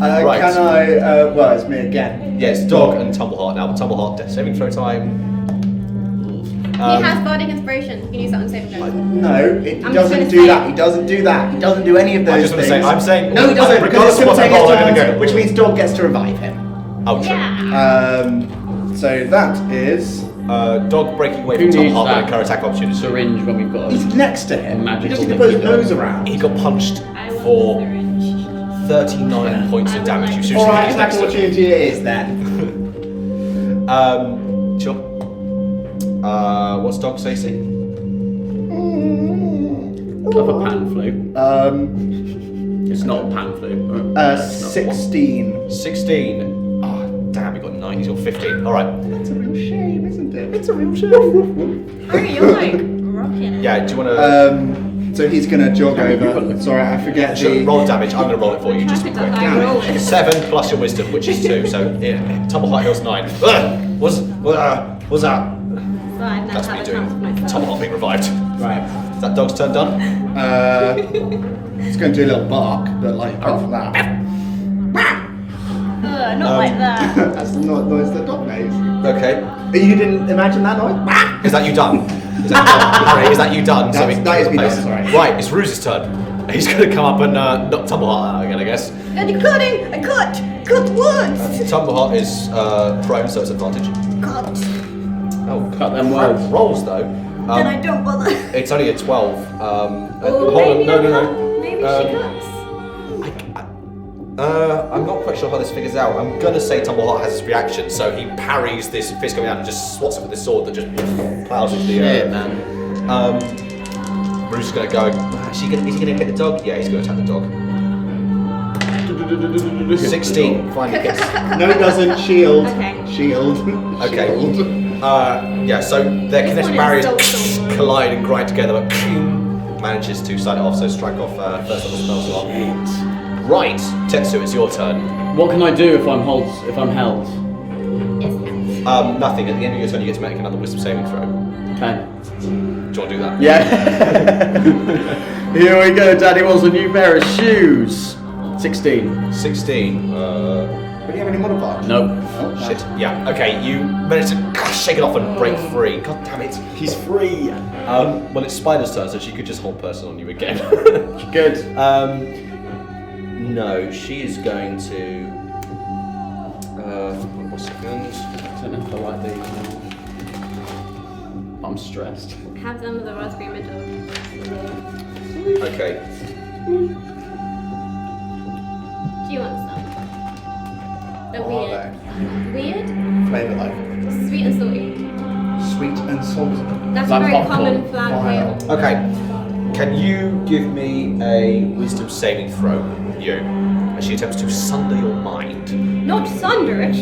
Right. Can I? Well, it's me again. Yes, dog and Tumbleheart. Now, Tumbleheart, death saving throw time. He has bardic inspiration. You can use that on saving throws. No, he I'm doesn't just do gonna that. He doesn't do that. He doesn't do any of those I just want to things. say, I'm saying. No, he doesn't. Regardless Because of it's what going to roll, take I'm his going turn, to go. which means Dog gets to revive him. Oh, true. Yeah. So that is. Dog breaking away Who from needs Tumbleheart that? with a current attack opportunity. Syringe when we've got He's a next to him. He magical doesn't thing put his to nose go. around. He got punched I want for the syringe. 39 points of damage. You seriously All think right, he's attack next to him? opportunity it is then. Sure. What's Dog's AC? Of a pan flu. It's not a pan flu. It's not. 16. 16. Oh, damn, he got 9. He's got 15. Alright. It's a real shame, isn't it? It's a real Harry, you're like rocking it. Yeah, do you want to So he's gonna jog over. Sorry, I forget the. roll the damage? I'm going to roll it for you just quick. Damage. 7 plus your wisdom, which is 2. So, yeah, Tumbleheart heals 9. What's that? inside and then That's me have a chance for doing myself. Tomahawk being revived. Right. Is that dog's turn done? It's going to do a little bark, but like apart from that, Not like that. that's not the noise that dog makes. Okay. You didn't imagine that noise? Is that you done? Is that you done? Harry, is that you done? That is me done, Pace. sorry. Right, it's Ruse's turn. He's going to come up and knock Tumbleheart out again, I guess. And you're cutting! I cut once! Tumbleheart is prone, so it's advantage. Cut. Oh, Cut them crap. words. Rolls though. Then I don't bother. It's only a 12. Oh, Hold maybe on, no. I cut. Maybe she cuts. I'm not quite sure how this figures out. I'm gonna say Tumbleheart has his reaction, so he parries this fist coming out and just swats it with his sword that just plows into the air. Shit, man. Bruce is gonna go. Is he gonna hit the dog? Yeah, he's gonna attack the dog. 16 finally gets. No, it doesn't. Shield. Okay. Shield. Okay. Shield. Yeah, so their This kinetic one is barriers so strong. collide and grind together, but manages to side it off, so strike off first level spell slot. Right, Tetsu, it's your turn. What can I do if I'm held? Nothing. At the end of your turn, you get to make another wisdom saving throw. Okay. Do you want to do that? Yeah. Here we go, Daddy wants a new pair of shoes. 16. 16. Do you have any modifiers? Nope. Oh, Shit. Yeah. Okay, you manage to shake it off and break free. God damn it. He's free. Well, it's Spider's turn, so she could just hold person on you again. Good. No, she is going to. 1 second. I don't know if I like these. I'm stressed. Have some of the raspberry middle. Okay. Do you want some? They're What weird. are Weird? Flavour like Sweet and salty. sweet and salty. That's Like a very popcorn. common flag Wow. flavor. Okay. Can you give me a wisdom saving throw, you? As she attempts to sunder your mind. Not sunder it.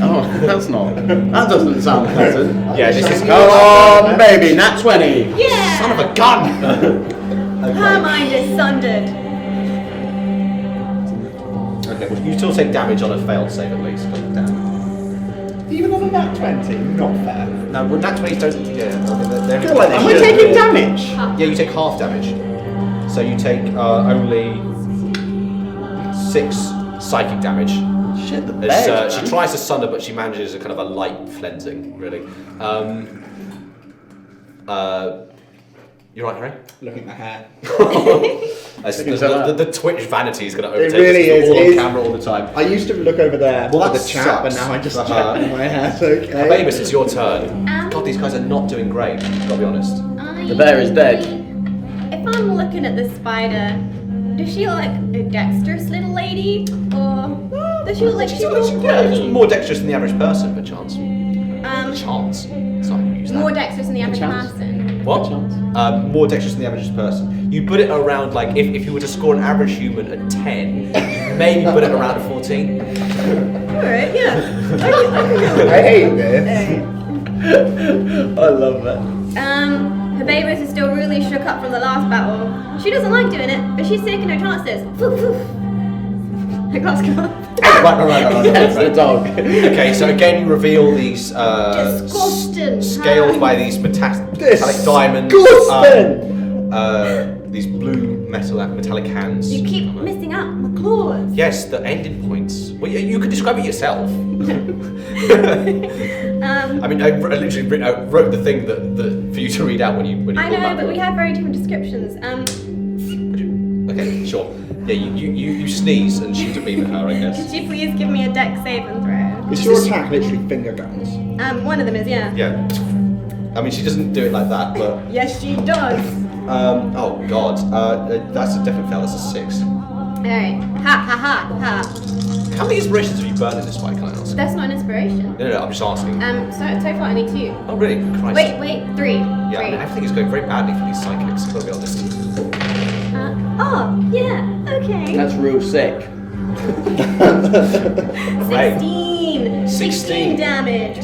Oh, that's not. That doesn't sound pleasant. Yeah, this is. Go on, baby, nat 20. Yeah! Son of a gun! Her mind is sundered. Okay, well, you still take damage on a failed save at least. God damn. Even on a nat 20, not fair. No, well, nat 20s don't. Yeah, they're I feel like they Am I should taking be. damage? Yeah, you take half damage. So you take only 6 psychic damage. Shit, the As, bed. she tries to sunder, but she manages a kind of a light cleansing, really. You're right, Harry? Looking at my hair. The Twitch vanity is going to overtake really us. is, We're all it on is. camera all the time. I used to look over there Well, at that the chat, but sucks. now I just Uh-huh. check my hair. Okay. Babus, it's your turn. God, these guys are not doing great. Gotta be honest. The bear is dead. If I'm looking at the spider, does she look like a dexterous little lady? Or does she look like she's more Yeah, she's quirky? more dexterous than the average person, perchance. Um, Chance. Sorry, use that. more dexterous than the average Chance. person. What? Chance. More dexterous than the average person. You put it around, like, if you were to score an average human a 10, maybe put it around a 14. Alright, yeah. I hate this. I love that. Her is still really shook up from the last battle. She doesn't like doing it, but she's taking her chances. Poof, poof. Her glass come up. Right. That's the dog. Okay, so again you reveal these Disgusting. scaled by these metallic diamonds. These blue metallic hands. You keep missing out Macleod. Yes, the ending points. Well, you could describe it yourself. I mean, I literally wrote the thing that for you to read out when you. I know, but we have very different descriptions. Okay, sure. Yeah, you sneeze and shoot a beam at her, I guess. Could you please give me a dex save and throw? Is your attack literally finger guns? One of them is, yeah. Yeah. I mean, she doesn't do it like that, but. Yes, she does. Oh god. That's a definite fail. That's a 6. Alright. Ha. How many inspirations have you burned in this fight, can I ask? That's not an inspiration. No, I'm just asking. So far only 2. Oh, really? Christ. Wait, 3. Yeah, I mean, everything is going very badly for these psychics, I've got to be honest. Yeah, okay. That's real sick. Great. 16. 16 damage.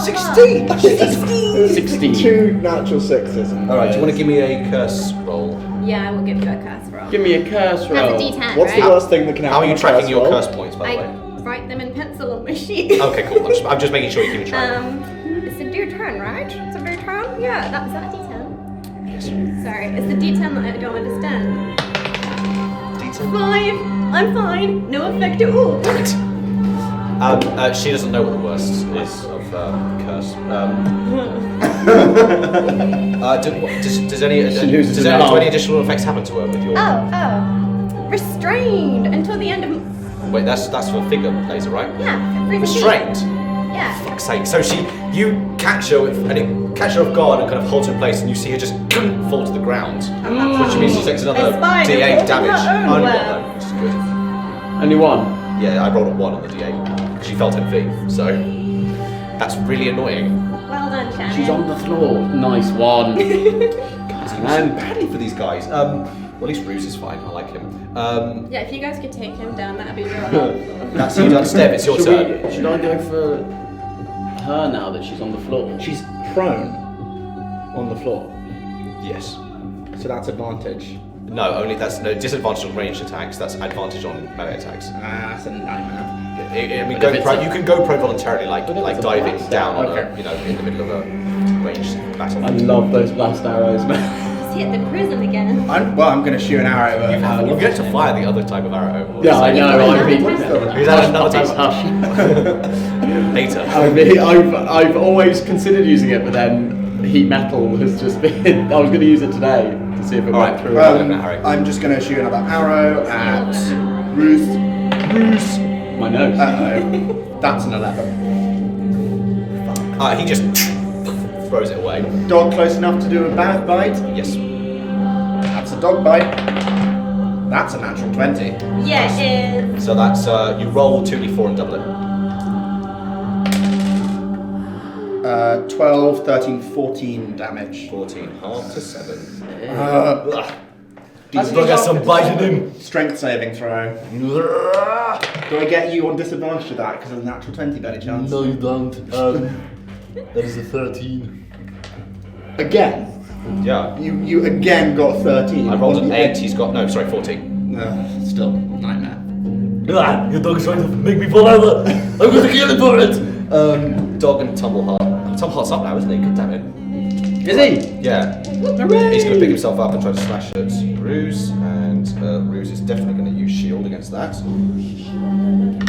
16. 16. 2 natural 6s. Alright, do you want to give me a curse roll? Yeah, I will give you a curse roll. Give me a curse That's roll. a D10, What's right? the worst thing that can happen? How are you on a tracking your roll? curse points, by the way? I write them in pencil on my sheet. Okay, cool. I'm just making sure you keep me track. So do your turn, right? It's a your turn? Yeah, that's that D10. Yes. Sorry, it's the D10 that I don't understand. D10. 5! I'm fine. No effect at all. She doesn't know what the worst is of curse. Does any additional effects happen to her with your? Oh. Restrained until the end of... Wait, that's for figure laser, right? Yeah, Restrained. Yeah. Fuck's sake. So you catch her and it catch her off guard and kind of holds her in place, and you see her just fall to the ground, which means she takes another D8 damage. Only one though, which is good. Only one. Yeah, I rolled a 1 on the D8. She fell 10 feet, so that's really annoying. Well done, Shannon. She's on the floor. Nice one. Man, badly for these guys. Well, at least Ruse is fine. I like him. Yeah, if you guys could take him down, that'd be real helpful. That's you done, Steph. It's your turn. Should I go for her now that she's on the floor? She's prone on the floor, Yes. so that's advantage. No, only that's no disadvantage on ranged attacks. That's advantage on melee attacks. That's a nightmare. I mean, you can go pro voluntarily, like diving down on Okay. in the middle of a ranged battle. I love those blast arrows, man. Just hit the prism again. I'm going to shoot an arrow at her. You get to fire the other type of arrow. Yeah, I know. I've been- Is that another type of Hush. later? I've always considered using it, but then heat metal has just been. I was going to use it today to see if it went through. I'm just going to shoot another arrow at Ruth. My nose. Uh-oh. That's an 11. He just throws it away. Dog close enough to do a bad bite? Yes. That's a dog bite. That's a natural 20. Yeah, it is. So that's you roll 2d4 and double it. 12, 13, 14 damage. 14, half to 7. This dog has some bite in him. Strength saving throw. Do I get you on disadvantage to that because of the natural 20 by any chance? No, you don't. That is a 13. Again? Yeah. You again got 13. I rolled on an the 8. edge. He's got 14. Still nightmare. Your dog's trying to make me fall over. I'm going to kill it for it. Dog and Tumbleheart. Tumbleheart's up now, isn't he? God damn it. Is he? Yeah. He's going to pick himself up and try to slash at Ruse, and Ruse is definitely going to use shield against that.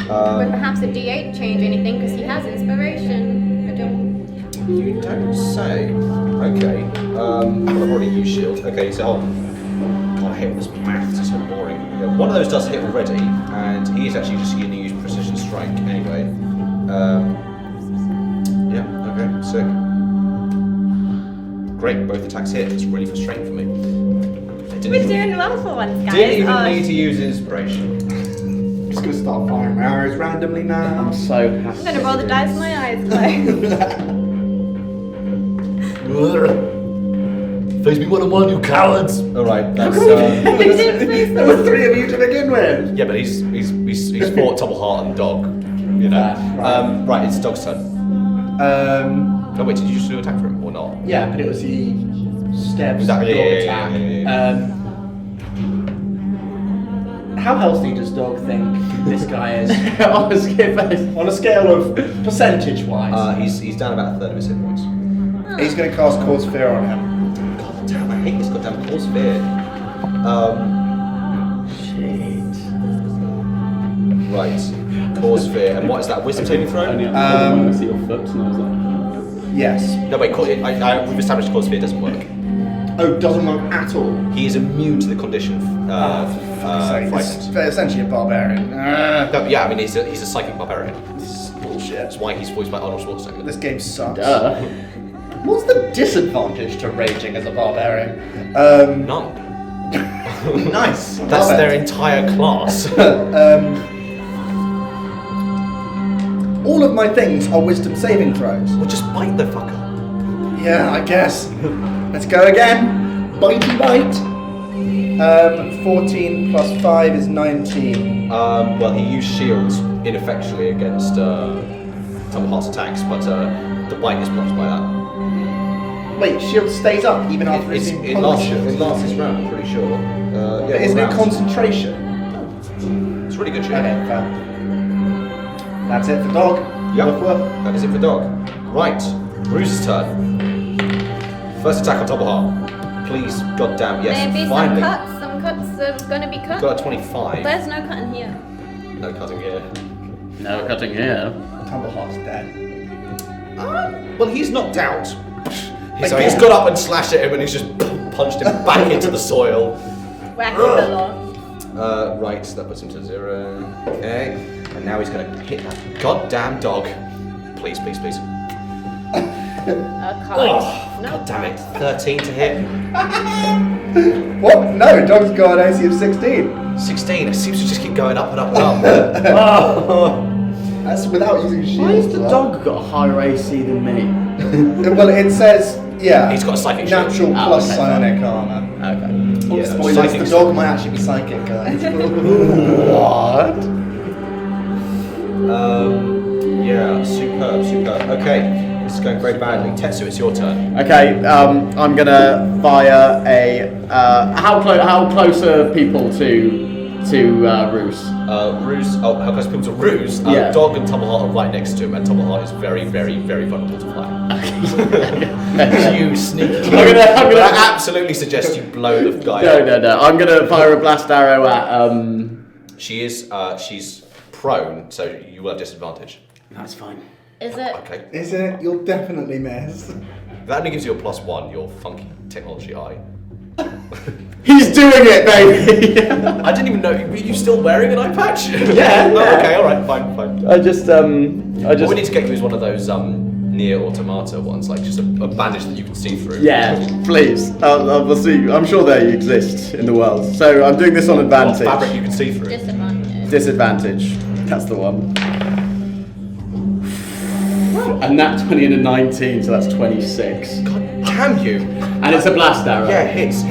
But perhaps a D8 change anything because he has inspiration. I don't. You don't say. Okay. I've already used shield. Okay, so God, I hate this math. It's so boring. Yeah, one of those does hit already, and he is actually just going to use precision strike anyway. Yeah. Okay. Sick. Great. Both attacks hit. It's really frustrating for me. We're doing well for once, guys. Didn't even need to use inspiration. I'm just gonna start firing my arrows randomly now. I'm so happy. I'm gonna roll the dice with my eyes closed. Face me one-on-one, you cowards. All right. That's. There were 3 of you to begin with. Yeah, but he's fought Tumbleheart and Dog. You know. Right. It's Dog's turn. Oh wait, did you just do an attack for him or not? Yeah, but it was the steps That- dog yeah, attack. yeah. How healthy does Dog think this guy is? On a skip face. On a scale of percentage-wise. He's down about a third of his hit points. He's going to cast Cause Fear on him. God damn, I hate this goddamn Cause Fear. Right. Cause Fear. And what is that? Wisdom saving throw? Only I see your foot, and I was like, Yes. No, wait. We've established Cause Fear doesn't work. Oh, doesn't work at all. He is immune to the condition frightened. It's essentially a barbarian. No, yeah, I mean he's a psychic barbarian. This is bullshit. That's why he's voiced by Arnold Schwarzenegger. This game sucks. duh. What's the disadvantage to raging as a barbarian? None. Nice. That's Love their it. entire class. All of my things are wisdom saving throws. Well, just bite the fucker. Yeah, I guess. Let's go again. Bitey bite. 14 plus 5 is 19. Well, he used shields ineffectually against Tumbleheart's attacks, but the bite is blocked by that. Wait, shield stays up even after it's been It lasts punctured. this round, I'm pretty sure. Yeah, Isn't it rounds. concentration? It's really good shield. Okay, fair. That's it for Dog. Yep. Woof, woof. That is it for Dog. Right. Bruce's turn. First attack on Tumbleheart. Please, goddamn, yes, Maybe finally. some cuts are gonna be cut. Got a 25. There's no cutting here. No cutting here. No cutting here. Tumbleheart's dead. Well, he's knocked out. So he's got up and slashed at him and he's just punched him back into the soil. Whack the law. Right, so that puts him to 0. Okay. And now he's going to hit that goddamn dog. Please, please, please. Oh, No. God damn it. 13 to hit. What? No, dog's got an AC of 16. 16. It seems to just keep going up and up and up. That's without using shields. Why has the as well. dog got a higher AC than me? Well, it says, yeah. He's got a psychic shield. natural Oh, plus okay, psionic armor. Okay. Yeah, Spoilers, psychic the shield. dog might actually be psychic, guys. What? Yeah, superb, superb. Okay, this is going very badly. Tetsu, it's your turn. Okay, I'm gonna fire a. How close are people to Roos? Ruse, how close are people to Ruse? Yeah. Dog and Tumbleheart are right next to him, and Tumbleheart is very, very, very vulnerable to fire. You sneaky. I'm gonna- I absolutely suggest you blow the guy up. No. I'm gonna fire a blast arrow at. She's prone, so you will have disadvantage. That's fine. Is it? Okay. Isn't it? You'll definitely miss. That only gives you a +1, your funky technology eye. He's doing it, baby. I didn't even know. Were you still wearing an eye patch? Yeah. Oh, okay, alright, fine. I just. What we need to get you is one of those near automata ones, like just a bandage that you can see through. Yeah, please. We'll see. I'm sure they exist in the world. So I'm doing this on What advantage. fabric you can see through. Disadvantage. Disadvantage. That's the one. And that 20 and a 19, so that's 26. God damn you! And it's a blast arrow. Yeah, hits.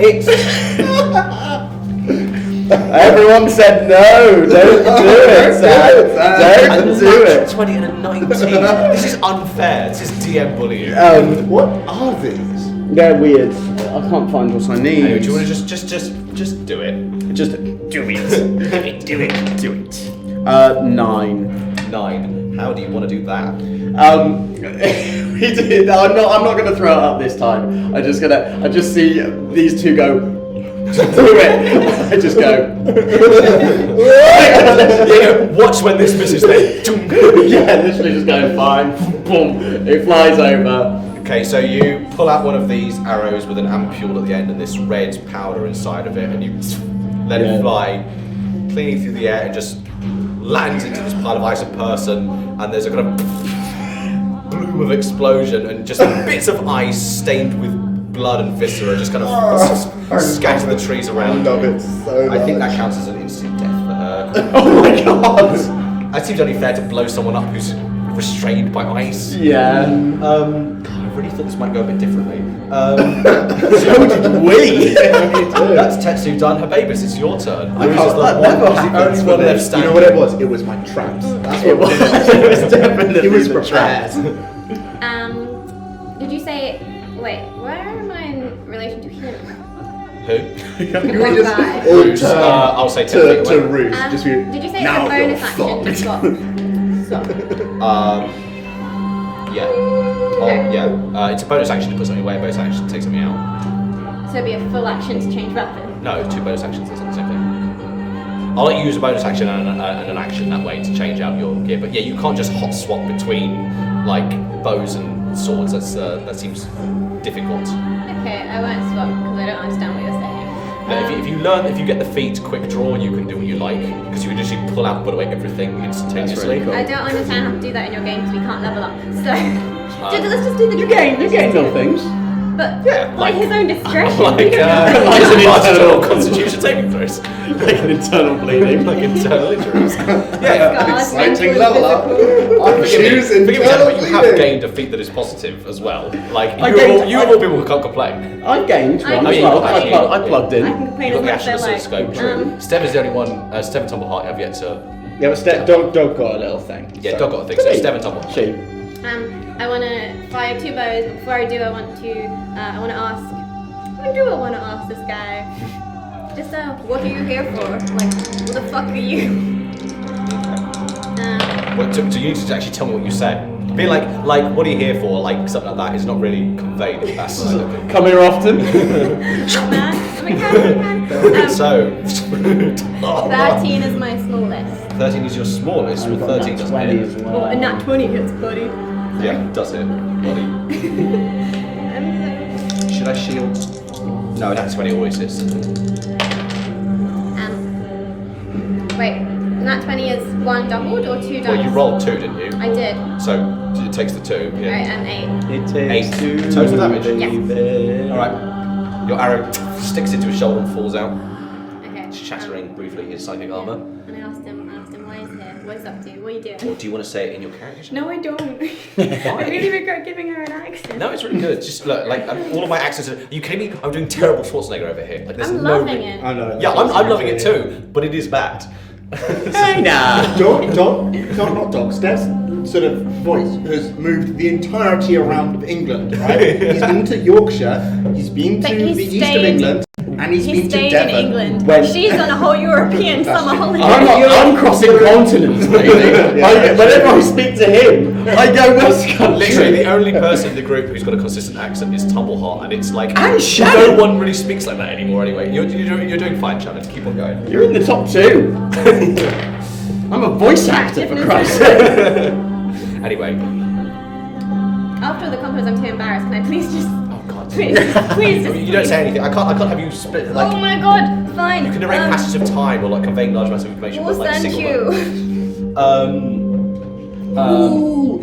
Everyone said no. Don't do it, Sam. Don't do it. 20 and a 19. This is unfair. This is DM bullying. What are these? They're weird. I can't find what I need. Anyway, do you want to just do it? Just do it. Do it. 9. 9. How do you want to do that? He did. I'm not going to throw it up this time. I just see these two go. Do it. I just go. Yeah, watch when this misses then. Yeah, literally just going fine. Boom. It flies over. Okay, so you pull out one of these arrows with an ampule at the end and this red powder inside of it, and you let it fly cleanly through the air and just lands into this pile of ice and person, and there's a kind of bloom of explosion and just bits of ice stained with blood and viscera just kind of scatter the trees around. I love it so I think much. that counts as an instant death for her. Oh my god. That seems only fair to blow someone up who's restrained by ice. Yeah. God, I really thought this might go a bit differently. So did we. That's Tetsu done. Hababus, it's your turn. I Ruse can't- is the that one, never he's the happens only for one me. left You standing. know what it was? It was my traps. That's It what was, it it was definitely He was the prepared. Did you say? Wait, where am I in relation to him? Who? You One just guy. all Ruse, turn I'll say 10 feet to away. Ruse. Just be, Did you say now it's a bonus you're action? fucked. Swap. Yeah. Oh, yeah. It's a bonus action to put something away, a bonus action to take something out. So it'd be a full action to change weapon. No, 2 bonus actions, that's not the same thing. I'll let you use a bonus action and an action that way to change out your gear, but yeah, you can't just hot swap between, like, bows and swords, that seems difficult. Okay, I won't swap because I don't understand what you're saying. But if you get the feat quick draw, you can do what you like, because you can just put away everything instantaneously. really cool. I don't understand how to do that in your game because we can't level up. So let's just do the You gain little things. But Yeah, like his own discretion. Like, we don't know. Like an internal constitution saving throws. Like an internal bleeding. Like internal injuries. Yeah. God, Exciting mental and level up. physical. I choose Forgive me, internal but you have bleeding. gained a feat that is positive as well. Like, I you gained- of all people who can't complain. I gained one I as mean, well. you I got- plugged I in. can complain You as got the much as I action like. scope. Stev is the only one. Stev and Tumbleheart have yet to. Yeah, but dog got a little thing. Yeah, so- Dog got a thing. So Stev and Tumbleheart. She. I want to fire 2 bows, but before I do, I want to ask. I do want to ask this guy. Just what are you here for? Like, what the fuck are you? Well, so you need to actually tell me what you say. Being like, what are you here for? Like something like that is not really conveyed in that side of it. Come here often. Oh man, I'm a caravan. So, 13 is my smallest. 13 is your smallest. Well, 13 doesn't 20 hit. as well. Oh, and that 20 hits, buddy. Yeah, does it, buddy? Should I shield? No, that's 20 always is. Wait, and that 20 is 1 doubled or 2 dice? Well, you rolled 2, didn't you? I did. So it takes the 2. Yeah. Alright, and 8. It takes 8 two total damage. baby. All right. Your arrow sticks into his shoulder and falls out, Okay. shattering briefly his psychic armor. And I asked him, why is he here? What is up to? What are you doing? Or do you want to say it in your character? No, I don't. I really regret giving her an accent. No, it's really good. Just look, like all of my accents. Are you kidding me? I'm doing terrible Schwarzenegger over here. Like, there's I'm no loving re- it. I know. Yeah, I'm loving it too, but it is bad. Hey now. Not dog. Steph's sort of voice has moved the entirety around of England, right? He's been to Yorkshire, he's been But to he the east of stayed- England, and he's He been to stayed in Devon. England. When- She's on a whole European summer holiday. I'm crossing continents, baby. Yeah. Whenever I speak to him, I go West Country. Literally, the only person in the group who's got a consistent accent is Tumbleheart, and it's like And no Shannon. one really speaks like that anymore. Anyway, you're doing fine, Shannon. Keep on going. You're in the top 2. I'm a voice actor, for Christ's sake. Anyway, After the compliments, I'm too embarrassed. Can I please just... oh god. Please just... You don't say anything. I can't have you split like. Oh my god, fine. You can narrate passages of time or like conveying large amounts of information. We'll with, like, send single words. Ooh.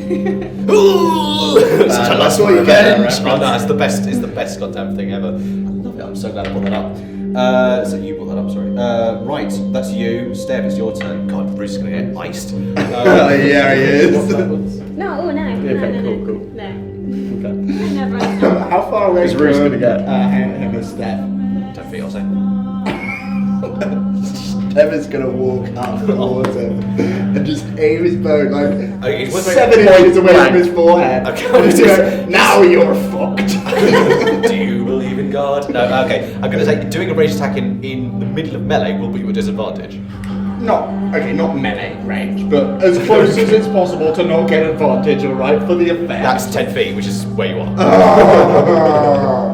Such a That's lust what for you get, revenge. right? Oh, no, it's the best. It's the best goddamn thing ever. I love it. I'm so glad I brought that up. So you brought that up. Sorry. Right. That's you. Steph, it's your turn. God, Bruce is gonna get iced. Yeah, he is. What's backwards? No, oh no. Okay, no, no, cool, no. cool. No. Okay. Never. How far away Is Bruce from gonna get? him is Steph? 10 feet, I'll say. Steph is gonna walk up towards him and just aim his bow like Okay, wait, 7 inches away from his forehead. Okay. And just go, now you're fucked. Do you believe in God? No. Okay. I'm gonna say doing a ranged attack in the middle of melee will put you at a disadvantage. Not melee range, but as close as it's possible to not get advantage, alright, for the effect. That's 10 feet, which is where you are.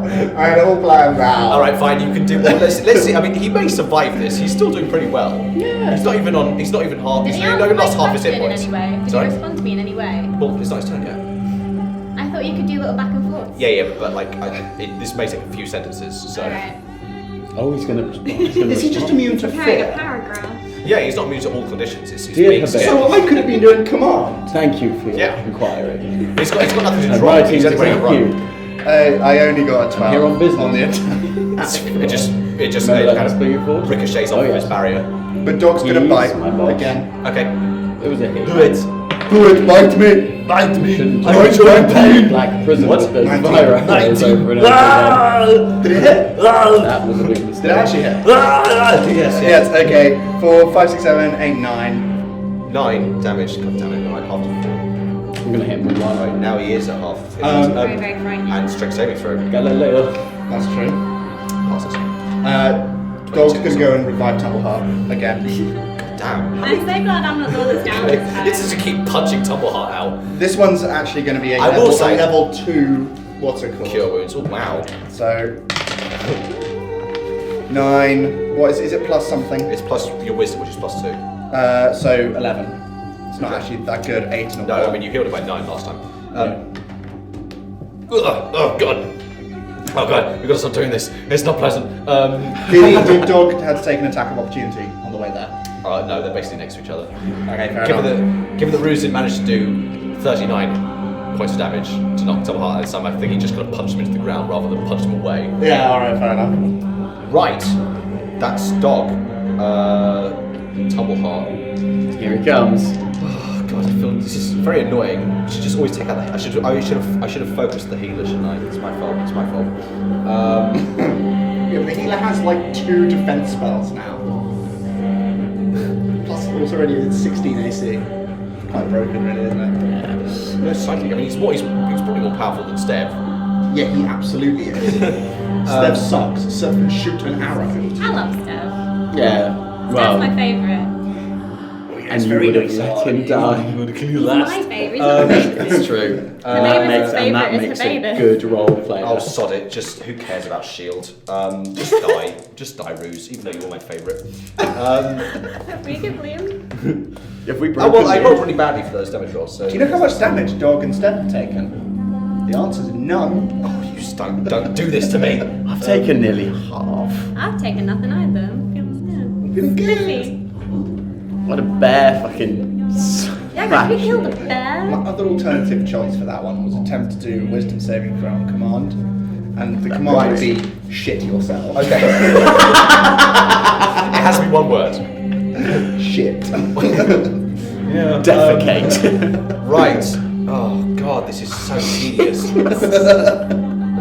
I had it all planned out. All right, fine. You can do. Well, let's see. I mean, he may survive this. He's still doing pretty well. Yeah. He's not even half. Did He's he not answer even my lost half his hit question in points. any way? Did Sorry. he respond to me in any way? Well, it's not his turn yet. I thought you could do little back and forth. Yeah, but like, this may take a few sentences. So. Alright. Oh, he's gonna respond. Is he just immune to Preparing a fear? paragraph. Yeah, he's not immune to all conditions. It's Dear being Hebert. scared. So I could have been doing command. Thank you for your Yeah. inquiry. It's got nothing to And draw. writing He's to only wearing a thank run. you. I only got a 12 Here on business. on the attack. It just Remember that kind spell you fought? of ricochets off Oh, of yes. his barrier. But dog's gonna He's bite my boss. again. Okay. It was a hit. Do it. Do it, bite me! Bite me. Shouldn't I want your pain. Black prison What? with those 19. fire arrows over and over again. Ah! Did it hit? Ah! That was a big mistake. Did it actually hit? Ah! Yes. Yes, okay. 4, 5, 6, 7, 8, 9. 9 damage. God damn it! All right, half. I'm gonna hit him with one. Right now he is at half. Very, very frightening. And strength saving throw. Galileo. That's true. Passes. Dog's gonna go and revive Tumbleheart again. Damn. I'm so glad I'm not the one that's down this It's just to keep punching Tumbleheart out. This one's actually gonna be a I will level, say- level 2, what's it called? Cure wounds. Oh wow. So 9. What is it plus something? It's plus your wisdom, which is plus 2. So 11. It's not actually that good. 8 and a No, 1. I mean you healed it by 9 last time. Oh god. Oh god, we've got to stop doing this. It's not pleasant. Did Dog had to take an attack of opportunity on the way there? No, they're basically next to each other. Okay, fair Given enough. that Ruzin managed to do 39 points of damage to knock Tumbleheart out of some, I think he just kind of punched him into the ground rather than punched him away. Yeah, alright, fair enough. Right, that's Dog. Tumbleheart. Here he comes. Oh god, I feel this is very annoying. I should just always take out the. I should have focused the healer, shouldn't I? It's my fault. It's my fault. Yeah, but the healer has like 2 defense spells now. Plus, it's already at 16 AC. Quite broken, really, isn't it? No, psychic. I mean, he's probably more powerful than Steph. Yeah, he absolutely is. Steph sucks. Steph can shoot an arrow. I love Steph. Yeah. Steph's Well, my favourite. and and you very would have nice let of him you. die. I'm going to kill you He's last. my favourite. He's not my It's true. Her That favourite's makes, his and that favourite, makes it's her a favourite. good role player. Oh, sod it. Just who cares about Shield? Just die. Just die, Ruse, even though you're my favourite. We can Liam. If we Oh, well, I rolled really badly for those damage rolls, so... Do you know how much damage Dog and Steph have taken? The answer is none. Oh, you don't do this to me. I've taken nearly half. I've taken nothing either. Feeling Slippy. What a bear fucking Yeah, because we smash. killed a bear. My other alternative choice for that one was attempt to do wisdom saving throw on command. And the command would be shit yourself. Okay. It has to be one word. Shit. Yeah. Defecate. Right. Oh, God, this is so tedious.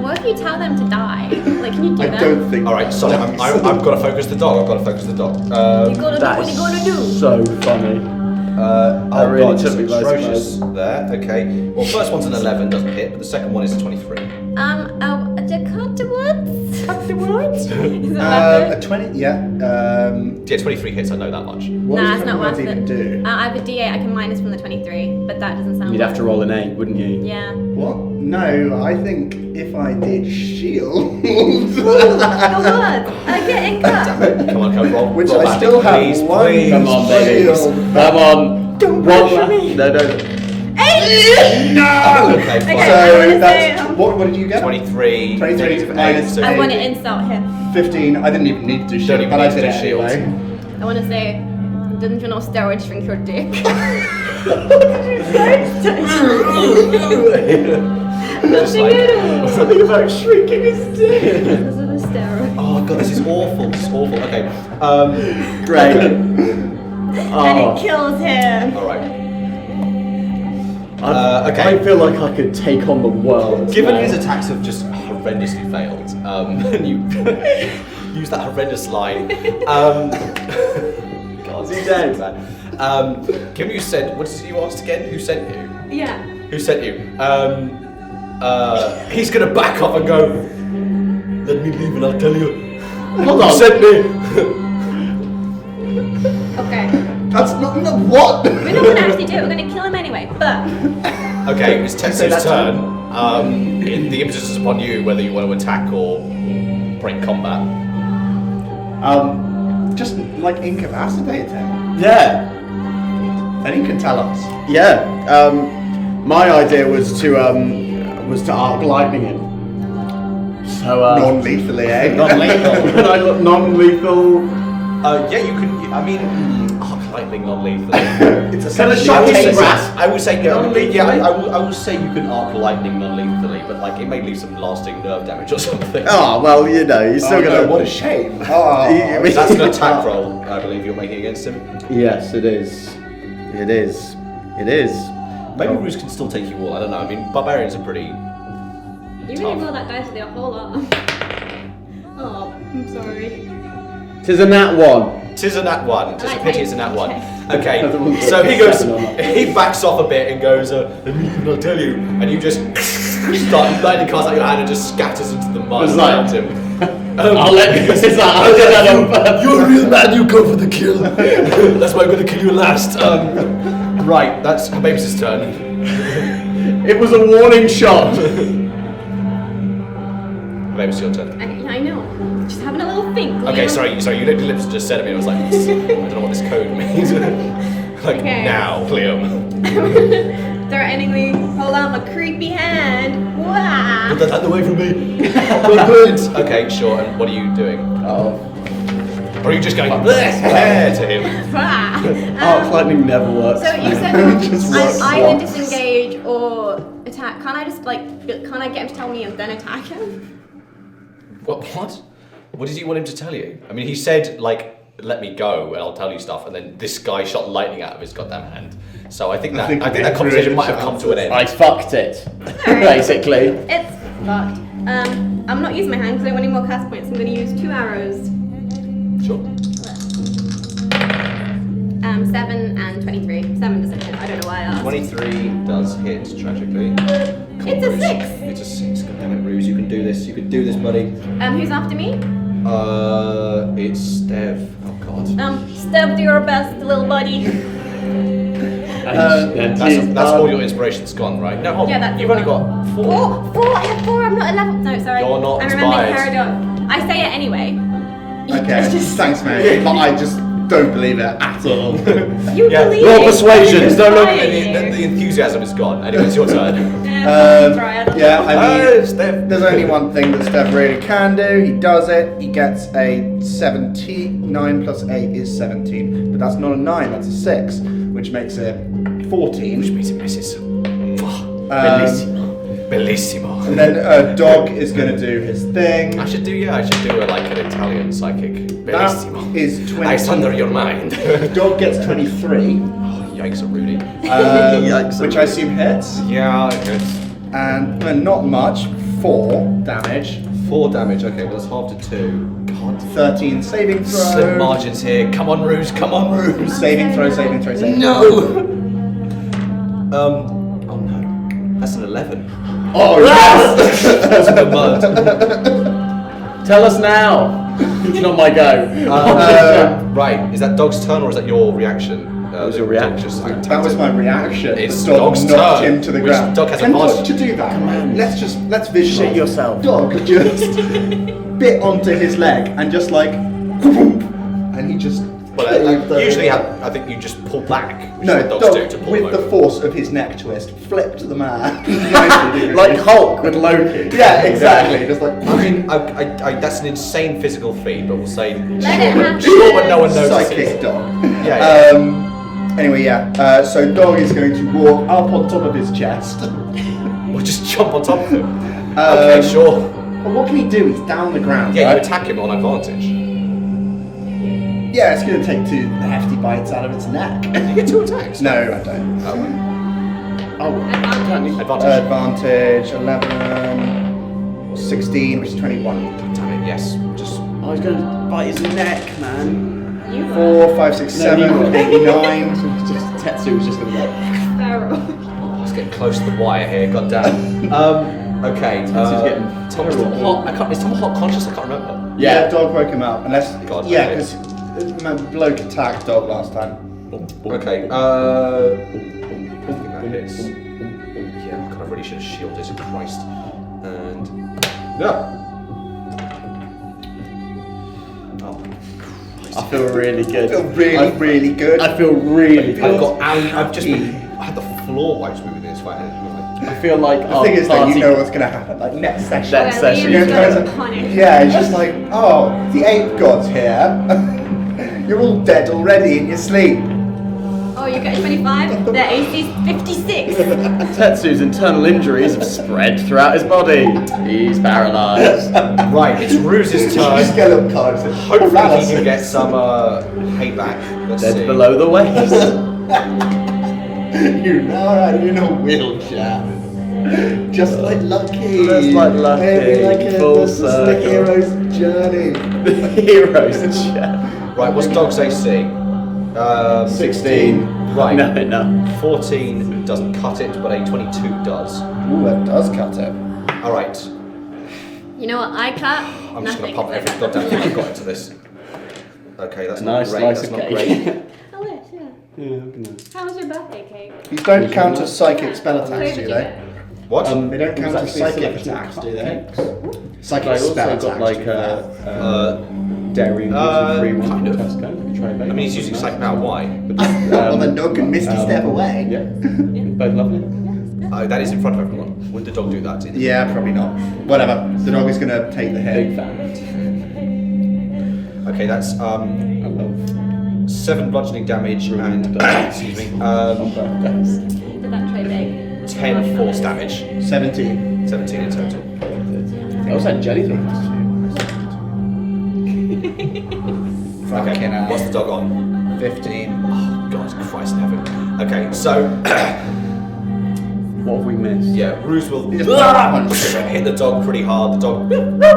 What if you tell them to die? Like, can you do I that? don't think. All right, sorry, I've got to focus the dog. You gotta do That what you gotta do. is so funny. Oh, really God, took just me by atrocious surprise. there. Okay. Well, first one's an 11, doesn't hit, but the second one is a 23. Is it A 20, yeah. Yeah, 23 hits, I know that much. What Nah, does it's not command worth even it. do? I have a D8 I can minus from the 23, but that doesn't sound You'd have to roll an 8, wouldn't you? Yeah. What? No, I think if I did shield. Go on! I'm getting cut! Come on, roll. Which roll I back. still have Please, one. please. Come on, baby. Come on. Don't One pressure me. No. Okay, Okay. fine. I So wanna that's say, what did you get? 23. 23 negative minus 8, so I want to insult him. 15. I didn't even need to do shield, Don't even but I need to did do it shield. anyway. I want to say, didn't you know steroids shrink your dick? Just like- Something about shrinking his dick. Because of the steroids. Oh, God, this is awful. This is awful. Okay. Great. And it kills him. All right. Okay. I feel like I could take on the world. Given now. his attacks have just horrendously failed, and you use that horrendous line, God, Is he dead? given you said, what did you ask again? Who sent you? Yeah. Who sent you? He's gonna back off and go, Let me leave and I'll tell you. Hold who on. sent me? Okay. That's not no, what? We're not going to actually do it. We're going to kill him anyway. But Okay, it's Say Tetsu's that turn. The impetus is upon you whether you want to attack or break combat. Just like incapacitate him. Yeah. Then he can tell us. Yeah. My idea was to arc lightning him. So Non-lethally, eh? non-lethal. Can I look non-lethal? Yeah, you can. I mean, arc lightning non-lethal. It's a Can I sense shock of his taste. grass? I would say yeah. Non-lethally? I will say you can arc lightning non-lethally, but like it may leave some lasting nerve damage or something. Oh well, you know, you're still Oh, gonna. no, what a shame. Oh, That's an attack roll, I believe you're making against him. Yes, it is. It is. It is. Maybe Roos can still take you all. I don't know. I mean, barbarians are pretty. you really roll that dice with your whole arm. Oh, I'm sorry. Tis a nat 1. Tis a nat 1. Tis a like pity how it's a nat 1. I Okay, don't want to so he put goes, seven on that. he backs off a bit and goes, let me leave and I'll tell you. And you just start lightning cast out your hand and just scatters into the mud It's like- around him. I'll let you. It's like, I'll get that on purpose. You're a real man, you go for the kill. That's why I'm going to kill you last. Right, that's Habab's turn. It was a warning shot. Habab's your turn. I know. Just having a little think. Okay, Liam. sorry, you literally just said to me, I was like, I don't know what this code means. Like, Okay. now, Cleo. Threateningly hold out my creepy hand. Wow. Put that hand away from me. Okay, sure, and what are you doing? Oh. Or are you just going, bleh, to him? Arc lightning never works. So you said Just I works either once. disengage or attack. Can't I just can't I get him to tell me and then attack him? What? What did you want him to tell you? I mean, he said, like, let me go and I'll tell you stuff, and then this guy shot lightning out of his goddamn hand. So I think that that conversation might have come to an end. I fucked it. Alright. Basically. It's fucked. I'm not using my hand because I want any more cast points. I'm going to use 2 arrows. Sure. 7 and 23. 7 doesn't hit. I don't know why I asked. 23 does hit, tragically. It's a 6. It's a 6. God damn it, Ruse. You can do this. You can do this, buddy. Who's after me? It's Stev. Oh, God. Step to your best, little buddy. That's all your inspiration's gone, right? No, hold on. Yeah, that's You've only got 4. Four. I have 4. I'm not a level. No, sorry. You're not I'm remembering inspired. paradox. I say it anyway. Okay, thanks, mate. But I just don't believe it at all. You Yeah. believe Roll it. persuasion. Don't look Inspire at you. The enthusiasm is gone. Anyway, it's your turn. Yeah, I mean, Steph. there's only one thing that Steph really can do. He does it. He gets a 17. 9 plus 8 is 17. But that's not a 9, that's a 6. Which makes it 14. Which means it misses. Bellissimo. And then Dog is going to do his thing. I should do like an Italian psychic. Bellissimo. That is 20. I thunder your mind. Dog gets 23. Oh, yikes, Rudy. Which I assume hits. Yeah, good. And not much. 4 damage. 4 damage. Okay, well that's half to 2. God. 13 saving throw. Slim margins here. Come on, Ruse. Come on, Ruse. Saving throw. No. Oh no. That's an 11. Oh yes! That's the mud. Tell us now. It's not my go. Right. Is that Dog's turn or is that your reaction? What was your reaction? That was my reaction. It's The dog Dog's knocked turn, him to the which ground. Dog has Can Dog advantage. to do that? on. Let's visualize. Shit yourself. Dog just bit onto his leg and just like, and he just. Well, usually I think you just pull back. Which No, is what dogs do Dog to pull with them the over. force of his neck twist flipped the man. Nicely, Like Hulk with Loki. Yeah, exactly. Just like. I mean, I, that's an insane physical feat, but we'll say Let it happen. sure when no one notices. Psychic dog. Yeah. Anyway, yeah. So Dog is going to walk up on top of his chest. Or just jump on top of him. Okay, sure. But what can he do? He's down the ground. Yeah, right? you attack him on advantage. Yeah, it's going to take 2 hefty bites out of its neck. You get 2 attacks. No, I don't. Advantage. Advantage 11, 16, which is 21. Damn it, yes. Just I was going to bite his neck, man. You 4, 5, 6, 7, 8, 9. Just Tetsu was just going to go. Feral. let's get close to the wire here. Goddamn. Okay. This is getting Tom's terrible. hot. Is Tom hot conscious? I can't remember. Yeah, Dog woke him up. Unless. God, yeah, okay. because bloke attacked Dog last time. Okay. I think that hits. Yeah, God, I really should have shielded. Christ. And yeah. I feel really good. I feel really good. I feel really good. I've just been. I had the floor wipes moving this way. I feel like The thing is that you know what's going to happen. Like next session. Next session. You're Liam's gonna- gonna punish. Yeah, it's just like, oh, the ape god's here. You're all dead already in your sleep. Oh, you get 25? The AC is 56. Tetsu's internal injuries have spread throughout his body. He's paralysed. Right, it's Ruse's turn. Skeleton cards. Hopefully he can get some payback. Let's Dead see. below the waist. You're now in a wheelchair. Just like Lucky. Just like Lucky. Maybe Full this is the circle. hero's journey. The hero's chat. Right, what's Dog's AC? 16. Right. No. 14 doesn't cut it, but a 22 does. Ooh, that does cut it. Alright, You know what I cut? I'm just going Nothing. to pump every goddamn thing I've got into this. Okay, that's Nice not great. slice That's of not cake. great. I wish, yeah. Yeah, nice. How was your birthday cake? These don't count as psychic spell What attacks, flavor do did you they? get? What? They don't it was count as actually a psychic selection of attacks, do they? cupcakes. Psychic But I also spell got attacks. like dairy and free one kind from of. Tesco. Try I mean, he's using psych power. Why? Well, then Dog can Misty step away. Yeah, both lovely. That is in front of everyone. Would the dog do that? Yeah, probably not. Whatever. The dog is going to take the hit. Big fan. Okay, that's I love 7 bludgeoning damage and excuse me, birthdays. Did that tray big? 10 force damage, 17. 17 in total. I also had jelly things. Fucking hell. What's the dog on? 15. Oh, God, Christ in heaven. Okay, so What have we missed? yeah, Ruse will He just punch. hit the dog pretty hard. The dog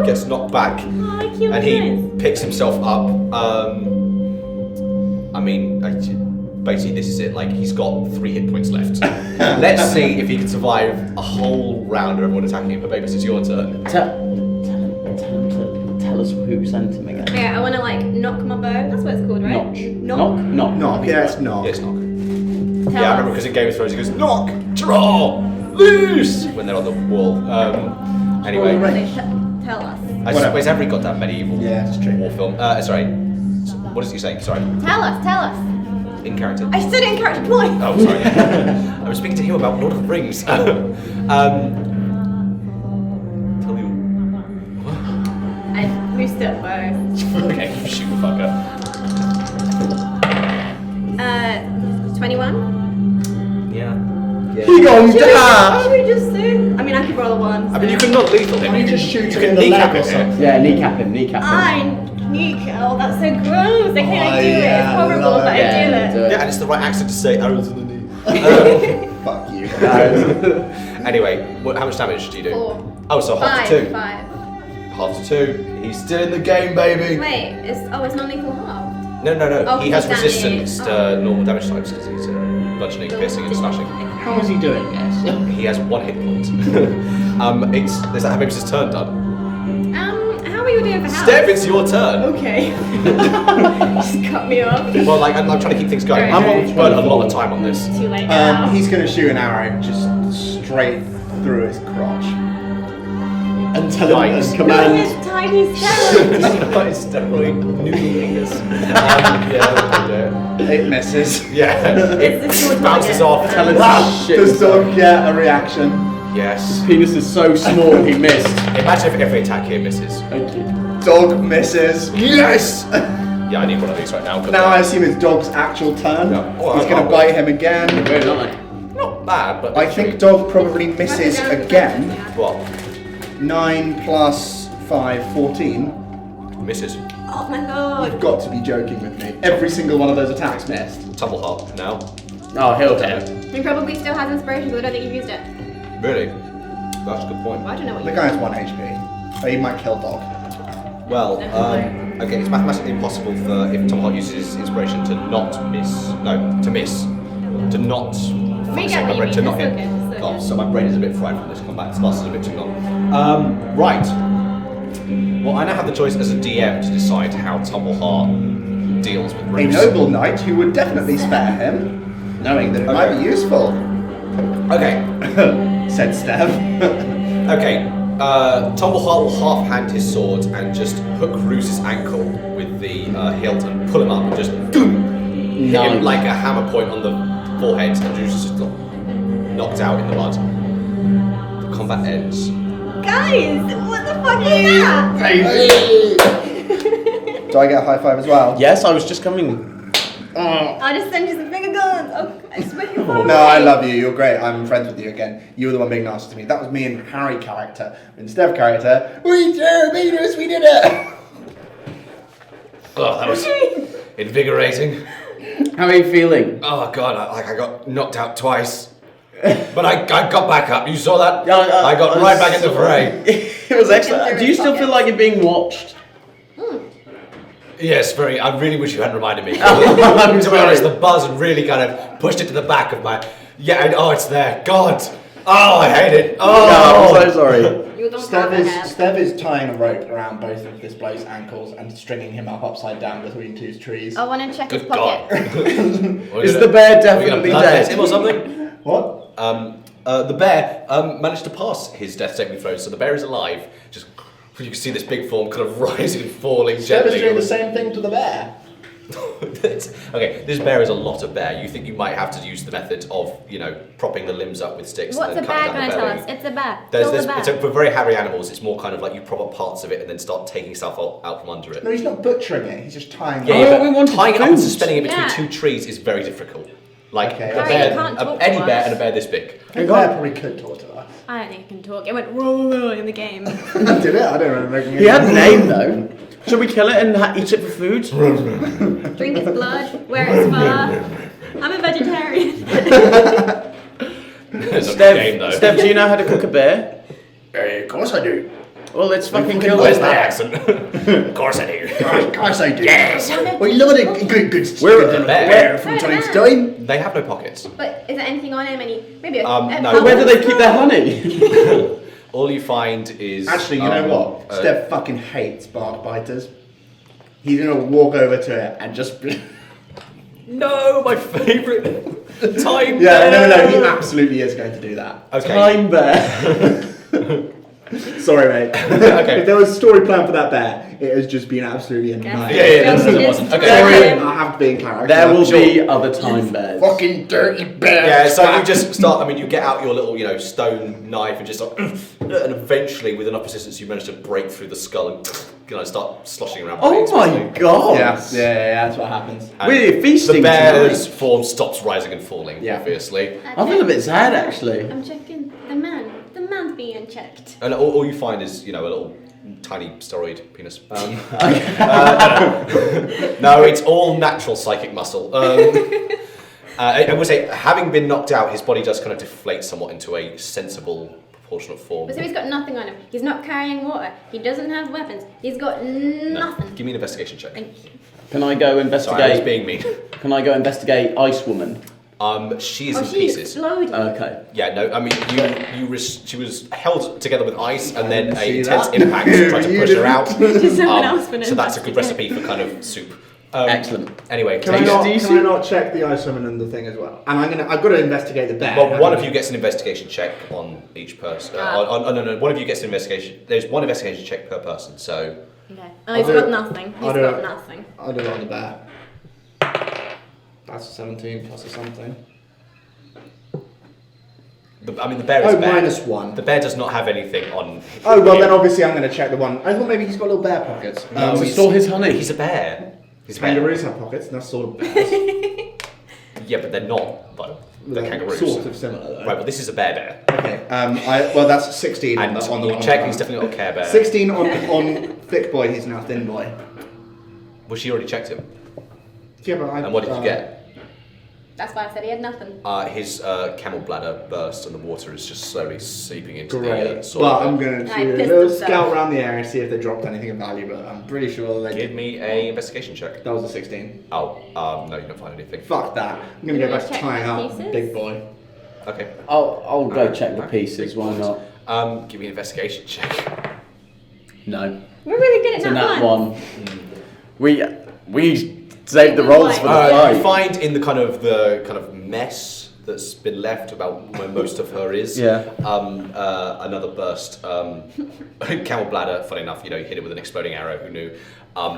gets knocked back, Oh, cute and he nice. picks himself up. I mean, basically this is it. Like he's got 3 hit points left. Let's see if he can survive a whole round of everyone attacking him. But Babus, it's your turn. Tell us who sent him again. Okay, I want to like knock my bow. That's what it's called, right? Notch. Knock. Knock. Knock. Yeah, it's knock. Yes, knock. Tell I remember us. because in Game of Thrones he goes, knock, draw, loose, when they're on the wall. Anyway, Tell us. I just waste every goddamn medieval Yeah, it's true. war film. Sorry, what is he saying? Sorry, Tell us. in character. I said it in character twice. Oh, sorry. I was speaking to him about Lord of the Rings. Tell you. I boosted it both. Okay, you shoot the fucker. 21. Yeah. He gonna Should die. we just do? I mean, I could roll a 1. I mean, you can not lethal him. Why don't you just shoot you him can in the kneecap leg or him. something? Yeah, kneecap him. Oh, that's so gross. I can't do it. It's yeah, horrible, love but it. I do it. Yeah, and it's the right accent to say arrows in the knee. Fuck you. Anyway, how much damage do you do? 4. Oh, so half to 2. 5. Half to 2. He's still in the game, baby. Wait, it's non-lethal halved. No. Oh, He has he's resistance damage. to normal damage types because he's bludgeoning, piercing, and slashing. How is he doing this? He has 1 hit point. Is that how maybe his turn done? How are you doing for house? Steph, it's your turn. Okay. Just cut me off. Well, like I'm trying to keep things going. Alright. I'm burnt a lot of time on this. Too late now. He's going to shoot an arrow just straight through his crotch. And tell him Yikes. and Not command. his tiny steroid. Nice steroid noodle fingers. Yeah, It misses. yeah. It's the sword It bounces target. off. Tell him shit. Does dog get a reaction? Yes. Penis is so small, he missed. Imagine if every attack here misses. Thank you. Dog misses. Yes! Yeah, I need one of these right now. Now I assume it's Dog's actual turn. Yeah. Oh, He's going to oh. bite him again. Weird, aren't they? Not bad, but I think Dog probably misses again. What? 9 plus 5, 14. Misses. Oh my god. You've got to be joking with me. Every single one of those attacks missed. Tumbleheart now. Oh, he'll hit. He probably still has inspiration, but I don't think you've used it. Really? That's a good point. Well, I don't know what The you guy has 1 HP. But he might kill Dog. Well, okay, it's mathematically impossible for if Tumbleheart uses his inspiration to not miss. No, to miss. To not. We get what you mean, to not it's hit. okay, it's okay. Oh, so my brain is a bit fried from this combat. This lasted a bit too long. Right. Well, I now have the choice as a DM to decide how Tumbleheart deals with A Bruce. noble knight who would definitely spare him, knowing that it might be useful, Okay. said Steph. Okay. Tumbleheart will half hand his sword and just hook Roos's ankle with the hilt and pull him up and just boom, hit him like a hammer point on the forehead, and Roos is just knocked out in the mud. The combat ends. Guys, what the fuck is that? Do I get a high five as well? Yes, I was just coming. I'll just send you some finger guns. Oh, I swear you're far No, away. I love you. You're great. I'm friends with you again. You were the one being nasty to me. That was me and Harry character. In Steph character, we beat us. We did it. Oh, that was invigorating. How are you feeling? Oh god, I got knocked out twice. But I got back up. You saw that? Yeah, I got right back in the fray. It was excellent. Do you still feel like you're being watched? Yes, very. I really wish you hadn't reminded me. I'm To be sorry. honest, the buzz really kind of pushed it to the back of my. Yeah, and, oh, it's there. God. Oh, I hate it. Oh. I'm so sorry. You don't Steph have a head. Steph is tying a rope around both of this bloke's ankles and stringing him up upside down between two trees. I want to check his Good God. pocket. Is the bear definitely We're gonna dead? him or something? What? The bear managed to pass his death saving throw, so the bear is alive. Just you can see this big form kind of rising and falling Steph is gently. doing the same thing to the bear. Okay, this bear is a lot of bear. You think you might have to use the method of, propping the limbs up with sticks What's and a then bear cutting gonna down tell the us? belly. It's a bear. There's Kill this, the bear. for very hairy animals, it's more kind of like you prop up parts of it and then start taking stuff out from under it. No, he's not butchering it. He's just tying Yeah, it. Oh, but we wanted tying it up and food. suspending it between Yeah. two trees is very difficult. Like Okay. a Harry, bear, you can't talk any to bear us. and a bear this big. The bear probably could talk to us. I don't think I can talk. It went roll in the game. Did it? I don't remember. He had a name though. Should we kill it and eat it for food? Drink its blood, wear its fur. I'm a vegetarian. It's a game though. Steph, do you know how to cook a bear? Of course I do. Well, let's fucking kill Where's it. the accent? Of course I do. Of course I do. Yes. We love it. Good We're good a little bear. bear from time to time. They have no pockets. But is there anything on him? Maybe a No. But where do they keep their honey? All you find is Actually, you know what? Steph fucking hates bark biters. He's gonna walk over to it and just. No, my favourite. Time Yeah, bear. no, he absolutely is going to do that. Okay. Time bear. Sorry, mate. Okay. If there was a story plan for that bear, it has just been absolutely a nightmare. Yeah, there wasn't. Okay. Sorry, Time. I have to be in character. There will be other time bears. Fucking dirty bear. Yeah, so you just start. I mean, you get out your little, stone knife and just start, and eventually, with enough persistence, you manage to break through the skull and start sloshing around. Oh bodies, my basically. god! Yeah, that's what happens. And We're feasting The bear's tonight. form stops rising and falling. Yeah. Obviously, I feel a bit sad actually. I'm checking the man. The man's being checked. and all you find is a little tiny steroid penis. No, it's all natural psychic muscle. I would say, having been knocked out, his body does kind of deflate somewhat into a sensible, proportionate form. But so he's got nothing on him. He's not carrying water. He doesn't have weapons. He's got nothing. Give me an investigation check. Thank you. Can I go Sorry, I was investigate? being mean. Can I go investigate Ice Woman? She is Oh, in she pieces. exploded. Okay. Yeah, no, I mean, she was held together with ice, and then see a intense that. impact tried to push her out. Just someone else for So that's a good investigate. recipe for kind of soup. Excellent. Anyway, Can I, Tasty. not check the ice woman and the thing as well? And I've got to investigate the bear. well, one of you gets an investigation check on each person. No, one of you gets an investigation. There's one investigation check per person, so. Okay. Oh, he's I'll got do it. nothing. He's I'll do got it. nothing. I'll do it on the bear. That's a 17 plus a something. The bear is Oh, a bear. -1. The bear does not have anything on. Oh, well, then obviously I'm going to check the one. I thought maybe he's got little bear pockets. No, To he's- store his honey. He's a bear. He's a bear. Kangaroos have pockets, and that's sort of bears. Yeah, but they're not, though. They're kangaroos. Sort of similar, though. Right, well, this is a bear. Okay, well, that's 16 And on the you on check, the- he's definitely not a care bear. 16 on thick boy, he's now thin boy. Well, she already checked him. Yeah, but And what did you get? That's why I said he had nothing. His camel bladder burst and the water is just slowly seeping into Great. the soil. Well, I'm going to I do a pissed little himself. scout around the area, see if they dropped anything of value, but I'm pretty sure they Give did. me a investigation check. That was a 16. Oh, no, you don't find anything. Fuck that. I'm going to You go wanna back to check tying the up, pieces? big boy. Okay. I'll go Alright, check the alright, pieces. big Why points. not? Give me an investigation check. No. We're really good It's at a that nat one. one. We saved the rolls for the You fight. find in the kind of mess that's been left about where most of her is. Yeah. Another burst. Camel bladder. Funny enough, you hit it with an exploding arrow. Who knew?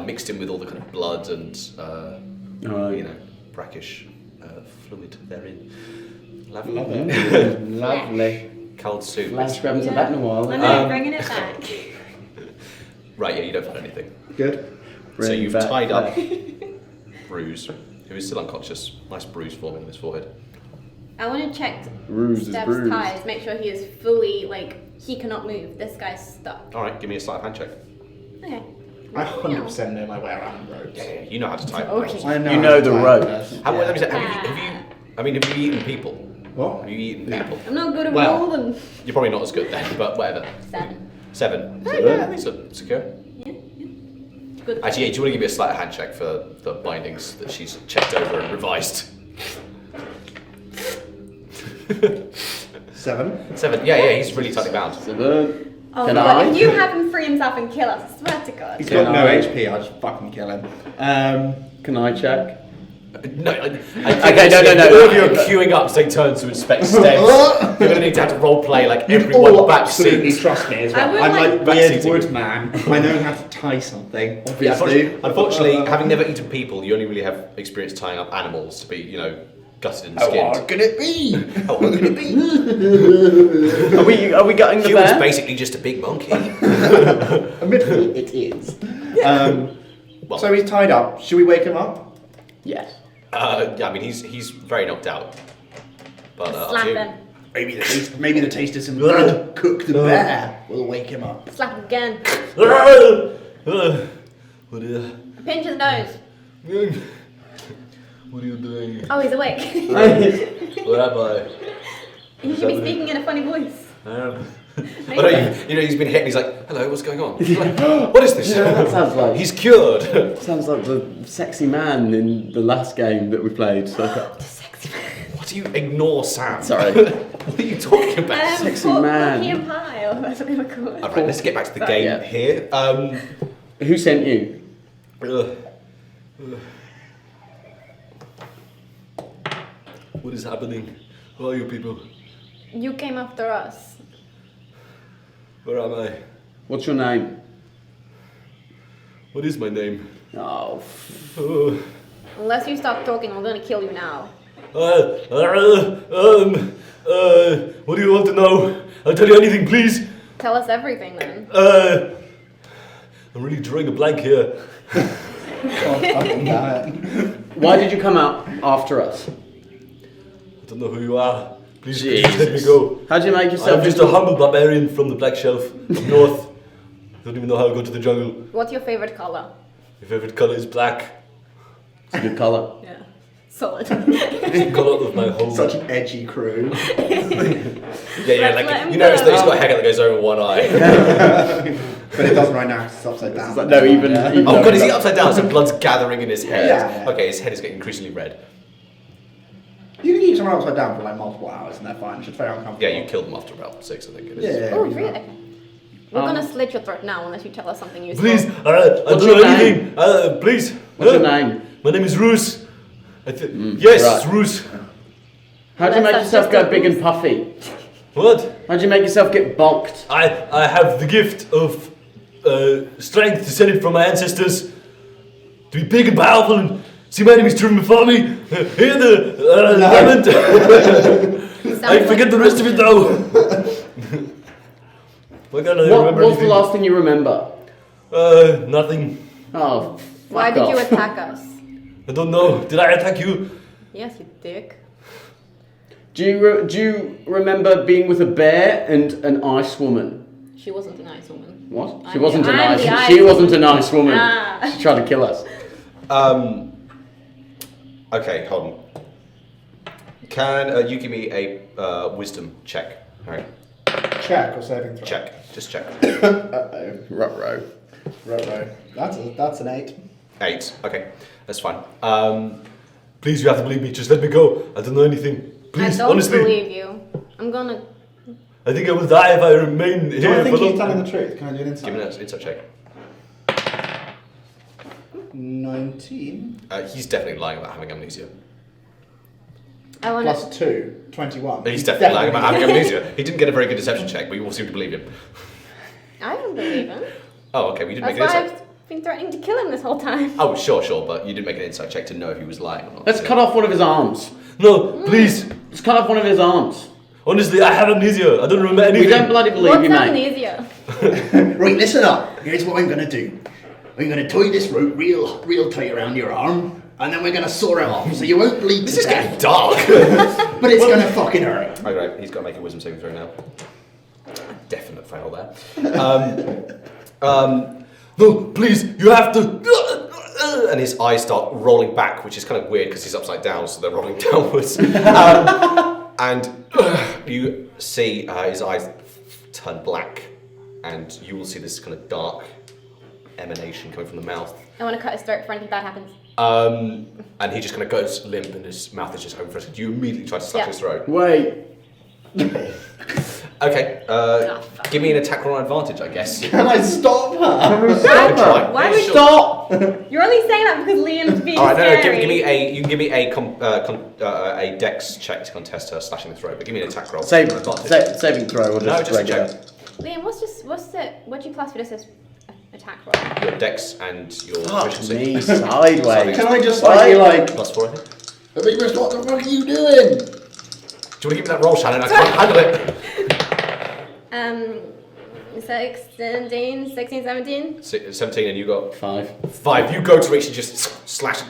Mixed in with all the kind of blood and Alright. brackish fluid therein. Lovely. Love it. Lovely. Cold soup. Last grams of that in a I while. know, bringing it back. Right. Yeah. You don't find anything. Good. So Bring you've back tied up that. Bruce, who is still unconscious. Nice bruise forming on his forehead. I want to check Bruise is Steph's bruised. ties, make sure he is fully, he cannot move. This guy's stuck. All right. Give me a sleight of hand check. Okay. I 100% know my way around the ropes. Yeah. You know how to tie. Okay. I know You how know to the tie ropes. this. Have you Yeah. have you eaten people? What? Have you eaten No. people? I'm not good at Well. rolling. You're probably not as good then, but whatever. 7. 7. Oh, yeah. So secure. Yeah. Good. Actually, yeah, do you want to give me a sleight of hand check for the bindings that she's checked over and revised? 7. 7. Yeah, he's really tightly bound. Seven. Oh Can my god, I? if you have him free himself and kill us, I swear to God. He's Can got no I- HP, I'll just fucking kill him. Can I check? No, Okay, no. All of you are queuing up so he turns to inspect steps. You're going to need to have to role play like You everyone all back absolutely seat. trust me as I well. would I'm like- like weird Backseating. woodman. I know how to tie something, Yeah, obviously. unfortunately, having never eaten people, you only really have experience tying up animals to be, gutted and How skinned. hard can it be? How hard can it be? Are we gutting the Human's bear? basically just a big monkey. Admittedly, it is. Well- So he's tied up. Should we wake him up? Yes. Yeah, I mean, he's very knocked out. But up Slap to you. him. Maybe the taste of some good cooked bear will wake him up. Slap him again. What are Pinch his nose. you doing? Oh, he's awake. Where am I? He should be speaking in a funny voice. Oh, no, he's been hit and he's like, hello, what's going on? He's like, what is this? Yeah, that sounds like He's cured. sounds like the sexy man in the last game that we played. So What do you ignore, Sam? Sorry. What are you talking about? Sexy man. Porky and Pie, or that's what they were called. Alright, let's get back to the Sorry. game Yeah. here. Who sent you? What is happening? Who are you people? You came after us. Where am I? What's your name? What is my name? Oh, Unless you stop talking, I'm gonna kill you now. What do you want to know? I'll tell you anything, please. Tell us everything then. I'm really drawing a blank here. why did you come out after us? I don't know who you are. Please let me go. How'd you make yourself I'm just a humble barbarian from the Black Shelf up north. Don't even know how I got to the jungle. What's your favorite color? My favorite color is black. It's a good colour. Yeah. Solid. It's the color of my home. Such an edgy crew. Yeah, Let's let like him you notice go. that he's got a haircut that goes over one eye. But it doesn't right now because it's upside down. It's like, no, even Oh though- god, is he upside down? So blood's gathering in his head. Yeah. Okay, his head is getting increasingly red. You can keep someone upside down for like multiple hours and they're fine. It's just very uncomfortable. Yeah, you killed them after about 6, I think it is. Yeah. Oh, really? Okay. We're gonna slit your throat now unless you tell us something useful. Please, I What's don't your know name? anything. Please. What's your name? My name is Roos. Yes, right. it's Roos. How'd you make That's yourself just go a big and boost. puffy? What? How'd you make yourself get bulked? I have the gift of strength descended from my ancestors to be big and powerful and see my enemies driven before me. Hear the lament. I forget the rest of it though. Why can't I What remember was the anything? last thing you remember? Nothing. Oh, Why fuck did you off. attack us? I don't know. Did I attack you? Yes, you dick. Do you remember being with a bear and an ice woman? She wasn't a nice woman. What? She I'm wasn't the- a I'm nice. the ice She wasn't a woman. nice woman. Ah. She tried to kill us. Okay, hold on. Can you give me a wisdom check? Alright. Check or saving throw? Check. Just check. Uh-oh. Ruh-roh. That's an 8. 8. Okay, that's fine. Please, you have to believe me. Just let me go. I don't know anything. Please, I don't honestly. believe you. I'm gonna. I think I will die if I remain Do I here think for he's long. telling the truth? Can I do an insight? Give me an insight check. 19 He's definitely lying about having amnesia. I wanna. plus 2, 21. He's definitely lying about having amnesia. He didn't get a very good deception check, but you all seem to believe him. I don't believe him. Oh, okay, we didn't That's make an why insight. I've been threatening to kill him this whole time. Oh, sure, but you didn't make an insight check to know if he was lying or not. Let's cut off one of his arms. No, please. Let's cut off one of his arms. Honestly, I have amnesia. I don't remember We anything. don't bloody believe What's you, mate. amnesia? Right, listen up. Here's what I'm gonna do. I'm gonna tie this rope real tight around your arm, and then we're gonna saw it off, so you won't bleed This to is getting death. dark. But it's gonna fucking hurt. Okay, he's got to make a wisdom saving throw now. Definite fail there. No, please, you have to. And his eyes start rolling back, which is kind of weird because he's upside down, so they're rolling downwards. And you see his eyes turn black, and you will see this kind of dark emanation coming from the mouth. I want to cut his throat before anything bad happens. And he just kind of goes limp, and his mouth is just open for a second. You immediately try to slash Yeah. his throat. Wait. Okay, fuck. give me an attack roll advantage, I guess. Can I stop her? Try. Why Yeah, would sure. Stop! You're only saying that because Liam's being All right, no, scary. give me a. You can give me a dex check to contest her slashing the throat, but give me an attack roll. Save, advantage. saving throw or No, just just a regular? check. Liam, what'd you class for this as attack roll? Your dex and your Fuck proficiency. me, sideways. Can I just Why, like Plus 4, I think. Beavis, what the fuck are you doing? Do you want to give me that roll, Shannon? I can't handle it. 16, 17. 17, and you got 5. 5. You go to reach and just slash.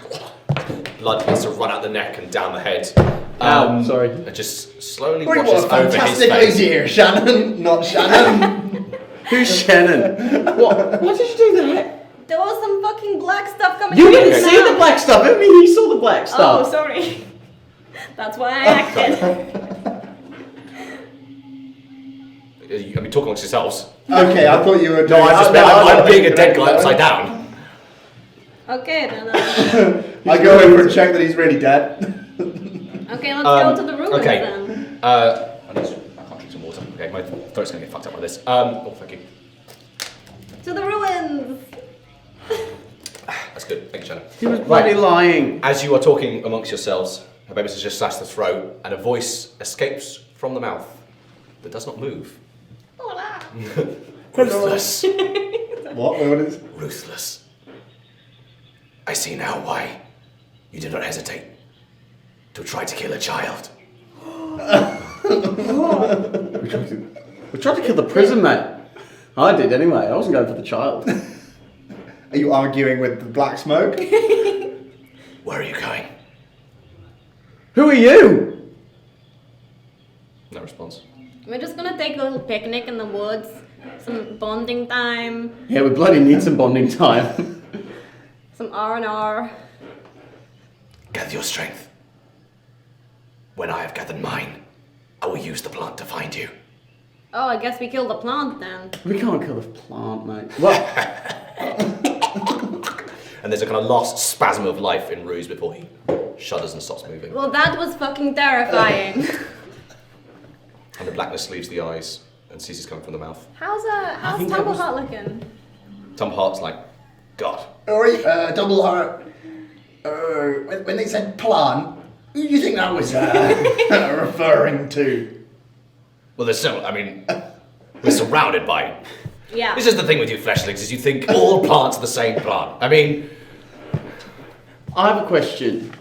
Blood starts to run out the neck and down the head. Ow, sorry. And just slowly What washes a over his fantastic face. idea, Shannon, not Shannon. Who's Shannon? What did you do there? There was some fucking black stuff coming You out of didn't his see mouth. the black stuff. Only he saw the black Oh, stuff. sorry. That's why I acted. I mean, talk amongst yourselves. Okay, I thought you were. No, I just meant I'm being a dead guy upside down. Okay, then. I go over and check that he's really dead. Okay, let's go to the ruins okay. then. I can't drink some water. Okay, my throat's gonna get fucked up by this. Oh, thank you. To the ruins. That's good. Thank you, Shannon. He was bloody lying. As you are talking amongst yourselves, Hebebis has just slashed the throat, and a voice escapes from the mouth that does not move. Ruthless. What is? Ruthless. I see now why you did not hesitate to try to kill a child. We tried to kill the prison, mate. I did anyway. I wasn't going for the child. Are you arguing with the black smoke? Where are you going? Who are you? No response. We're just gonna take a little picnic in the woods, some bonding time, Yeah, we bloody need some bonding time. some R&R. Gather your strength. When I have gathered mine, I will use the plant to find you. Oh, I guess we killed the plant then. We can't kill the plant, mate. What? And there's a kind of last spasm of life in Ruse before he shudders and stops moving. Well, that was fucking terrifying. And the blackness leaves the eyes and ceases coming from the mouth. How's think that was- Tumbleheart looking? Tom Hart's like, God. Alright, Double Heart. When they said plant, who do you think that was referring to? Well, there's so, I mean, we're surrounded by... Yeah. This is the thing with you fleshlings, is you think all plants are the same plant. I mean... I have a question.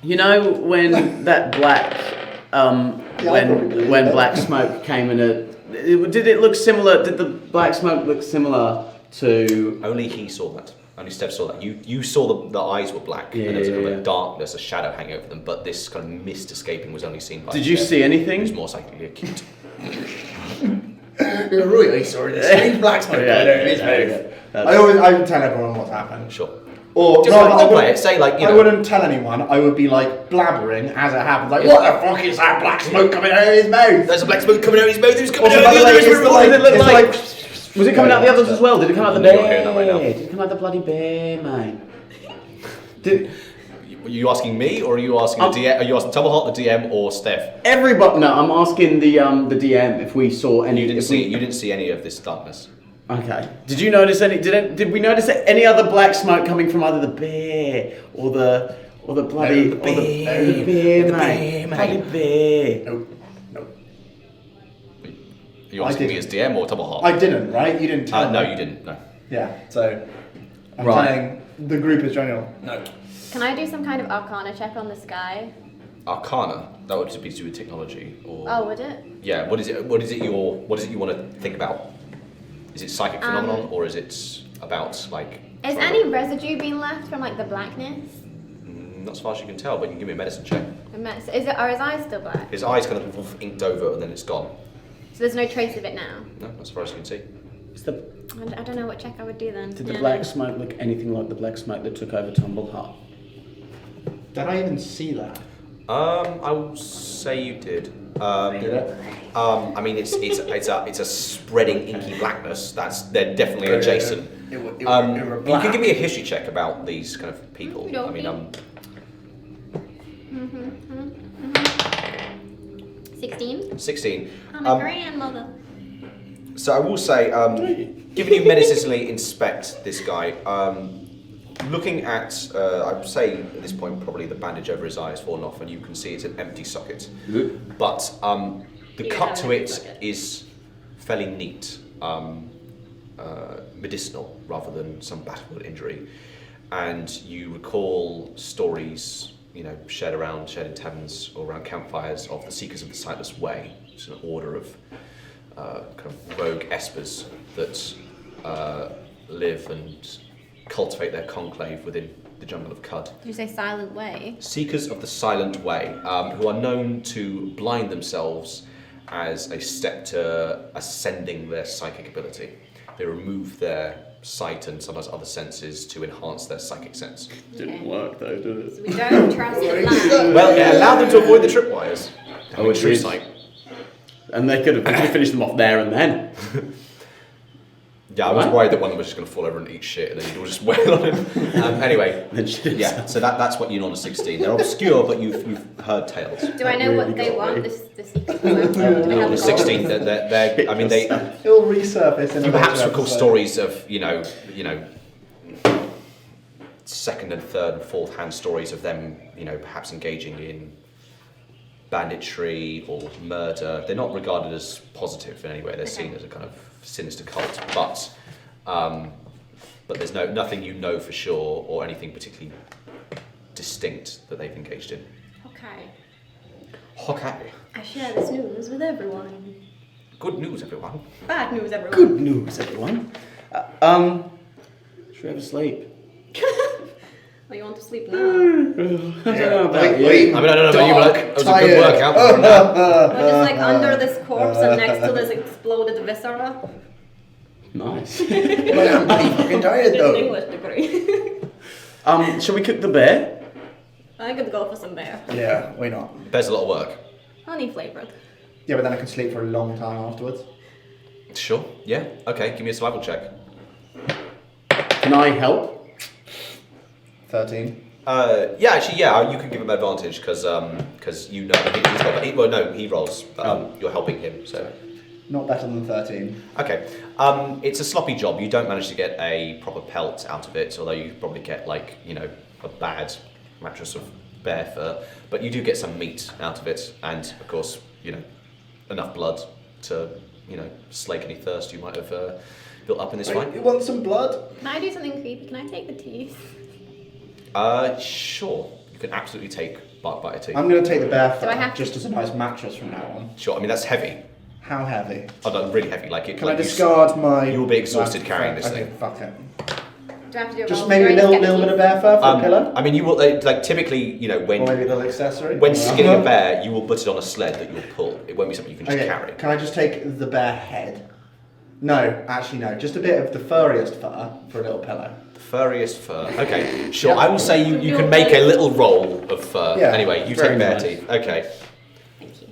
You know when that black, when black smoke came in did it look similar? Did the black smoke look similar to? Only he saw that. Only Steph saw that. You saw the eyes were black, and there was a kind of a darkness, a shadow hanging over them, but this kind of mist escaping was only seen by Did you Steph, see anything? who's more psychically acute. You're really sorry. The strange black smoke. I would tell everyone what's happened. Sure. Or Just rather, like, I play wouldn't- it, say like, you I know... wouldn't tell anyone. I would be like blabbering as it happens. Like, what the fuck is that black smoke coming out of his mouth? There's a black smoke coming out of his mouth, who's coming Also, out by of the the way, others? it's the like, What did it look it's like? like. Was it coming out the others as well? Did it come out the You're bear? not hearing that right now. Did it come out the bloody bear, mate? Did Are you asking me, or are you asking the DM? Are you asking Tumbleheart, the DM, or Steph? everybody? No, I'm asking the DM if we saw any. You didn't if see. we- You didn't see any of this darkness. Okay. Did you notice any? Did we notice any other black smoke coming from either the bear or the bloody the or the bear, bear, the mate? bear, Bloody mate. bear. Nope. Nope. Are you asking me as DM or Tumbleheart? I didn't, right? You didn't tell No, me. you didn't. No. Yeah, so I'm Right. telling the group is general. No. Can I do some kind of Arcana check on this guy? Arcana. That would just be to do with technology, or Oh, would it? yeah. What is it? What is it? What is it you want to think about? Is it psychic phenomenon, or is it about like? Is trying any to- residue being left from like the blackness? Not as far as you can tell, but you can give me a medicine check. Are his eyes still black? His eyes kind of inked over, and then it's gone. So there's no trace of it now. No, as far as you can see. Is the, I don't know what check I would do then. did the Yeah. black smoke look anything like the black smoke that took over Tumbleheart? Did I even see that? I will say you did. Did it? I mean, it's a spreading inky blackness. They're definitely adjacent. It were You black. can give me a history check about these kind of people. I mean, 16. 16. I'm a grandmother. So I will say, given you menacingly inspect this guy, looking at, I'd say at this point probably the bandage over his eye has fallen off, and you can see it's an empty socket. But the You cut have to an empty it socket. is fairly neat, medicinal rather than some battlefield injury. And you recall stories, shared in taverns or around campfires of the Seekers of the Sightless Way. It's an order of kind of rogue espers that live and cultivate their conclave within the jungle of Cud. Did you say Silent Way? Seekers of the Silent Way, who are known to blind themselves as a step to ascending their psychic ability. They remove their sight and sometimes other senses to enhance their psychic sense. Didn't work though, did it? So we don't trust the blind. Well, it allowed them to avoid the tripwires. Oh, it true did. sight. And we could have finished them off there and then. Yeah, I was Right. worried that one of them was just going to fall over and eat shit, and then you'd all just wail on him. Anyway, Then shit yeah. So that's what you know on a 16. They're obscure, but you've heard tales. Do I know what really they got want? me. The secret word? Do we have On a the 16, goals? they're I mean, they. It'll resurface in You a perhaps later recall episode. stories of second and third and fourth hand stories of them, perhaps engaging in banditry or murder. They're not regarded as positive in any way. They're seen as a kind of sinister cult, but there's nothing you know for sure or anything particularly distinct that they've engaged in. Okay. Okay. I share this news with everyone. Good news, everyone. Bad news, everyone. Good news, everyone. Should we have a sleep? Oh, you want to sleep now? I don't know about you. I don't know about you, but it was a tired. good workout. Before that. We're just like under this corpse and next to this exploded viscera. Nice. But I'm pretty fucking tired It's an though. English degree. Shall we cook the bear? I could go for some bear. Yeah, why not? There's a lot of work. Honey flavored. Yeah, but then I can sleep for a long time afterwards. Sure. Yeah. Okay. Give me a survival check. Can I help? 13. You can give him advantage because he's got. He rolls. You're helping him, so. Not better than 13. Okay. It's a sloppy job. You don't manage to get a proper pelt out of it, although you probably get a bad mattress of bear fur. But you do get some meat out of it, and of course, enough blood to slake any thirst you might have built up in this fight. You want some blood? Can I do something creepy? Can I take the teeth? Sure. You can absolutely take bite a teeth. I'm going to take the bear fur Do I have to- just as a nice mattress from now on. Sure. I mean that's heavy. How heavy? Oh, no, really heavy. Like it. Can I like discard my... You will be exhausted carrying this okay, thing. fuck it. Do I have to do a Just roll? maybe Do a I just little get bit teeth? of bear fur for a pillow? I mean, you will typically, Or when maybe a little accessory? skinning a bear, you will put it on a sled that you'll pull. It won't be something you can just Okay, carry. can I just take the bear head? No, actually no. Just a bit of the furriest fur for a little pillow. The furriest fur. Okay, sure. Yeah. I will say you can make a little roll of fur. Yeah, Anyway, you very take bear nice. teeth. Okay. Thank you.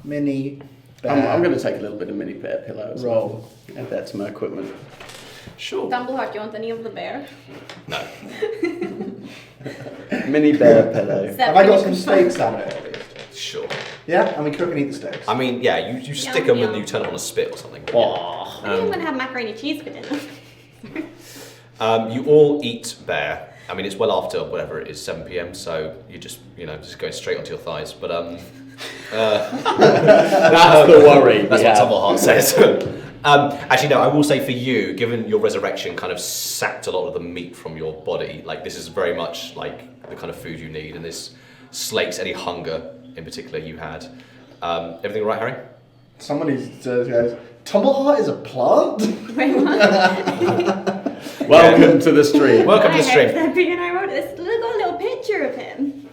Mini bear I'm going to take a little bit of mini bear pillow as well. roll. Add that to my equipment. Sure. Dumbleheart, do you want any of the bear? No. Mini bear pillow. Have I got some steaks out of it at least? Sure. Yeah? And we cook and eat the steaks? I mean, yeah, you stick Yum, them and yum. you turn it on a spit or something. Oh. I think I'm gonna have macaroni cheese for dinner. You all eat bear. I mean, it's well after whatever it is, 7 p.m. So you just going straight onto your thighs. But That's the worry. That's yeah. what Tumbleheart says. Actually, no, I will say for you, given your resurrection kind of sapped a lot of the meat from your body, like this is very much like the kind of food you need, and this slakes any hunger in particular you had. Everything all right, Harry? Somebody goes, Tumbleheart is a plant? Wait, what? Welcome to the stream. Welcome to the I stream. hate that and I wrote this. Look, got a little picture of him.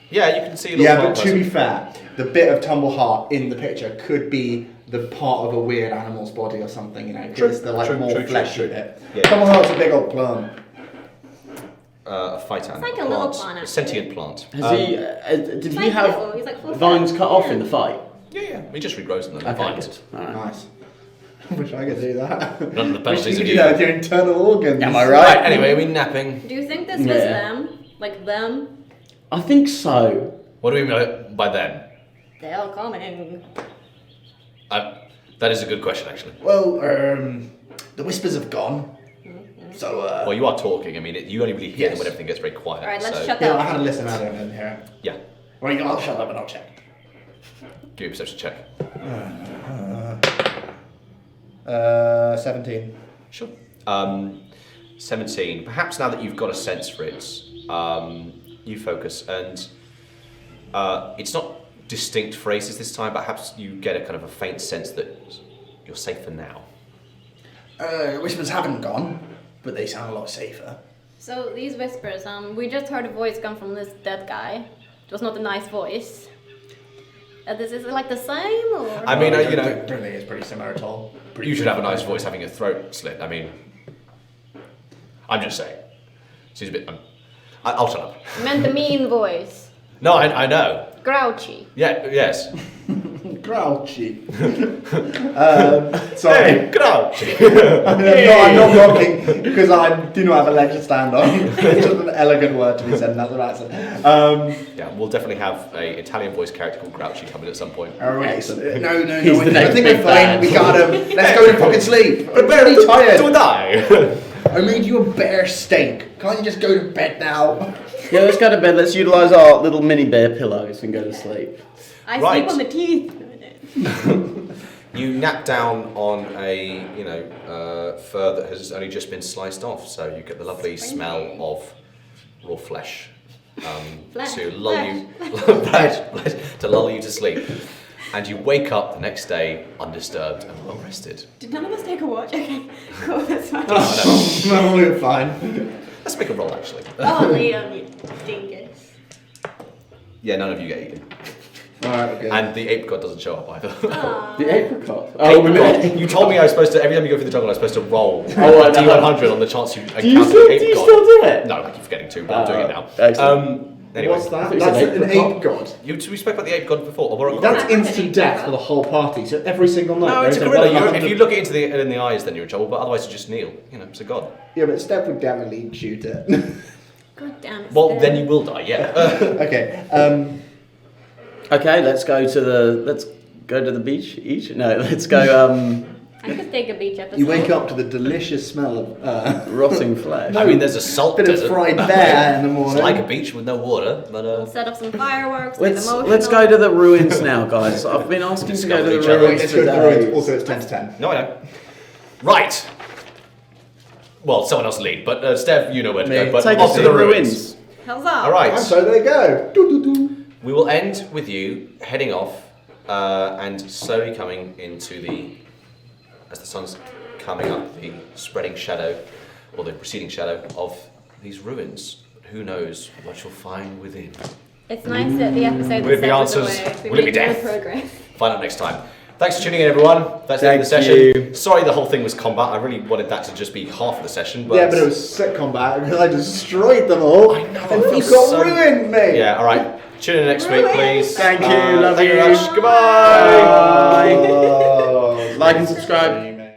Yeah, you can see a little Yeah, plant but to be person. fair, the bit of Tumbleheart in the picture could be the part of a weird animal's body or something, because they're like True, more true, fleshy true. bit. Yeah. Tumbleheart's a big old plant. A phyton. like a little plant, A actually. sentient plant. Has he? Did He's he like have little, he's like full vines fat. cut off Yeah. in the fight? Yeah, he just regrows them. Okay, Vines. good. All right. Nice. Wish I could do that. None of the Wish penalties you of could you. do that with your internal organs. Am I Right, right? anyway, are we napping? Do you think this was Yeah. them? Like them? I think so. What do we mean by them? They're coming. That is a good question, actually. Well, the whispers have gone. So, Well, you are talking. I mean, you only really hear them Yes. when everything gets very quiet. Alright, let's so shut yeah, I down. had to listen earlier and didn't hear it. Yeah, Well, I'll shut up and I'll check. give me a perception check. 17. Sure. 17. Perhaps now that you've got a sense for it, you focus, and it's not distinct phrases this time, but perhaps you get a kind of a faint sense that you're safe for now. Whispers haven't gone, but they sound a lot safer. So these whispers, we just heard a voice come from this dead guy. It was not a nice voice. Is it like the same or? I mean, Really, it's pretty similar at all. you should have a nice voice having your throat slit. I mean, I'm just saying. She's a bit. I'll shut up. I meant the mean voice. No, I know. Grouchy. Yeah, yes. Grouchy. Sorry. Hey, grouchy. I'm not rocking because I do not have a leg to stand on. It's just an elegant word to be said, and that's what I said. Yeah, we'll definitely have an Italian voice character called Grouchy coming at some point. No, He's the I think next we're big fine. bad. We got him. Let's go and fucking sleep. I'm very tired. To die. I made you a bear steak. Can't you just go to bed now? Yeah, let's go to bed. Let's utilise our little mini bear pillows and go to sleep. I Right. sleep on the teeth. You nap down on a, fur that has only just been sliced off, so you get the lovely smell of raw flesh. Flesh, To lull you, flesh. to lull you to sleep, and you wake up the next day undisturbed and well rested. Did none of us take a watch? Okay, cool, that's fine. No, we're fine. Let's make a roll, actually. Oh, Liam, you dingus. Yeah, none of you get eaten, Alright, okay. and the ape god doesn't show up either. Aw. The apricot. Ape god. You told me I was supposed to. Every time you go through the jungle, I was supposed to roll a D100 on the chance you encounter Do you the still, ape do you god. still do it? No, I keep forgetting to, but I'm doing it now. Excellent. Anyway, What's that? It's That's an an apricot. ape god. we spoke about the ape god before. Or That's instant death for the whole party. So every single night. no, it's a there's gorilla. 100 If you look it in the eyes, then you're in trouble. But otherwise, you just kneel. It's a god. Yeah, but Steph would definitely shoot it. God damn it. Well, Steph. then you will die. Yeah. Okay. Okay, let's go to the beach each. No, let's go I could take a beach episode. You wake up to the delicious smell of rotting flesh. I mean, there's a salt bit of desert fried back bear there. in the It's morning. like a beach with no water, but Set off some fireworks. Let's get let's go to the ruins now, guys. I've been asking to go to the Discover each other. ruins Let's go to the today. ruins. Also, it's 10 to 10. no, I know. Right. Well, someone else lead, but Steph, you know where to go. But Take off us to to the ruins. Hell's up. All right. And so they go. Doo, doo, doo. We will end with you heading off and slowly coming into as the sun's coming up, the spreading shadow, or the receding shadow of these ruins. Who knows what you'll find within? It's nice that the episode Will it be set us answers? away. We Will it be made no death? progress. Find out next time. Thanks for tuning in, everyone. That's the end of the Thank session. you. Sorry the whole thing was combat. I really wanted that to just be half of the session. But Yeah, but it was sick combat because I destroyed them all. I know, And I you feel got so- ruined, mate. Yeah, all right. Tune in next week, please. Thank you, love thank you. very much. Goodbye. Bye. Like and subscribe.